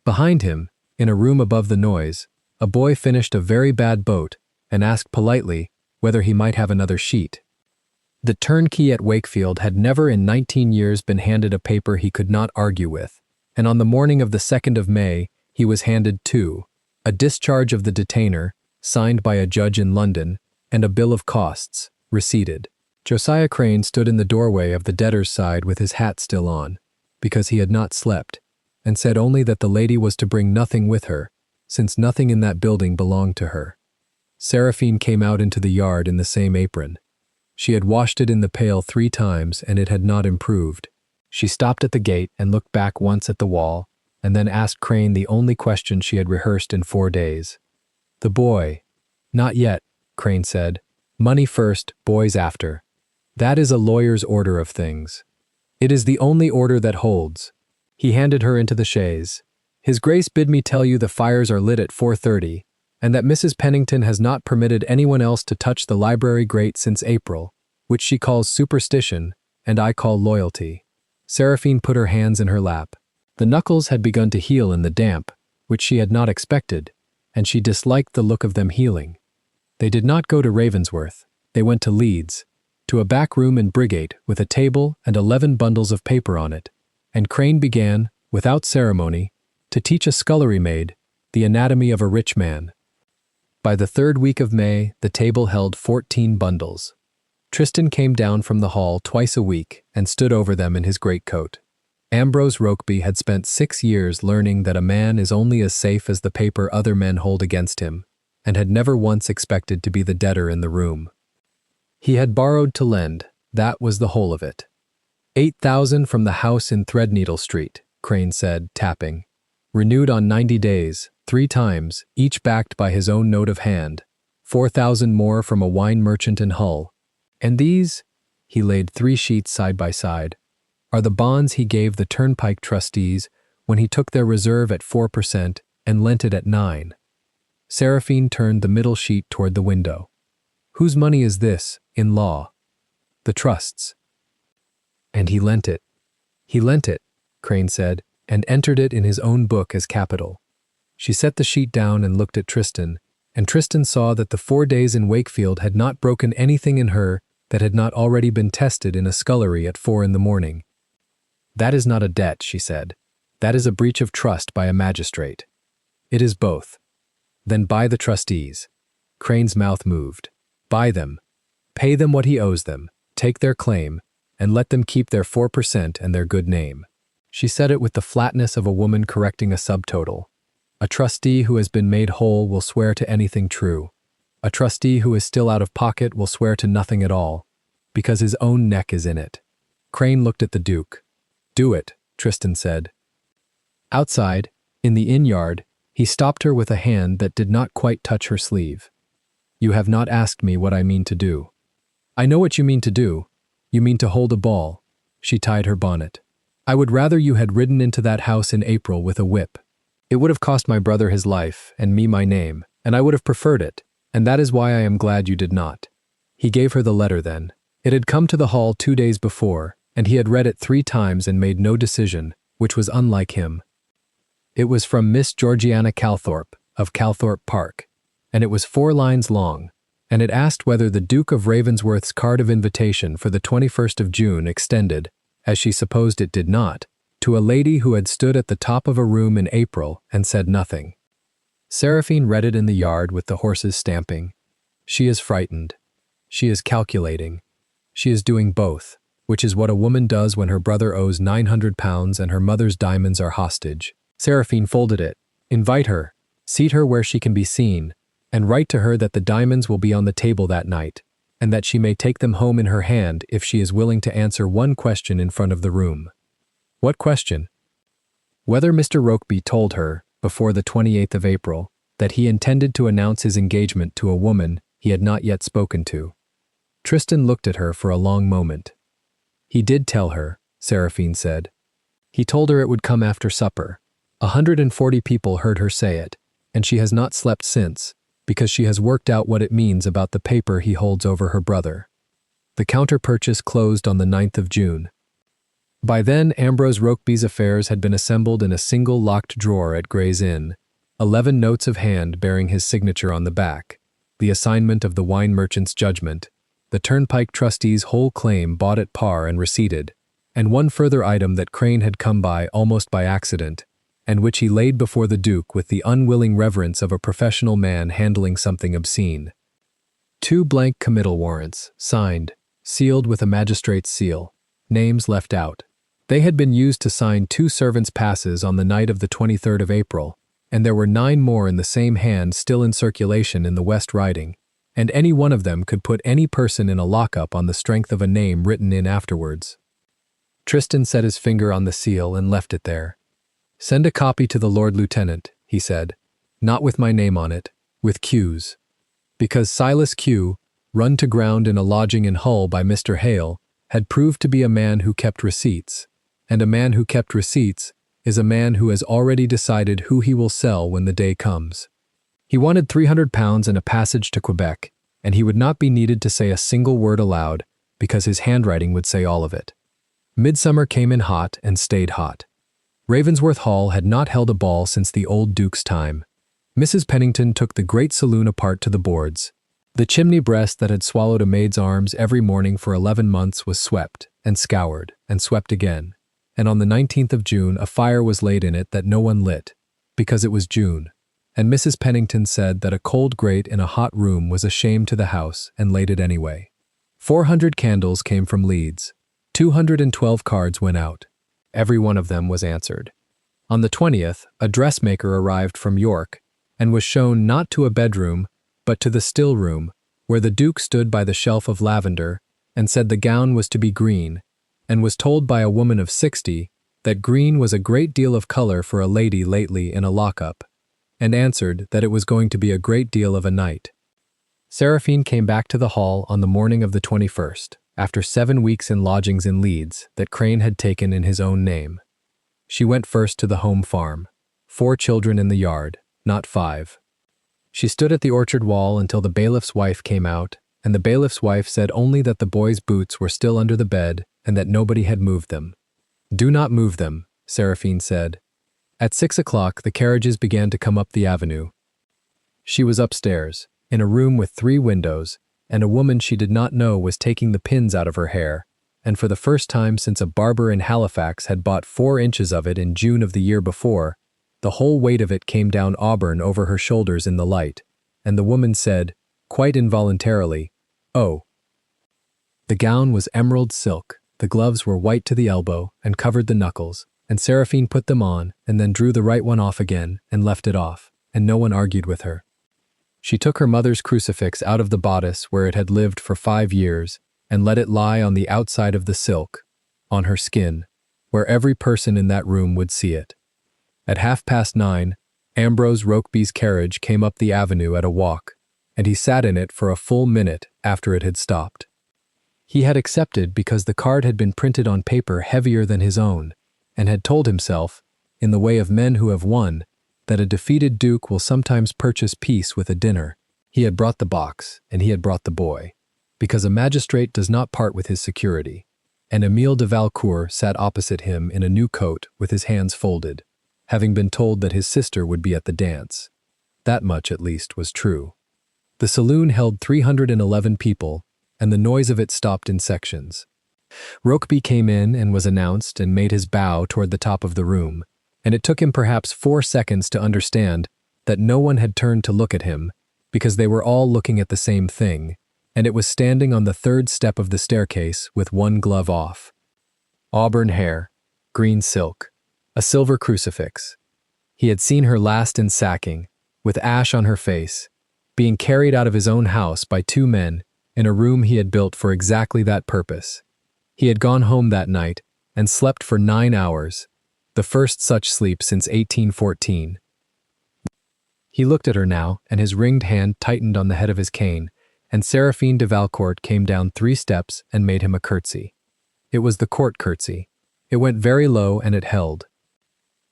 Behind him, in a room above the noise, a boy finished a very bad boat and asked politely whether he might have another sheet. The turnkey at Wakefield had never in 19 years been handed a paper he could not argue with, and on the morning of the 2nd of May he was handed 2, a discharge of the detainer, signed by a judge in London, and a bill of costs, receipted. Josiah Crane stood in the doorway of the debtor's side with his hat still on, because he had not slept, and said only that the lady was to bring nothing with her, since nothing in that building belonged to her. Seraphine came out into the yard in the same apron. She had washed it in the pail 3 times, and it had not improved. She stopped at the gate and looked back once at the wall, and then asked Crane the only question she had rehearsed in 4 days. The boy. Not yet, Crane said. Money first, boys after. That is a lawyer's order of things. It is the only order that holds. He handed her into the chaise. His Grace bid me tell you the fires are lit at 4:30, and that Mrs. Pennington has not permitted anyone else to touch the library grate since April, which she calls superstition, and I call loyalty. Seraphine put her hands in her lap. The knuckles had begun to heal in the damp, which she had not expected, and she disliked the look of them healing. They did not go to Ravensworth. They went to Leeds, to a back room in Brigate with a table and 11 bundles of paper on it, and Crane began, without ceremony, to teach a scullery maid the anatomy of a rich man. By the 3rd week of May, the table held 14 bundles. Tristan came down from the hall twice a week and stood over them in his greatcoat. Ambrose Rokeby had spent 6 years learning that a man is only as safe as the paper other men hold against him, and had never once expected to be the debtor in the room. He had borrowed to lend, that was the whole of it. 8,000 from the house in Threadneedle Street, Crane said, tapping. Renewed on 90 days, 3 times, each backed by his own note of hand. 4,000 more from a wine merchant in Hull. And these, he laid 3 sheets side by side, are the bonds he gave the Turnpike trustees when he took their reserve at 4% and lent it at 9. Seraphine turned the middle sheet toward the window. Whose money is this, in law? The trust's. And he lent it. He lent it, Crane said, and entered it in his own book as capital. She set the sheet down and looked at Tristan, and Tristan saw that the 4 days in Wakefield had not broken anything in her that had not already been tested in a scullery at 4 in the morning. That is not a debt, she said. That is a breach of trust by a magistrate. It is both. Then buy the trustees. Crane's mouth moved. Buy them. Pay them what he owes them. Take their claim, and let them keep their 4% and their good name. She said it with the flatness of a woman correcting a subtotal. A trustee who has been made whole will swear to anything true. A trustee who is still out of pocket will swear to nothing at all, because his own neck is in it. Crane looked at the Duke. Do it, Tristan said. Outside, in the inn-yard, he stopped her with a hand that did not quite touch her sleeve. You have not asked me what I mean to do. I know what you mean to do. You mean to hold a ball. She tied her bonnet. I would rather you had ridden into that house in April with a whip. It would have cost my brother his life and me my name, and I would have preferred it, and that is why I am glad you did not." He gave her the letter then. It had come to the hall 2 days before, and he had read it 3 times and made no decision, which was unlike him. It was from Miss Georgiana Calthorpe, of Calthorpe Park, and it was 4 lines long, and it asked whether the Duke of Ravensworth's card of invitation for the 21st of June extended, as she supposed it did not, to a lady who had stood at the top of a room in April and said nothing. Seraphine read it in the yard with the horses stamping. She is frightened. She is calculating. She is doing both, which is what a woman does when her brother owes £900 and her mother's diamonds are hostage. Seraphine folded it. Invite her, seat her where she can be seen, and write to her that the diamonds will be on the table that night, and that she may take them home in her hand if she is willing to answer one question in front of the room. What question? Whether Mr. Rokeby told her, before the 28th of April, that he intended to announce his engagement to a woman he had not yet spoken to. Tristan looked at her for a long moment. He did tell her, Seraphine said. He told her it would come after supper. 140 people heard her say it, and she has not slept since, because she has worked out what it means about the paper he holds over her brother. The counter-purchase closed on the 9th of June. By then, Ambrose Rokeby's affairs had been assembled in a single locked drawer at Gray's Inn, 11 notes of hand bearing his signature on the back, the assignment of the wine merchant's judgment, the Turnpike trustee's whole claim bought at par and receipted, and one further item that Crane had come by almost by accident, and which he laid before the Duke with the unwilling reverence of a professional man handling something obscene. 2 blank committal warrants, signed, sealed with a magistrate's seal, names left out. They had been used to sign 2 servants' passes on the night of the 23rd of April, and there were 9 more in the same hand still in circulation in the West Riding, and any one of them could put any person in a lockup on the strength of a name written in afterwards. Tristan set his finger on the seal and left it there. "Send a copy to the Lord Lieutenant," he said, "not with my name on it, with Q's. Because Silas Q, run to ground in a lodging in Hull by Mr. Hale, had proved to be a man who kept receipts, and a man who kept receipts is a man who has already decided who he will sell when the day comes. He wanted £300 and a passage to Quebec, and he would not be needed to say a single word aloud, because his handwriting would say all of it." Midsummer came in hot and stayed hot. Ravensworth Hall had not held a ball since the old Duke's time. Mrs. Pennington took the great saloon apart to the boards. The chimney breast that had swallowed a maid's arms every morning for 11 months was swept, and scoured, and swept again, and on the 19th of June a fire was laid in it that no one lit, because it was June, and Mrs. Pennington said that a cold grate in a hot room was a shame to the house and laid it anyway. 400 candles came from Leeds. 212 cards went out. Every one of them was answered. On the 20th, a dressmaker arrived from York, and was shown not to a bedroom, but to the still room, where the Duke stood by the shelf of lavender, and said the gown was to be green, and was told by a woman of 60 that green was a great deal of color for a lady lately in a lockup, and answered that it was going to be a great deal of a night. Seraphine came back to the hall on the morning of the 21st, after 7 weeks in lodgings in Leeds that Crane had taken in his own name. She went first to the home farm. 4 children in the yard, not 5. She stood at the orchard wall until the bailiff's wife came out, and the bailiff's wife said only that the boys' boots were still under the bed and that nobody had moved them. "Do not move them," Seraphine said. At 6 o'clock the carriages began to come up the avenue. She was upstairs, in a room with 3 windows, and a woman she did not know was taking the pins out of her hair, and for the first time since a barber in Halifax had bought 4 inches of it in June of the year before, the whole weight of it came down auburn over her shoulders in the light, and the woman said, quite involuntarily, "Oh." The gown was emerald silk, the gloves were white to the elbow and covered the knuckles, and Seraphine put them on and then drew the right one off again and left it off, and no one argued with her. She took her mother's crucifix out of the bodice where it had lived for 5 years and let it lie on the outside of the silk, on her skin, where every person in that room would see it. At 9:30, Ambrose Rokeby's carriage came up the avenue at a walk, and he sat in it for a full minute after it had stopped. He had accepted because the card had been printed on paper heavier than his own, and had told himself, in the way of men who have won, that a defeated duke will sometimes purchase peace with a dinner. He had brought the box, and he had brought the boy, because a magistrate does not part with his security. And Émile de Valcourt sat opposite him in a new coat with his hands folded, having been told that his sister would be at the dance. That much, at least, was true. The saloon held 311 people, and the noise of it stopped in sections. Rokeby came in and was announced and made his bow toward the top of the room, and it took him perhaps 4 seconds to understand that no one had turned to look at him, because they were all looking at the same thing, and it was standing on the 3rd step of the staircase with one glove off. Auburn hair, green silk, a silver crucifix. He had seen her last in sacking, with ash on her face, being carried out of his own house by 2 men in a room he had built for exactly that purpose. He had gone home that night and slept for 9 hours, the first such sleep since 1814. He looked at her now, and his ringed hand tightened on the head of his cane, and Séraphine de Valcourt came down 3 steps and made him a curtsy. It was the court curtsy. It went very low, and it held.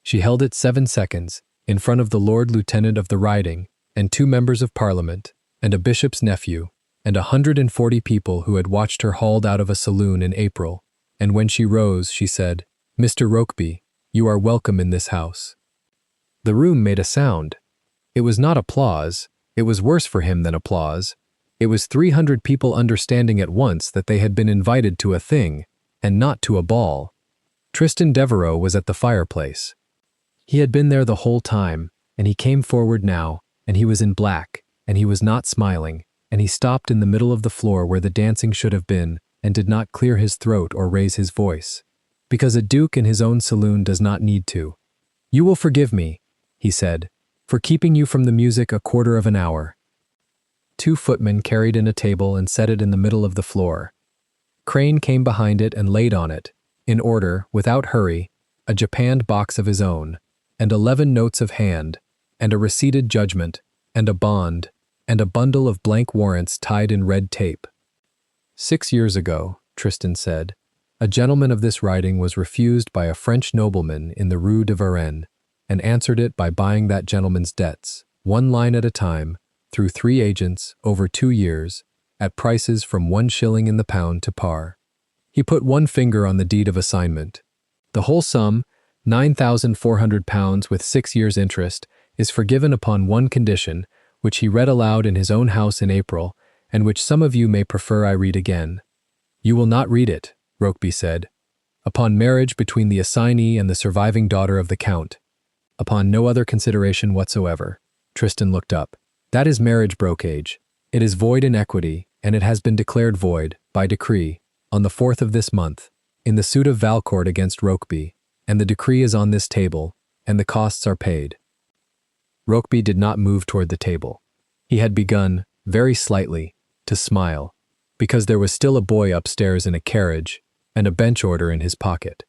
She held it 7 seconds, in front of the Lord Lieutenant of the Riding, and 2 members of Parliament, and a bishop's nephew, and 140 people who had watched her hauled out of a saloon in April, and when she rose, she said, "Mr. Rokeby, you are welcome in this house." The room made a sound. It was not applause. It was worse for him than applause. It was 300 people understanding at once that they had been invited to a thing, and not to a ball. Tristan Devereux was at the fireplace. He had been there the whole time, and he came forward now, and he was in black, and he was not smiling, and he stopped in the middle of the floor where the dancing should have been, and did not clear his throat or raise his voice, because a duke in his own saloon does not need to. "You will forgive me," he said, "for keeping you from the music a quarter of an hour." 2 footmen carried in a table and set it in the middle of the floor. Crane came behind it and laid on it, in order, without hurry, a japanned box of his own, and 11 notes of hand, and a receipted judgment, and a bond, and a bundle of blank warrants tied in red tape. 6 years ago, Tristan said, a gentleman of this writing was refused by a French nobleman in the Rue de Varennes, and answered it by buying that gentleman's debts, 1 line at a time, through 3 agents, over 2 years, at prices from 1 shilling in the pound to par. He put 1 finger on the deed of assignment. The whole sum, £9,400 with 6 years' interest, is forgiven upon 1 condition, which he read aloud in his own house in April, and which some of you may prefer I read again. "You will not read it," Rokeby said. "Upon marriage between the assignee and the surviving daughter of the Count. Upon no other consideration whatsoever." Tristan looked up. "That is marriage brocage. It is void in equity, and it has been declared void, by decree, on the 4th of this month, in the suit of Valcourt against Rokeby, and the decree is on this table, and the costs are paid." Rokeby did not move toward the table. He had begun, very slightly, to smile, because there was still a boy upstairs in a carriage, and a bench order in his pocket.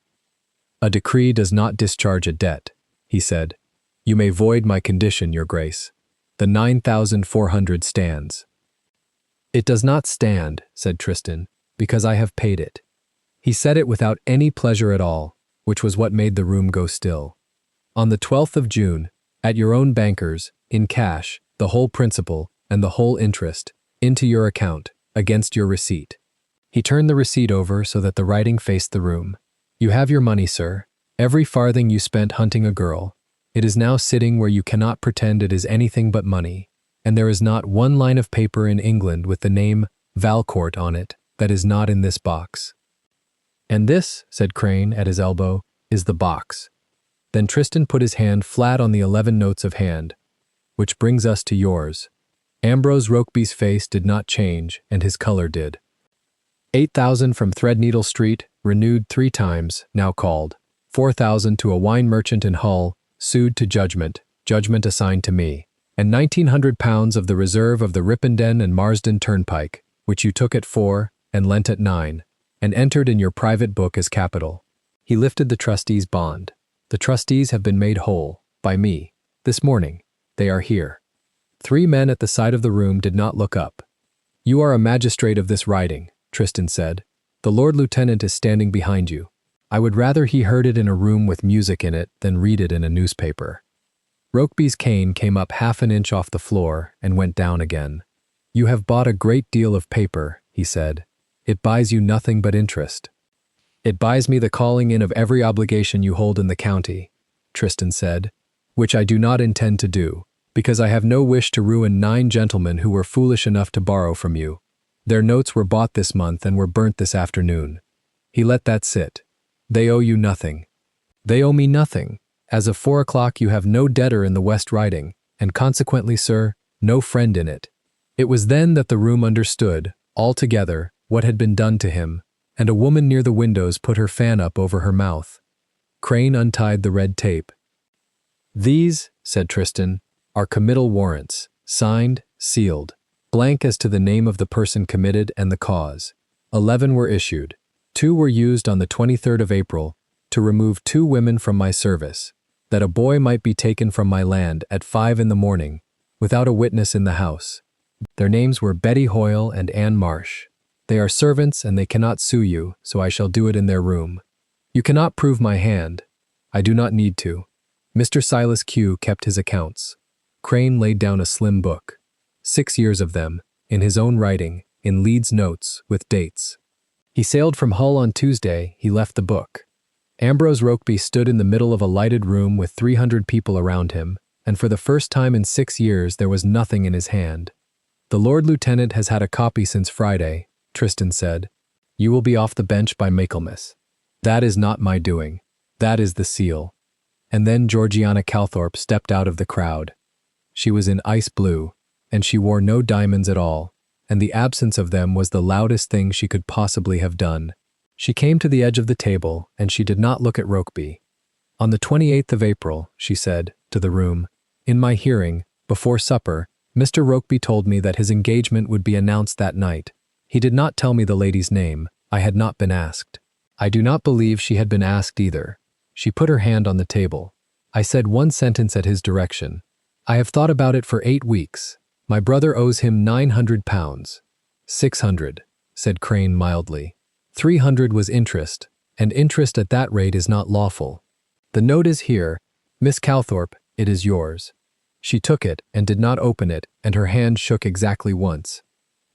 "A decree does not discharge a debt," he said. "You may void my condition, your grace. The 9,400 stands." "It does not stand," said Tristan, "because I have paid it." He said it without any pleasure at all, which was what made the room go still. "On the 12th of June, at your own banker's, in cash, the whole principal, and the whole interest, into your account, against your receipt." He turned the receipt over so that the writing faced the room. "You have your money, sir. Every farthing you spent hunting a girl. It is now sitting where you cannot pretend it is anything but money, and there is not 1 line of paper in England with the name Valcourt on it that is not in this box." "And this," said Crane at his elbow, "is the box." Then Tristan put his hand flat on the 11 notes of hand. "Which brings us to yours." Ambrose Rokeby's face did not change, and his color did. 8,000 from Threadneedle Street, renewed 3 times, now called. 4,000 to a wine merchant in Hull, sued to judgment, judgment assigned to me. And £1,900 of the reserve of the Ripenden and Marsden Turnpike, which you took at 4 and lent at 9, and entered in your private book as capital. He lifted the trustee's bond. "The trustees have been made whole, by me, this morning. They are here." 3 men at the side of the room did not look up. "You are a magistrate of this riding," Tristan said. "The Lord Lieutenant is standing behind you. I would rather he heard it in a room with music in it than read it in a newspaper." Rokeby's cane came up half an inch off the floor and went down again. "You have bought a great deal of paper," he said. "It buys you nothing but interest." "It buys me the calling in of every obligation you hold in the county," Tristan said, "which I do not intend to do, because I have no wish to ruin 9 gentlemen who were foolish enough to borrow from you. Their notes were bought this month and were burnt this afternoon." He let that sit. "They owe you nothing." "They owe me nothing. As of 4 o'clock you have no debtor in the West Riding, and consequently, sir, no friend in it." It was then that the room understood, altogether, what had been done to him, and a woman near the windows put her fan up over her mouth. Crane untied the red tape. "These," said Tristan, "are committal warrants, signed, sealed, blank as to the name of the person committed and the cause. 11 were issued. 2 were used on the 23rd of April to remove 2 women from my service, that a boy might be taken from my land at 5 in the morning, without a witness in the house. Their names were Betty Hoyle and Anne Marsh. They are servants and they cannot sue you, so I shall do it in their room. You cannot prove my hand. I do not need to. Mr. Silas Q kept his accounts." Crane laid down a slim book. 6 years of them, in his own writing, in Leeds notes, with dates. He sailed from Hull on Tuesday. He left the book. Ambrose Rokeby stood in the middle of a lighted room with 300 people around him, and for the first time in 6 years there was nothing in his hand. "The Lord Lieutenant has had a copy since Friday," Tristan said. "You will be off the bench by Michaelmas. That is not my doing. That is the seal." And then Georgiana Calthorpe stepped out of the crowd. She was in ice blue, and she wore no diamonds at all, and the absence of them was the loudest thing she could possibly have done. She came to the edge of the table, and she did not look at Rokeby. "On the 28th of April," she said, to the room, "in my hearing, before supper, Mr. Rokeby told me that his engagement would be announced that night. He did not tell me the lady's name. I had not been asked. I do not believe she had been asked either." She put her hand on the table. "I said one sentence at his direction. I have thought about it for 8 weeks. My brother owes him £900. 600, said Crane mildly. 300 was interest, and interest at that rate is not lawful. The note is here. Miss Calthorpe, it is yours." She took it and did not open it, and her hand shook exactly once.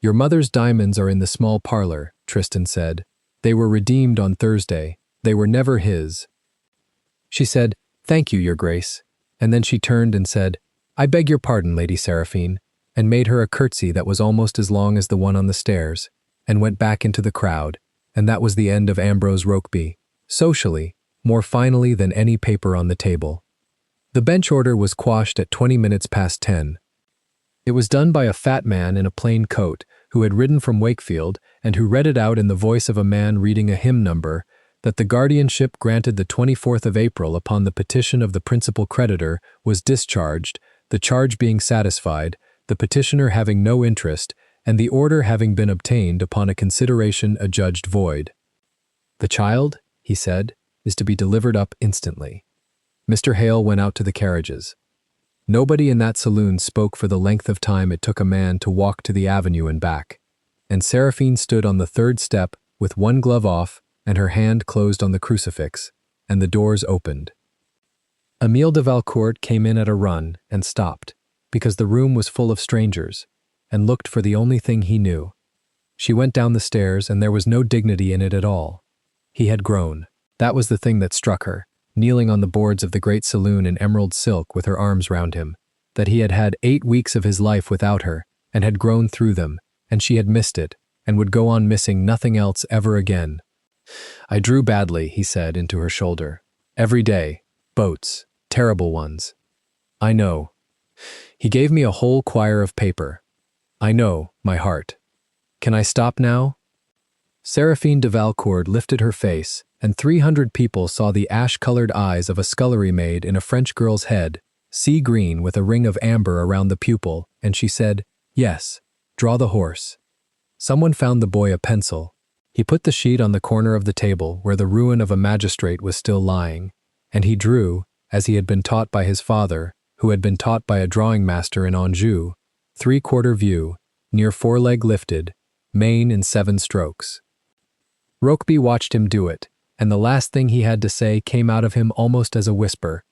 "Your mother's diamonds are in the small parlor," Tristan said. "They were redeemed on Thursday. They were never his." She said, "Thank you, Your Grace," and then she turned and said, "I beg your pardon, Lady Seraphine," and made her a curtsy that was almost as long as the one on the stairs, and went back into the crowd, and that was the end of Ambrose Rokeby, socially, more finally than any paper on the table. The bench order was quashed at 20 minutes past 10. It was done by a fat man in a plain coat, who had ridden from Wakefield, and who read it out in the voice of a man reading a hymn number, that the guardianship granted the 24th of April upon the petition of the principal creditor was discharged, the charge being satisfied, the petitioner having no interest, and the order having been obtained upon a consideration adjudged void. "The child," he said, "is to be delivered up instantly." Mr. Hale went out to the carriages. Nobody in that saloon spoke for the length of time it took a man to walk to the avenue and back, and Seraphine stood on the 3rd step with one glove off and her hand closed on the crucifix, and the doors opened. Emile de Valcourt came in at a run and stopped, because the room was full of strangers, and looked for the only thing he knew. She went down the stairs, and there was no dignity in it at all. He had grown. That was the thing that struck her, kneeling on the boards of the great saloon in emerald silk with her arms round him, that he had had 8 weeks of his life without her, and had grown through them, and she had missed it, and would go on missing nothing else ever again. "I drew badly," he said, into her shoulder. "Every day. Boats. Terrible ones. I know. He gave me a whole quire of paper. I know, my heart. Can I stop now?" Seraphine de Valcourt lifted her face, and 300 people saw the ash-colored eyes of a scullery maid in a French girl's head, sea green with a ring of amber around the pupil, and she said, "Yes, draw the horse." Someone found the boy a pencil. He put the sheet on the corner of the table where the ruin of a magistrate was still lying, and he drew, as he had been taught by his father, who had been taught by a drawing master in Anjou, 3/4 view, near foreleg lifted, mane in 7 strokes. Rokeby watched him do it, and the last thing he had to say came out of him almost as a whisper.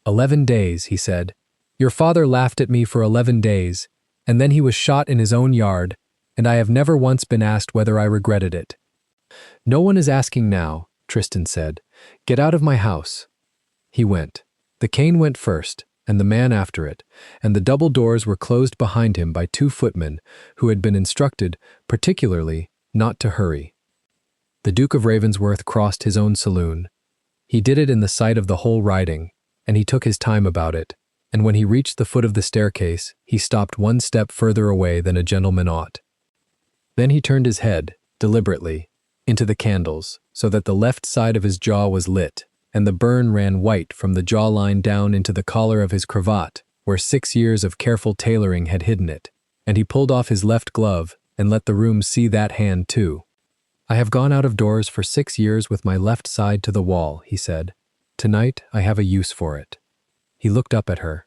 11 days, he said. Your father laughed at me for 11 days, and then he was shot in his own yard, and I have never once been asked whether I regretted it." "No one is asking now," Tristan said. "Get out of my house." He went. The cane went first, and the man after it, and the double doors were closed behind him by 2 footmen who had been instructed, particularly, not to hurry. The Duke of Ravensworth crossed his own saloon. He did it in the sight of the whole riding, and he took his time about it, and when he reached the foot of the staircase, he stopped 1 step further away than a gentleman ought. Then he turned his head, deliberately, into the candles, so that the left side of his jaw was lit, and the burn ran white from the jawline down into the collar of his cravat, where 6 years of careful tailoring had hidden it, and he pulled off his left glove and let the room see that hand too. "I have gone out of doors for 6 years with my left side to the wall," he said. "Tonight I have a use for it." He looked up at her.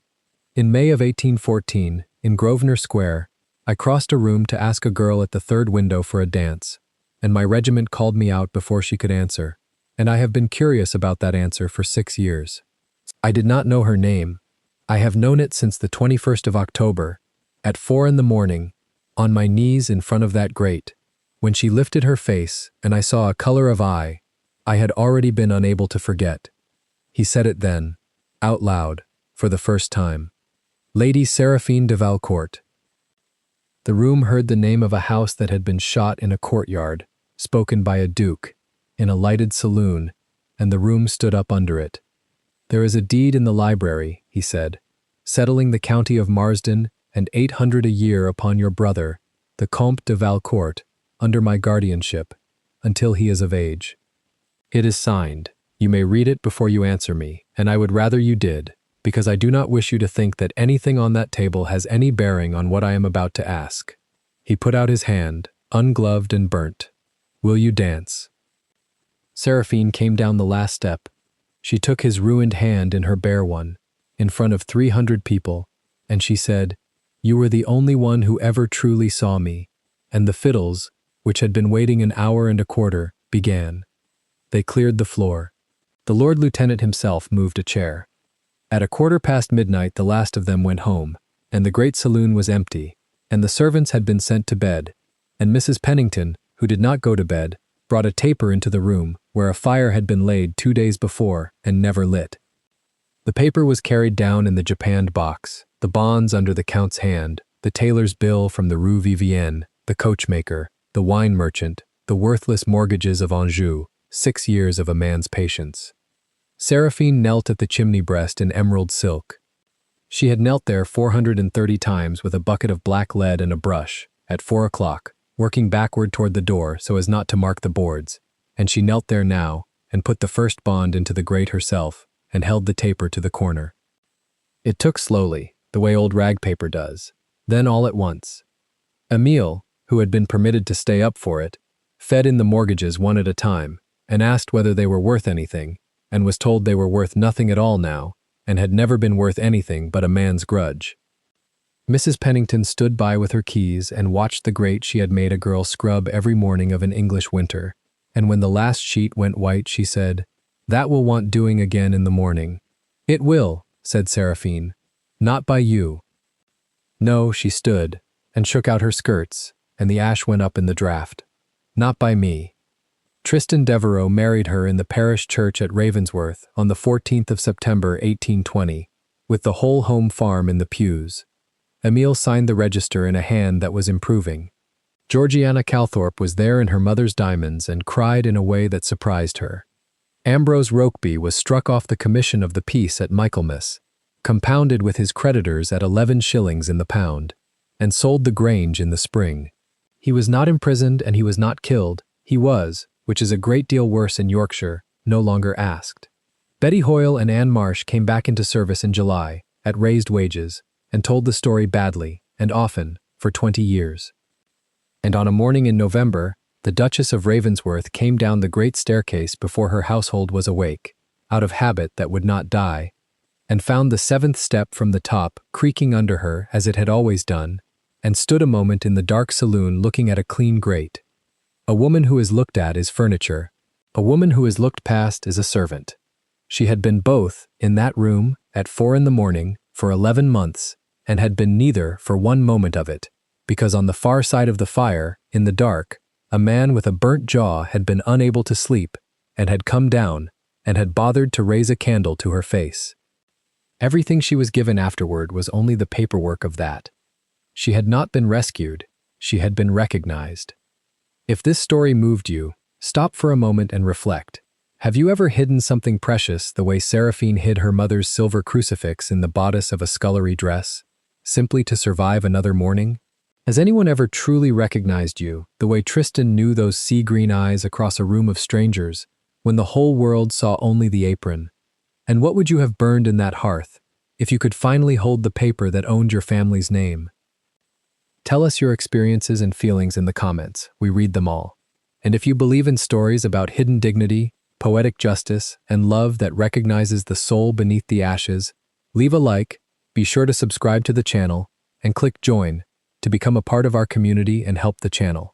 "In May of 1814, in Grosvenor Square, I crossed a room to ask a girl at the 3rd window for a dance, and my regiment called me out before she could answer, and I have been curious about that answer for 6 years. I did not know her name. I have known it since the 21st of October, at 4 in the morning, on my knees in front of that grate, when she lifted her face and I saw a color of eye I had already been unable to forget." He said it then, out loud, for the first time. "Lady Seraphine de Valcourt." The room heard the name of a house that had been shot in a courtyard, spoken by a duke, in a lighted saloon, and the room stood up under it. "There is a deed in the library," he said, "settling the county of Marsden and 800 a year upon your brother, the Comte de Valcourt, under my guardianship, until he is of age. It is signed. You may read it before you answer me, and I would rather you did, because I do not wish you to think that anything on that table has any bearing on what I am about to ask." He put out his hand, ungloved and burnt. "Will you dance?" Seraphine came down the last step. She took his ruined hand in her bare one, in front of 300 people, and she said, "You were the only one who ever truly saw me," and the fiddles, which had been waiting an hour and a quarter, began. They cleared the floor. The Lord Lieutenant himself moved a chair. At 1:15 midnight the last of them went home, and the great saloon was empty, and the servants had been sent to bed, and Mrs. Pennington, who did not go to bed, brought a taper into the room, where a fire had been laid 2 days before and never lit. The paper was carried down in the japanned box, the bonds under the Count's hand, the tailor's bill from the Rue Vivienne, the coachmaker, the wine merchant, the worthless mortgages of Anjou, 6 years of a man's patience. Seraphine knelt at the chimney breast in emerald silk. She had knelt there 430 times with a bucket of black lead and a brush, at 4 o'clock, working backward toward the door so as not to mark the boards, and she knelt there now and put the first bond into the grate herself and held the taper to the corner. It took slowly, the way old rag paper does, then all at once. Emile, who had been permitted to stay up for it, fed in the mortgages one at a time and asked whether they were worth anything, and was told they were worth nothing at all now and had never been worth anything but a man's grudge. Mrs. Pennington stood by with her keys and watched the grate she had made a girl scrub every morning of an English winter, and when the last sheet went white she said, "That will want doing again in the morning." "It will," said Seraphine. "Not by you." No, she stood and shook out her skirts, and the ash went up in the draught. "Not by me." Tristan Devereux married her in the parish church at Ravensworth on the 14th of September 1820, with the whole home farm in the pews. Emile signed the register in a hand that was improving. Georgiana Calthorpe was there in her mother's diamonds and cried in a way that surprised her. Ambrose Rokeby was struck off the commission of the peace at Michaelmas, compounded with his creditors at 11 shillings in the pound, and sold the Grange in the spring. He was not imprisoned and he was not killed. He was, which is a great deal worse in Yorkshire, no longer asked. Betty Hoyle and Anne Marsh came back into service in July, at raised wages, and told the story badly, and often, for 20 years. And on a morning in November, the Duchess of Ravensworth came down the great staircase before her household was awake, out of habit that would not die, and found the 7th step from the top creaking under her as it had always done, and stood a moment in the dark saloon looking at a clean grate. A woman who is looked at is furniture. A woman who is looked past is a servant. She had been both in that room at 4 in the morning for 11 months, and had been neither for one moment of it, because on the far side of the fire, in the dark, a man with a burnt jaw had been unable to sleep, and had come down, and had bothered to raise a candle to her face. Everything she was given afterward was only the paperwork of that. She had not been rescued, she had been recognized. If this story moved you, stop for a moment and reflect. Have you ever hidden something precious the way Seraphine hid her mother's silver crucifix in the bodice of a scullery dress, simply to survive another morning? Has anyone ever truly recognized you, the way Tristan knew those sea-green eyes across a room of strangers, when the whole world saw only the apron? And what would you have burned in that hearth, if you could finally hold the paper that owned your family's name? Tell us your experiences and feelings in the comments. We read them all. And if you believe in stories about hidden dignity, poetic justice, and love that recognizes the soul beneath the ashes, leave a like, be sure to subscribe to the channel, and click join to become a part of our community and help the channel.